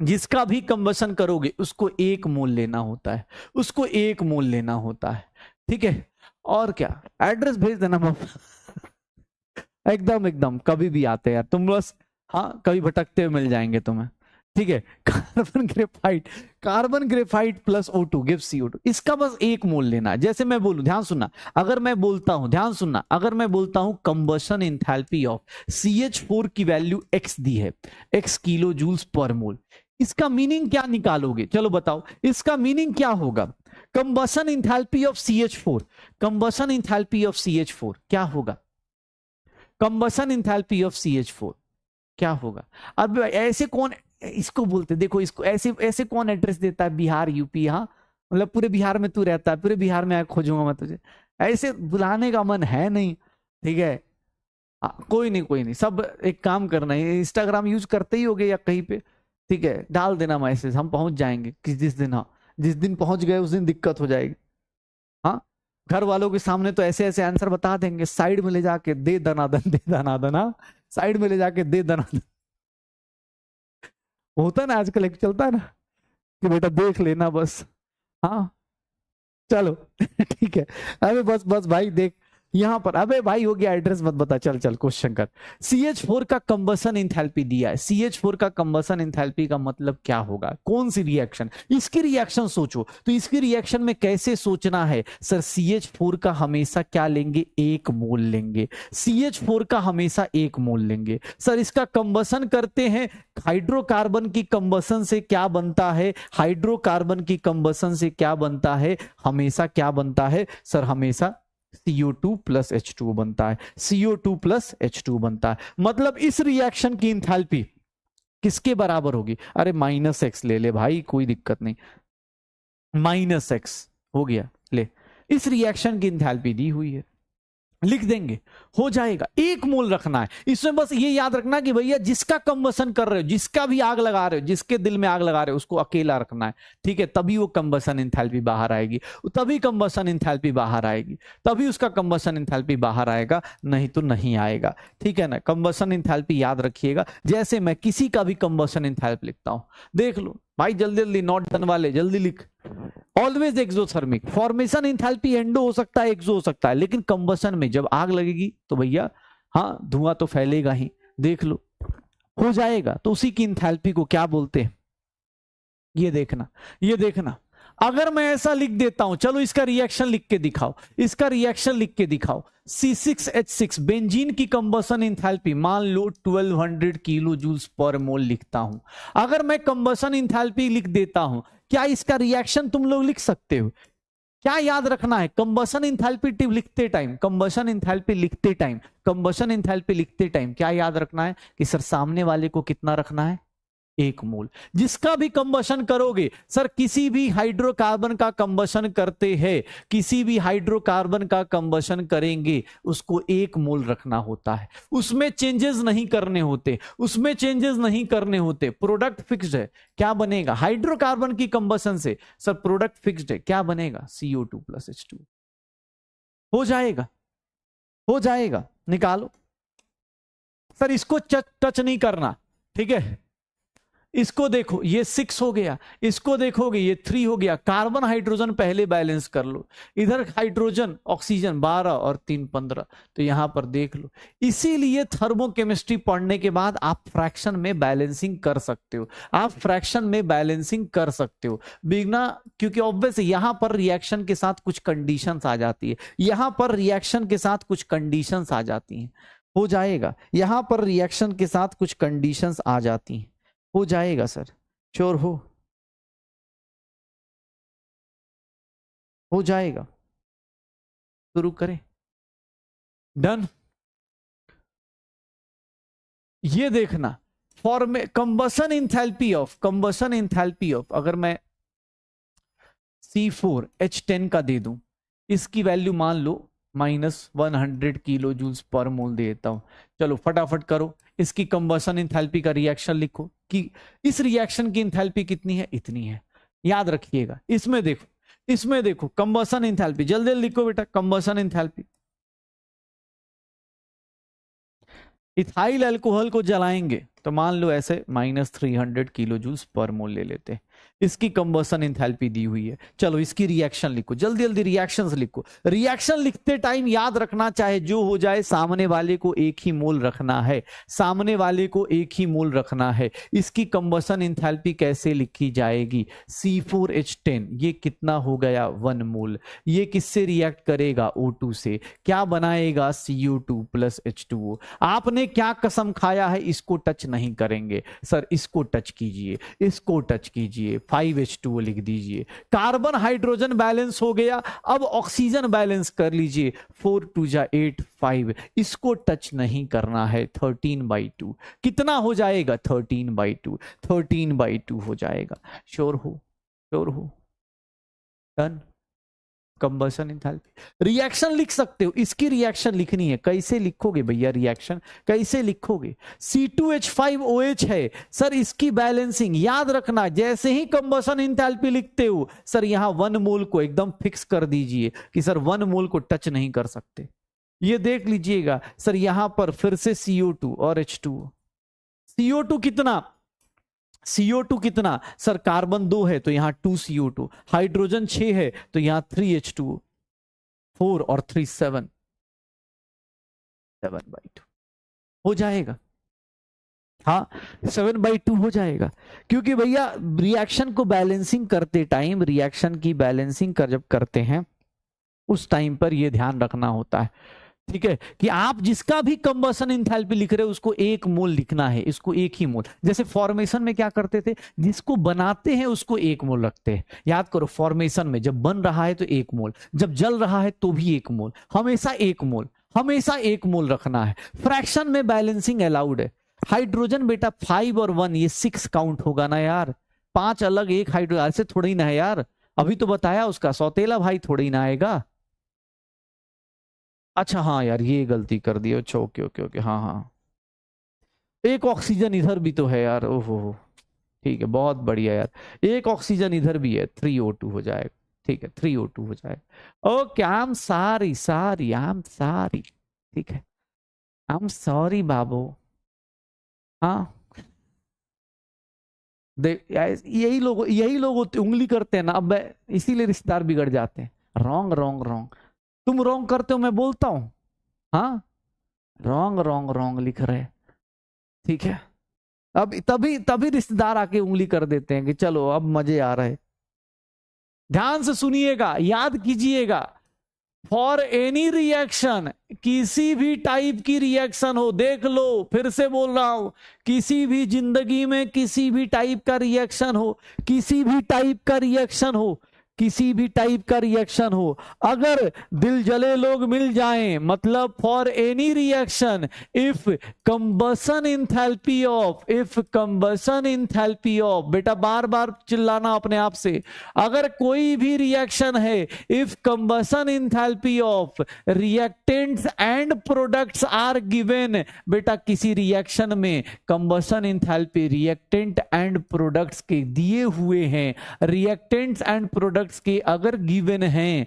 जिसका भी कंबशन करोगे उसको एक मोल लेना होता है, उसको एक मोल लेना होता है, ठीक है। और क्या, एड्रेस भेज देना एकदम एकदम कभी भी आते यार तुम बस, हाँ कभी भटकते हुए मिल जाएंगे तुम्हें, ठीक है। Carbon graphite plus O2 give CO2, इसका बस एक मोल लेना है। जैसे मैं बोलूं, ध्यान सुनना, अगर मैं बोलता हूं, ध्यान सुनना, अगर मैं बोलता हूं कंबशन इंथैल्पी ऑफ CH4 की वैल्यू x दी है, x किलो जूल्स पर मोल, इसका मीनिंग क्या निकालोगे? चलो बताओ, इसका मीनिंग क्या होगा? Combustion enthalpy of CH4, combustion enthalpy of CH4 क्या होगा? कंबशन इंथैल्पी ऑफ CH4 क्या होगा? अब ऐसे कौन इसको बोलते, देखो इसको ऐसे ऐसे कौन एड्रेस देता है? बिहार यूपी, हाँ मतलब पूरे बिहार में तू रहता है, पूरे बिहार में खोजूंगा मैं तुझे, ऐसे बुलाने का मन है नहीं, ठीक है। कोई नहीं कोई नहीं, सब एक काम करना है, इंस्टाग्राम यूज करते ही होगे या कहीं पे, ठीक है, डाल देना मैसेज, हम पहुंच जाएंगे जिस दिन, हाँ जिस दिन पहुंच गए उस दिन दिक्कत हो जाएगी। हाँ घर वालों के सामने तो ऐसे ऐसे आंसर बता देंगे, साइड में ले जाके दे दनादन, दे दनादन, हाँ साइड में ले जाके दे दनादन। होता है ना आजकल, एक चलता है ना कि बेटा देख लेना बस, हाँ चलो ठीक है। अबे बस बस भाई देख यहां पर, अबे भाई हो गया, एड्रेस मत बता, चल चल क्वेश्चन कर। CH4 का कंबशन इंथैल्पी दिया है, CH4 का कंबशन इंथैल्पी का मतलब क्या होगा? कौन सी रिएक्शन? इसकी रिएक्शन सोचो, तो इसकी रिएक्शन में कैसे सोचना है? सर CH4 का हमेशा क्या लेंगे? एक मोल लेंगे, CH4 का हमेशा एक मोल लेंगे। सर इसका कंबशन करते हैं, हाइड्रोकार्बन की कंबशन से क्या बनता है? हाइड्रोकार्बन की कंबशन से क्या बनता है? हमेशा क्या बनता है सर? हमेशा CO2 प्लस H2 बनता है, CO2 प्लस H2 बनता है। मतलब इस रिएक्शन की इंथैल्पी किसके बराबर होगी? अरे -x ले ले भाई, कोई दिक्कत नहीं, -x हो गया, ले इस रिएक्शन की इंथैल्पी दी हुई है, लिख देंगे, हो जाएगा। एक मोल रखना है इसमें, बस ये याद रखना कि भैया जिसका कंबशन कर रहे हो, जिसका भी आग लगा रहे हो, जिसके दिल में आग लगा रहे हो, उसको अकेला रखना है, ठीक है, तभी वो कंबशन इंथैल्पी बाहर आएगी, तभी कंबशन इंथैल्पी बाहर आएगी, तभी उसका कंबशन इंथैल्पी बाहर आएगा, नहीं तो नहीं आएगा, ठीक है ना। कंबशन इंथैल्पी याद रखिएगा। जैसे मैं किसी का भी कंबशन इंथैल्पी लिखता हूं, देख लो भाई, जल्दी जल्दी नोट डन वाले जल्दी लिख। Always exothermic, formation enthalpy endo हो सकता है, एक्सो हो सकता है, लेकिन कंबशन में जब आग लगेगी तो भैया हाँ धुआं तो फैलेगा ही, देख लो हो जाएगा। तो उसी की इंथैल्पी को क्या बोलते हैं? ये देखना, ये देखना, अगर मैं ऐसा लिख देता हूं, चलो इसका रिएक्शन लिख के दिखाओ, इसका रिएक्शन लिख के दिखाओ। C6H6 बेंजीन की कंबशन इंथैल्पी मान लो 1200 किलो जूल्स पर मोल लिखता हूं। अगर मैं कंबशन इंथैल्पी लिख देता हूं, क्या इसका रिएक्शन तुम लोग लिख सकते हो? क्या याद रखना है? कंबशन इंथैल्पी लिखते टाइम, कंबशन इंथैल्पी लिखते टाइम, कंबशन इंथैल्पी लिखते टाइम क्या याद रखना है कि सर सामने वाले को कितना रखना है? एक मोल। जिसका भी कंबशन करोगे सर, किसी भी हाइड्रोकार्बन का कंबशन करते हैं, किसी भी हाइड्रोकार्बन का कंबशन करेंगे, उसको एक मोल रखना होता है, उसमें चेंजेस नहीं करने होते, उसमें चेंजेस नहीं करने होते, प्रोडक्ट फिक्स्ड है। क्या बनेगा हाइड्रोकार्बन की कंबशन से? सर प्रोडक्ट फिक्स्ड है, क्या बनेगा? CO2 प्लस H2 हो जाएगा, हो जाएगा, निकालो। सर इसको टच नहीं करना, ठीक है, इसको देखो ये 6 हो गया, इसको देखोगे ये 3 हो गया। कार्बन हाइड्रोजन पहले बैलेंस कर लो, इधर हाइड्रोजन ऑक्सीजन 12 और 3 15, तो यहां पर देख लो। इसीलिए थर्मोकेमिस्ट्री पढ़ने के बाद आप फ्रैक्शन में बैलेंसिंग कर सकते हो, आप फ्रैक्शन में बैलेंसिंग कर सकते हो बिना, क्योंकि ऑब्वियस यहां पर रिएक्शन के साथ कुछ कंडीशंस आ जाती है, यहां पर रिएक्शन के साथ कुछ कंडीशंस आ जाती हैं, हो जाएगा, यहां पर रिएक्शन के साथ कुछ कंडीशंस आ जाती हैं, हो जाएगा सर, श्योर हो जाएगा। शुरू करें, डन। ये देखना फॉर्म कंबसन इंथैल्पी ऑफ अगर मैं C4H10 का दे दूं, इसकी वैल्यू मान लो -100 किलो जूल्स पर मोल देता हूं। चलो फटाफट करो, इसकी कंबसन इंथैल्पी का रिएक्शन लिखो कि इस रिएक्शन की इंथैल्पी कितनी है, इतनी है। याद रखिएगा, इसमें देखो कंबसन इंथैल्पी, जल्दी जल्दी लिखो बेटा, कंबसन इंथैल्पी। इथाइल अल्कोहल को जलाएंगे तो मान लो ऐसे -300 किलो जूल्स पर मोल ले लेते हैं, इसकी कंबसन इंथैल्पी दी हुई है। चलो इसकी रिएक्शन लिखो, जल्दी जल्दी रिएक्शंस लिखो। रिएक्शन लिखते टाइम याद रखना, चाहे जो हो जाए सामने वाले को एक ही मोल रखना है, सामने वाले को एक ही मोल रखना है। इसकी कंबसन इंथैल्पी कैसे लिखी जाएगी, C4H10 ये कितना हो गया 1 मोल, ये किससे रिएक्ट करेगा O2 से, क्या बनाएगा CO2 + H2O। आपने क्या कसम खाया है, इसको टच नहीं करेंगे सर, इसको टच कीजिए, इसको टच कीजिए, 5H2O लिख दीजिए। कार्बन हाइड्रोजन बैलेंस हो गया, अब ऑक्सीजन बैलेंस कर लीजिए, 4 2 जा 8 5, इसको टच नहीं करना है। 13/2 कितना हो जाएगा, 13/2 हो जाएगा। श्योर हो डन। कंबसन इंथैल्पी रिएक्शन लिख सकते हो, इसकी रिएक्शन लिखनी है, कैसे लिखोगे भैया, रिएक्शन कैसे लिखोगे, C2H5OH है सर, इसकी बैलेंसिंग याद रखना, जैसे ही कंबसन इंथैल्पी लिखते हो सर यहां 1 मोल को एकदम फिक्स कर दीजिए कि सर 1 मोल को टच नहीं कर सकते। ये देख लीजिएगा सर, यहां पर फिर से CO2 और H2O। CO2 कितना सर, कार्बन 2 है तो यहां 2 CO2, हाइड्रोजन 6 है तो यहां 3 H2O, 4 और 3 7/2 हो जाएगा। हाँ 7/2 हो जाएगा, क्योंकि भैया रिएक्शन को बैलेंसिंग करते टाइम, रिएक्शन की बैलेंसिंग जब करते हैं उस टाइम पर यह ध्यान रखना होता है, ठीक है, कि आप जिसका भी कंबसन इंथैल्पी लिख रहे हो उसको 1 मोल लिखना है, इसको 1 ही मोल। जैसे फॉर्मेशन में क्या करते थे, जिसको बनाते हैं उसको 1 मोल रखते हैं। याद करो, फॉर्मेशन में जब बन रहा है तो 1 मोल, जब जल रहा है तो भी 1 मोल, हमेशा 1 मोल रखना है। फ्रैक्शन में बैलेंसिंग अलाउड है। हाइड्रोजन बेटा 5 और 1 ये 6 काउंट होगा ना यार, 5 अलग एक हाइड्रोजन ऐसे थोड़ी ना है यार, अभी तो बताया उसका सौतेला भाई थोड़ी ना आएगा। अच्छा हाँ यार ये गलती कर दी, अच्छा ओके हाँ, एक ऑक्सीजन इधर भी तो है यार, ओहो ठीक है, बहुत बढ़िया यार, एक ऑक्सीजन इधर भी है, 3O2 हो जाएगा, ठीक है 3O2 हो जाएगा। ओके आई एम सॉरी, ठीक है, आई एम सॉरी बाबू। हाँ यही लोग उंगली करते हैं ना, अब इसीलिए रिश्तेदार बिगड़ जाते हैं। रॉन्ग तुम रॉन्ग करते हो, मैं बोलता हूं हाँ, रॉन्ग लिख रहे, ठीक है, अब तभी रिश्तेदार आके उंगली कर देते हैं कि चलो अब मजे आ रहे। ध्यान से सुनिएगा, याद कीजिएगा, फॉर एनी रिएक्शन, किसी भी टाइप की रिएक्शन हो, देख लो फिर से बोल रहा हूं, किसी भी जिंदगी में किसी भी टाइप का रिएक्शन हो, अगर दिल जले लोग मिल जाएं, मतलब for any reaction if combustion enthalpy of, बेटा बार बार चिल्लाना अपने आप से, अगर कोई भी रिएक्शन है, if combustion enthalpy of reactants and products are given, बेटा किसी रिएक्शन में combustion enthalpy reactant and products के दिए हुए हैं, रिएक्टेंट्स एंड प्रोडक्ट्स के अगर गिवन हैं,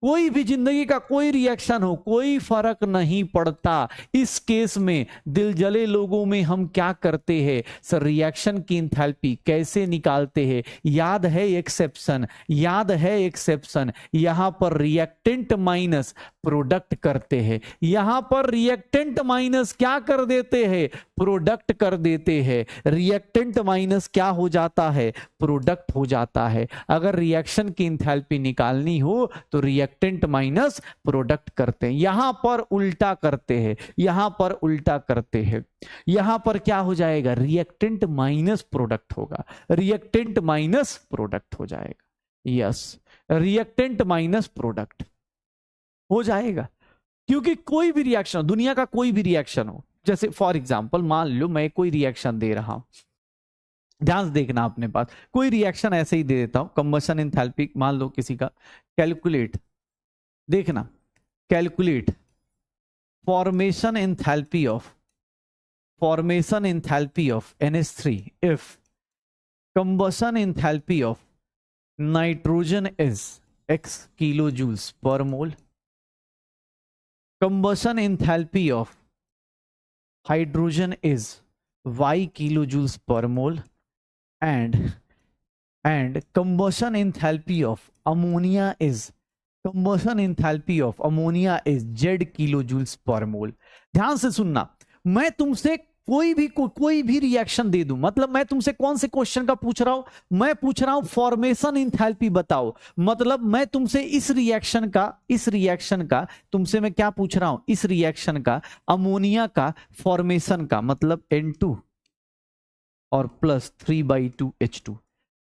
कोई भी जिंदगी का कोई रिएक्शन हो, कोई फर्क नहीं पड़ता। इस केस में दिल जले लोगों में हम क्या करते हैं सर, रिएक्शन की इंथैल्पी कैसे निकालते हैं? याद है एक्सेप्शन, याद है एक्सेप्शन। यहां पर रिएक्टेंट माइनस प्रोडक्ट करते हैं, यहां पर रिएक्टेंट माइनस क्या कर देते हैं? प्रोडक्ट कर देते हैं। रिएक्टेंट माइनस क्या हो जाता है? प्रोडक्ट हो जाता है। अगर रिएक्शन की इंथैल्पी निकालनी हो तो रिएक्टेंट माइनस प्रोडक्ट करते हैं। यहां पर उल्टा करते हैं, यहां पर उल्टा करते हैं। यहां पर क्या हो जाएगा? रिएक्टेंट माइनस प्रोडक्ट होगा, रिएक्टेंट माइनस प्रोडक्ट हो जाएगा। यस, रिएक्टेंट माइनस प्रोडक्ट हो जाएगा। क्योंकि कोई भी रिएक्शन, दुनिया का कोई भी रिएक्शन हो, जैसे फॉर एग्जांपल मान लो मैं कोई रिएक्शन दे रहा हूं, ध्यान से देखना अपने पास, कोई रिएक्शन ऐसे ही दे देता हूं, कंबशन एंथैल्पी मान लो किसी का, कैलकुलेट, देखना, calculate formation enthalpy of NH3 if combustion enthalpy of nitrogen is x kilojoules per mole, combustion enthalpy of hydrogen is y kilojoules per mole, and combustion enthalpy of ammonia is z kilojoules per mole। ध्यान से सुनना, मैं तुमसे कोई भी रिएक्शन दे दूं, मतलब मैं तुमसे कौन से क्वेश्चन का पूछ रहा हूं? मैं पूछ रहा हूं फॉर्मेशन एंथैल्पी बताओ। मतलब मैं तुमसे इस रिएक्शन का तुमसे मैं क्या पूछ रहा हूं? इस रिएक्शन का अमोनिया का फॉर्मेशन का, मतलब N2 और प्लस 3/2 H2।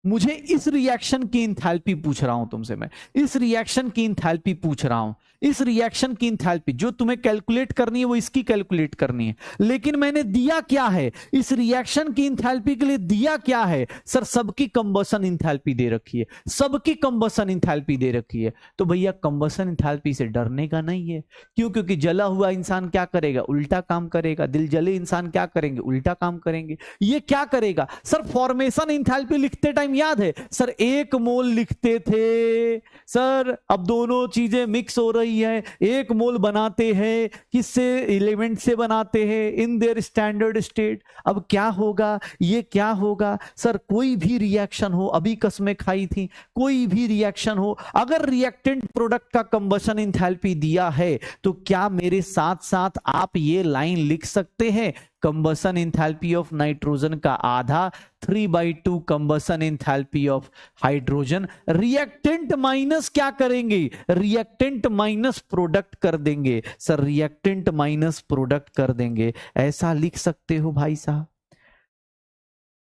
मुझे इस रिएक्शन की इंथैल्पी पूछ रहा हूं तुमसे, मैं इस रिएक्शन की इंथैल्पी पूछ रहा हूं। इस रिएक्शन की इंथैल्पी जो तुम्हें कैलकुलेट करनी है वो इसकी कैलकुलेट करनी है, लेकिन मैंने दिया क्या है? इस रिएक्शन की इंथैल्पी के लिए दिया क्या है सर? सबकी कंबशन इंथैल्पी दे रखी है, सबकी कंबशन इंथैल्पी दे रखी है। तो भैया कंबशन इंथैल्पी से डरने का नहीं है। क्यों? क्योंकि जला हुआ इंसान क्या करेगा? उल्टा काम करेगा। दिल जले इंसान क्या करेंगे? उल्टा काम करेंगे। ये क्या करेगा सर? फॉर्मेशन इंथैल्पी लिखते टाइम याद है सर 1 मोल लिखते थे सर, अब दोनों चीजें मिक्स हो रही है, 1 मोल बनाते हैं, किससे? एलिमेंट से बनाते हैं इन देयर स्टैंडर्ड स्टेट। अब क्या होगा? ये क्या होगा सर? कोई भी रिएक्शन हो, अभी कसमें खाई थी, कोई भी रिएक्शन हो, अगर रिएक्टेंट प्रोडक्ट का कंबशन एंथैल्पी दिया है तो क्या मेरे साथ साथ आप ये लाइन लिख सकते हैं? कंबशन एंथैल्पी ऑफ नाइट्रोजन का आधा 3/2 combustion enthalpy of hydrogen. Reactant minus क्या करेंगे? रिएक्टेंट माइनस प्रोडक्ट कर देंगे सर, रिएक्टेंट माइनस प्रोडक्ट कर देंगे। ऐसा लिख सकते हो भाई साहब।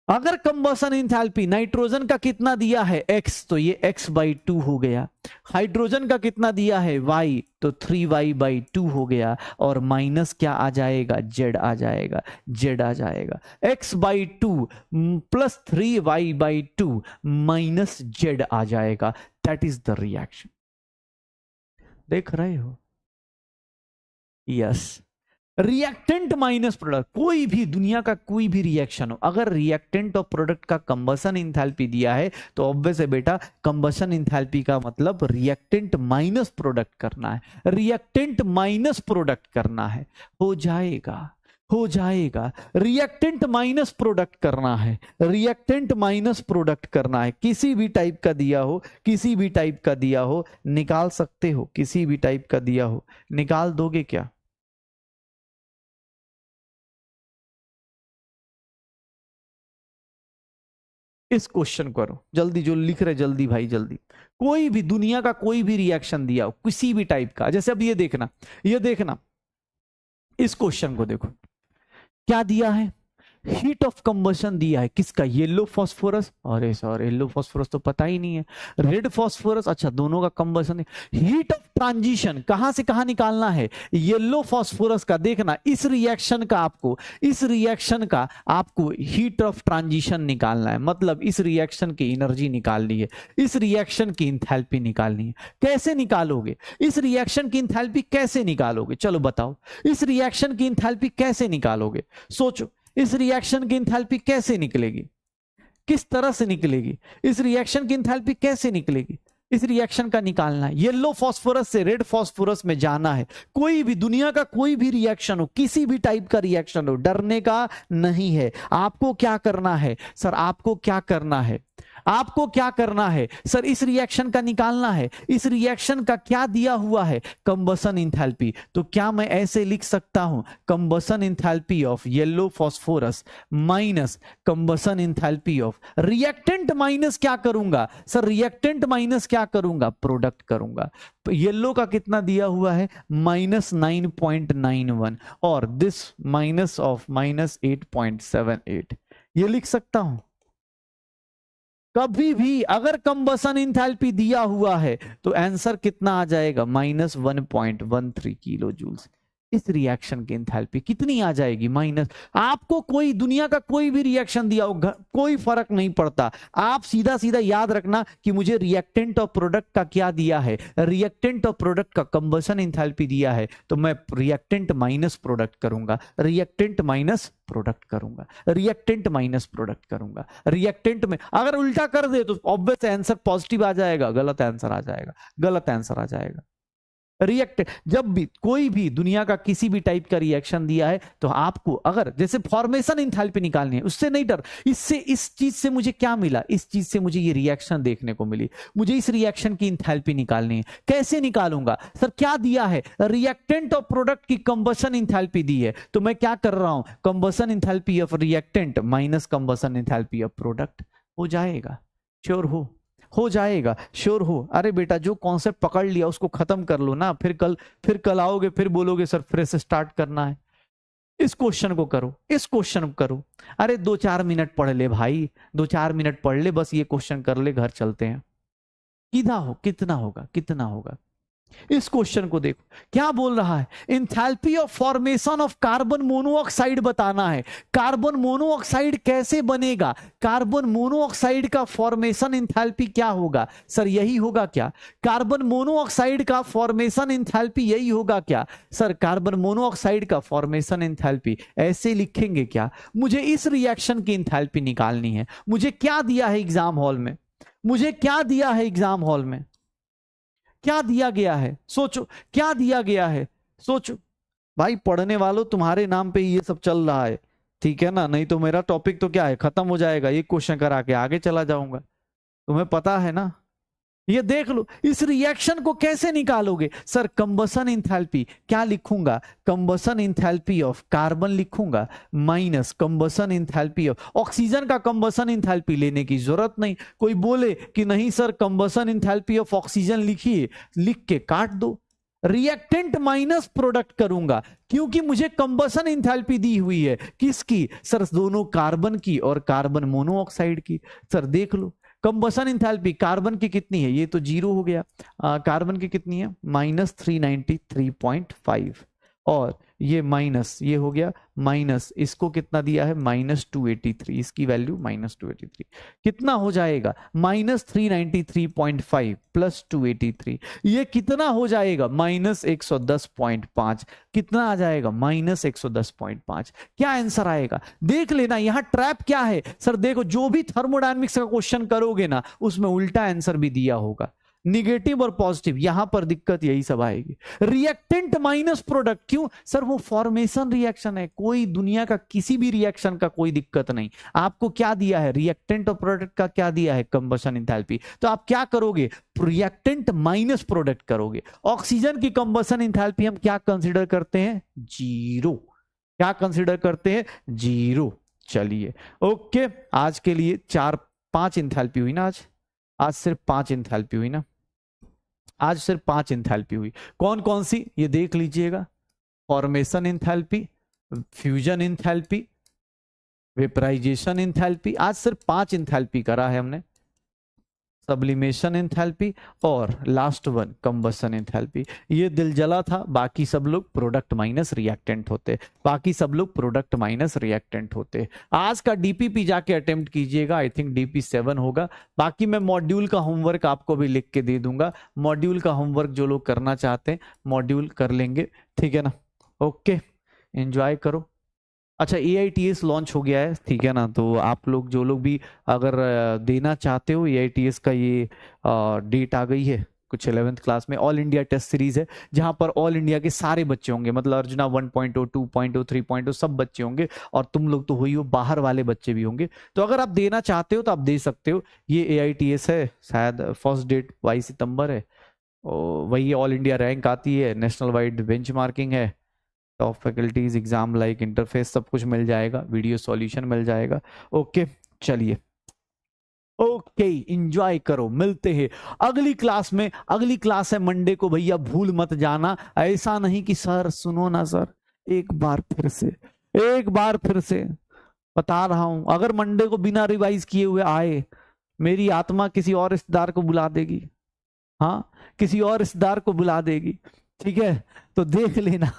अगर कंबशन एंथैल्पी नाइट्रोजन का कितना दिया है x, तो ये x/2 हो गया। हाइड्रोजन का कितना दिया है y, तो 3y/2 हो गया। और माइनस क्या आ जाएगा? z आ जाएगा, z आ जाएगा। x/2 plus 3y/2 minus z आ जाएगा। That is the reaction. देख रहे हो? Yes, reactant minus product. कोई भी दुनिया का कोई भी रिएक्शन हो, अगर रिएक्टेंट और प्रोडक्ट का कंबशन एंथैल्पी दिया है तो ऑब्वियस है बेटा, कंबशन एंथैल्पी का मतलब रिएक्टेंट माइनस प्रोडक्ट करना है, रिएक्टेंट माइनस प्रोडक्ट करना है। हो जाएगा, हो जाएगा। रिएक्टेंट माइनस प्रोडक्ट करना है, रिएक्टेंट माइनस प्रोडक्ट करना है। किसी भी टाइप का दिया हो, किसी भी टाइप का दिया हो, निकाल सकते हो। किसी भी टाइप का दिया हो, निकाल दोगे क्या? इस क्वेश्चन करो जल्दी, जो लिख रहे जल्दी भाई जल्दी। कोई भी दुनिया का कोई भी रिएक्शन दिया हो किसी भी टाइप का, जैसे अब ये देखना, ये देखना, इस क्वेश्चन को देखो क्या दिया है? हीट ऑफ कंबशन दिया है, किसका? Yellow phosphorus. अरे सर येलो फास्फोरस तो पता ही नहीं है। रेड फास्फोरस, अच्छा दोनों का कंबशन। हीट ऑफ ट्रांजिशन कहां से कहां निकालना है? येलो फास्फोरस का। देखना इस रिएक्शन का आपको, इस रिएक्शन का आपको हीट ऑफ ट्रांजिशन निकालना है, मतलब इस रिएक्शन की एनर्जी निकालनी है, इस रिएक्शन की इंथैल्पी निकालनी है। कैसे निकालोगे इस रिएक्शन की इंथैल्पी? कैसे निकालोगे? चलो बताओ, इस रिएक्शन की इंथैल्पी कैसे निकालोगे? सोचो, इस रिएक्शन की इंथैल्पी कैसे निकलेगी? किस तरह से निकलेगी? इस रिएक्शन की इंथैल्पी कैसे निकलेगी? इस रिएक्शन का निकालना है। येलो फास्फोरस से रेड फास्फोरस में जाना है। कोई भी दुनिया का कोई भी रिएक्शन हो, किसी भी टाइप का रिएक्शन हो, डरने का नहीं है। आपको क्या करना है सर? आपको क्या करना है? आपको क्या करना है सर? इस रिएक्शन का निकालना है। इस रिएक्शन का क्या दिया हुआ है? Combustion enthalpy. तो क्या मैं ऐसे लिख सकता हूं, combustion enthalpy of yellow phosphorus minus combustion enthalpy of reactant minus क्या करूंगा सर? रिएक्टेंट माइनस क्या करूंगा? प्रोडक्ट करूंगा। येलो का कितना दिया हुआ है? -9.91 और दिस माइनस ऑफ -8.78। ये लिख सकता हूं। कभी भी अगर कंबसन इंथैल्पी दिया हुआ है तो आंसर कितना आ जाएगा? -1.13 किलो जूल्स। इस रिएक्शन की इंथैल्पी कितनी आ जाएगी? माइनस। आपको कोई दुनिया का कोई भी रिएक्शन दिया हो, कोई फर्क नहीं पड़ता। आप सीधा सीधा याद रखना कि मुझे रिएक्टेंट और प्रोडक्ट का क्या दिया है। रिएक्टेंट और प्रोडक्ट का कंबसन इंथैल्पी दिया है तो मैं रिएक्टेंट माइनस प्रोडक्ट करूंगा, रिएक्टेंट माइनस प्रोडक्ट करूंगा, रिएक्टेंट माइनस प्रोडक्ट करूंगा। रिएक्टेंट में अगर उल्टा कर दे तो ऑब्वियस आंसर पॉजिटिव आ जाएगा, गलत आंसर आ जाएगा, गलत आंसर आ जाएगा। रिएक्ट जब भी कोई भी दुनिया का किसी भी टाइप का रिएक्शन दिया है तो आपको अगर जैसे फॉर्मेशन इंथैल्पी निकालनी है, उससे नहीं डर। इससे इस चीज से मुझे क्या मिला? इस चीज से मुझे ये रिएक्शन देखने को मिली, मुझे इस रिएक्शन की इंथैल्पी निकालनी है। कैसे निकालूंगा सर? क्या दिया है? रिएक्टेंट और प्रोडक्ट की कंबसन इंथैल्पी दी है तो मैं क्या कर रहा हूं? Combustion enthalpy of reactant minus combustion enthalpy of product. हो जाएगा, श्योर हो जाएगा, श्योर हो। अरे बेटा जो कॉन्सेप्ट पकड़ लिया उसको खत्म कर लो ना, फिर कल आओगे फिर बोलोगे सर फिर से स्टार्ट करना है। इस क्वेश्चन को करो, इस क्वेश्चन को करो। अरे 2-4 मिनट पढ़ ले भाई, 2-4 मिनट पढ़ ले, बस ये क्वेश्चन कर ले, घर चलते हैं। कितना होगा? इस क्वेश्चन को देखो क्या बोल रहा है। Enthalpy of formation of carbon monoxide बताना है। कार्बन मोनोऑक्साइड कैसे बनेगा? कार्बन मोनोऑक्साइड का फॉर्मेशन इंथैल्पी क्या होगा सर? यही होगा क्या? कार्बन मोनोऑक्साइड का फॉर्मेशन इंथैल्पी यही होगा क्या सर? कार्बन मोनोऑक्साइड का फॉर्मेशन इंथैल्पी ऐसे लिखेंगे क्या? मुझे इस रिएक्शन की इंथैल्पी निकालनी है। मुझे क्या दिया है एग्जाम हॉल में? क्या दिया गया है? सोचो क्या दिया गया है, सोचो भाई। पढ़ने वालों तुम्हारे नाम पे ये सब चल रहा है, ठीक है ना? नहीं तो मेरा टॉपिक तो क्या है, खत्म हो जाएगा। एक क्वेश्चन करा के आगे चला जाऊंगा, तुम्हें पता है ना। ये देख लो, इस रिएक्शन को कैसे निकालोगे सर? कंबसन इंथैल्पी क्या लिखूंगा? कंबसन इंथैल्पी ऑफ कार्बन लिखूंगा minus combustion enthalpy of oxygen का कंबसन इंथैल्पी लेने की जरूरत नहीं। कोई बोले कि नहीं sir combustion enthalpy of oxygen लिखिए, लिख के काट दो। रिएक्टेंट माइनस प्रोडक्ट करूंगा क्योंकि मुझे कंबसन इंथैल्पी दी हुई है। किसकी सर? दोनों कार्बन की और कार्बन मोनोऑक्साइड की। सर देख लो कंबसन इंथैल्पी कार्बन की कितनी है? ये तो 0 हो गया। कार्बन की कितनी है? -393.5 और ये माइनस ये हो गया माइनस, इसको कितना दिया है? -283। इसकी वैल्यू -283 कितना हो जाएगा? -393.5 प्लस 283 ये कितना हो जाएगा? -110.5। कितना आ जाएगा? -110.5। क्या आंसर आएगा? देख लेना यहां ट्रैप क्या है सर। देखो जो भी थर्मोडायनेमिक्स का क्वेश्चन करोगे ना उसमें उल्टा आंसर भी दिया होगा, निगेटिव और पॉजिटिव। यहां पर दिक्कत यही सब आएगी। रिएक्टेंट माइनस प्रोडक्ट क्यों सर? वो फॉर्मेशन रिएक्शन है, कोई दुनिया का किसी भी रिएक्शन का कोई दिक्कत नहीं। आपको क्या दिया है? रिएक्टेंट और प्रोडक्ट का क्या दिया है? Combustion enthalpy. तो आप क्या करोगे? रिएक्टेंट माइनस प्रोडक्ट करोगे। ऑक्सीजन की कंबशन इंथैल्पी हम क्या कंसिडर करते हैं? 0। क्या कंसिडर करते हैं? 0। चलिए ओके, आज के लिए 4-5 इंथैल्पी हुई ना। आज सिर्फ 5 इंथैल्पी हुई ना। आज सिर्फ 5 इंथैल्पी हुई। कौन कौन सी ये देख लीजिएगा। Formation enthalpy, fusion enthalpy, vaporization enthalpy. आज सिर्फ 5 इंथैल्पी करा है हमने। सब्लिमेशन इंथैल्पी और लास्ट वन कंबसन इंथैल्पी। ये दिल जला था, बाकी सब लोग प्रोडक्ट माइनस रिएक्टेंट होते, आज का डीपीपी जाके अटेम्प्ट कीजिएगा, आई थिंक डीपी 7 होगा। बाकी मैं मॉड्यूल का होमवर्क आपको भी लिख के दे दूंगा। मॉड्यूल का होमवर्क जो लोग करना चाहते हैं मॉड्यूल कर लेंगे, ठीक है ना। ओके, एंजॉय करो। अच्छा, AITS लॉन्च हो गया है, ठीक है ना, तो आप लोग जो लोग भी अगर देना चाहते हो, AITS का ये डेट आ गई है कुछ 11th क्लास में। ऑल इंडिया टेस्ट सीरीज है जहां पर ऑल इंडिया के सारे बच्चे होंगे, मतलब अर्जुना 1.0 2.0 3.0 सब बच्चे होंगे, और तुम लोग तो हुई हो, बाहर वाले बच्चे भी होंगे। तो अगर आप देना चाहते हो तो आप दे सकते हो। ये AITS है, शायद फर्स्ट डेट 22 सितंबर है, और वही ऑल इंडिया रैंक आती है, नेशनल वाइड बेंचमार्किंग है, top faculties, exam like interface सब कुछ मिल जाएगा, वीडियो सॉल्यूशन मिल जाएगा। ओके, चलिए, ओके, एंजॉय करो, मिलते हैं अगली क्लास में। अगली क्लास है मंडे को, भैया भूल मत जाना। ऐसा नहीं कि सर सुनो ना सर, एक बार फिर से, एक बार फिर से बता रहा हूं, अगर मंडे को बिना रिवाइज किए हुए आए, मेरी आत्मा किसी और रिश्तेदार को बुला देगी। हाँ, किसी और रिश्तेदार को बुला देगी, ठीक है, तो देख लेना।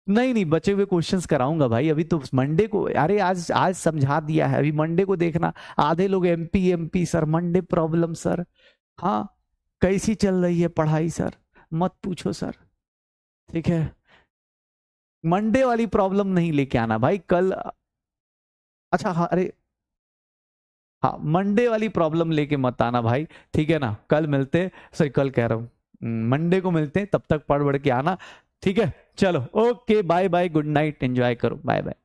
नहीं नहीं, बचे हुए क्वेश्चंस कराऊंगा भाई, अभी तो मंडे को, अरे आज आज समझा दिया है, अभी मंडे को देखना। आधे लोग MP MP sir, Monday problem sir. हाँ, कैसी चल रही है पढ़ाई सर, मत पूछो सर, ठीक है। मंडे वाली प्रॉब्लम नहीं लेके आना भाई कल। अच्छा हाँ, अरे हाँ, मंडे वाली प्रॉब्लम लेके मत आना भाई, ठीक है ना। कल मिलते, सॉरी कल कह रहा हूँ, मंडे को मिलते हैं, तब तक पढ़ बढ़ के आना, ठीक है। चलो, okay, bye bye, good night, enjoy करो, बाय बाय।